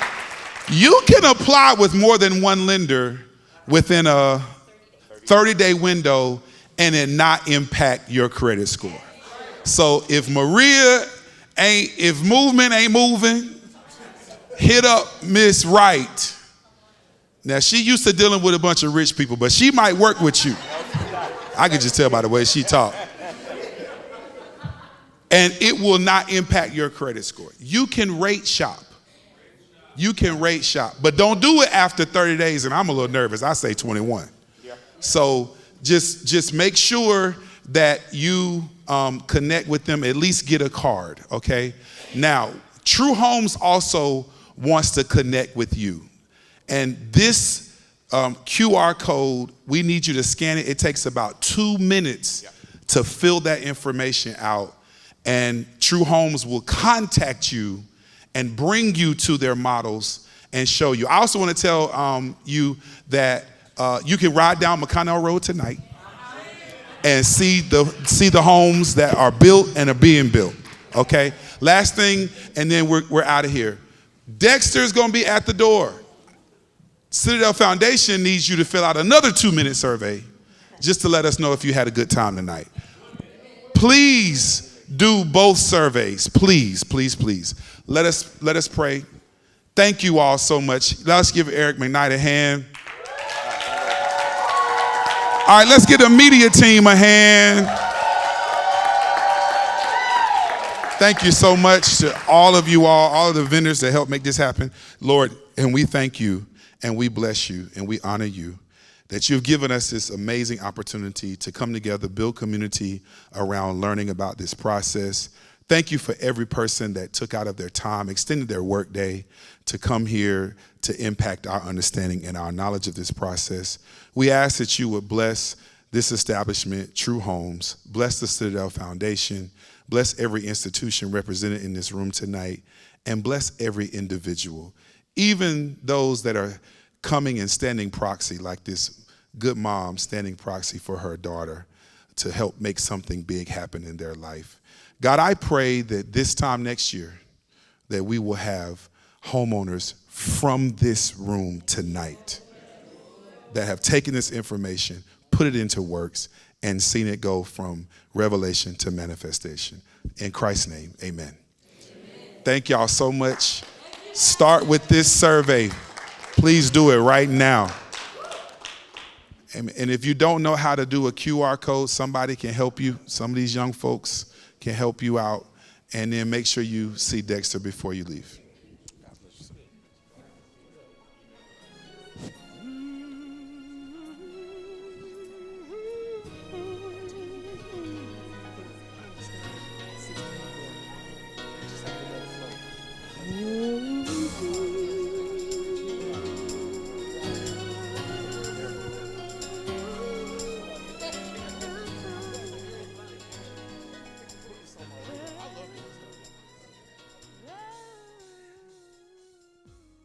Speaker 1: you can apply with more than one lender within a 30-day window and it not impact your credit score. So if if movement ain't moving, hit up Miss Wright. Now, she used to dealing with a bunch of rich people, but she might work with you. I could just tell by the way she talked. And it will not impact your credit score. You can rate shop. You can rate shop, but don't do it after 30 days, and I'm a little nervous. I say 21. Yeah. So just make sure that you connect with them, at least get a card, okay? Now, True Homes also wants to connect with you. And this QR code, we need you to scan it. It takes about 2 minutes to fill that information out, and True Homes will contact you and bring you to their models and show you. I also want to tell you that you can ride down McConnell Road tonight and see the homes that are built and are being built, okay? Last thing, and then we're out of here. Dexter's going to be at the door. Citadel Foundation needs you to fill out another 2-minute survey just to let us know if you had a good time tonight. Please do both surveys. Please, please, please. Let us pray. Thank you all so much. Let's give Eric McKnight a hand. All right, let's give the media team a hand. Thank you so much to all of you all of the vendors that helped make this happen. Lord, and we thank you and we bless you and we honor you that you've given us this amazing opportunity to come together, build community around learning about this process. Thank you for every person that took out of their time, extended their workday to come here to impact our understanding and our knowledge of this process. We ask that you would bless this establishment, True Homes, bless the Citadel Foundation, bless every institution represented in this room tonight, and bless every individual, even those that are coming and standing proxy, like this good mom standing proxy for her daughter to help make something big happen in their life. God, I pray that this time next year that we will have homeowners from this room tonight that have taken this information, put it into works, and seen it go from revelation to manifestation. In Christ's name, amen. Thank y'all so much. Start with this survey. Please do it right now. And if you don't know how to do a QR code, somebody can help you. Some of these young folks can help you out. And then make sure you see Dexter before you leave.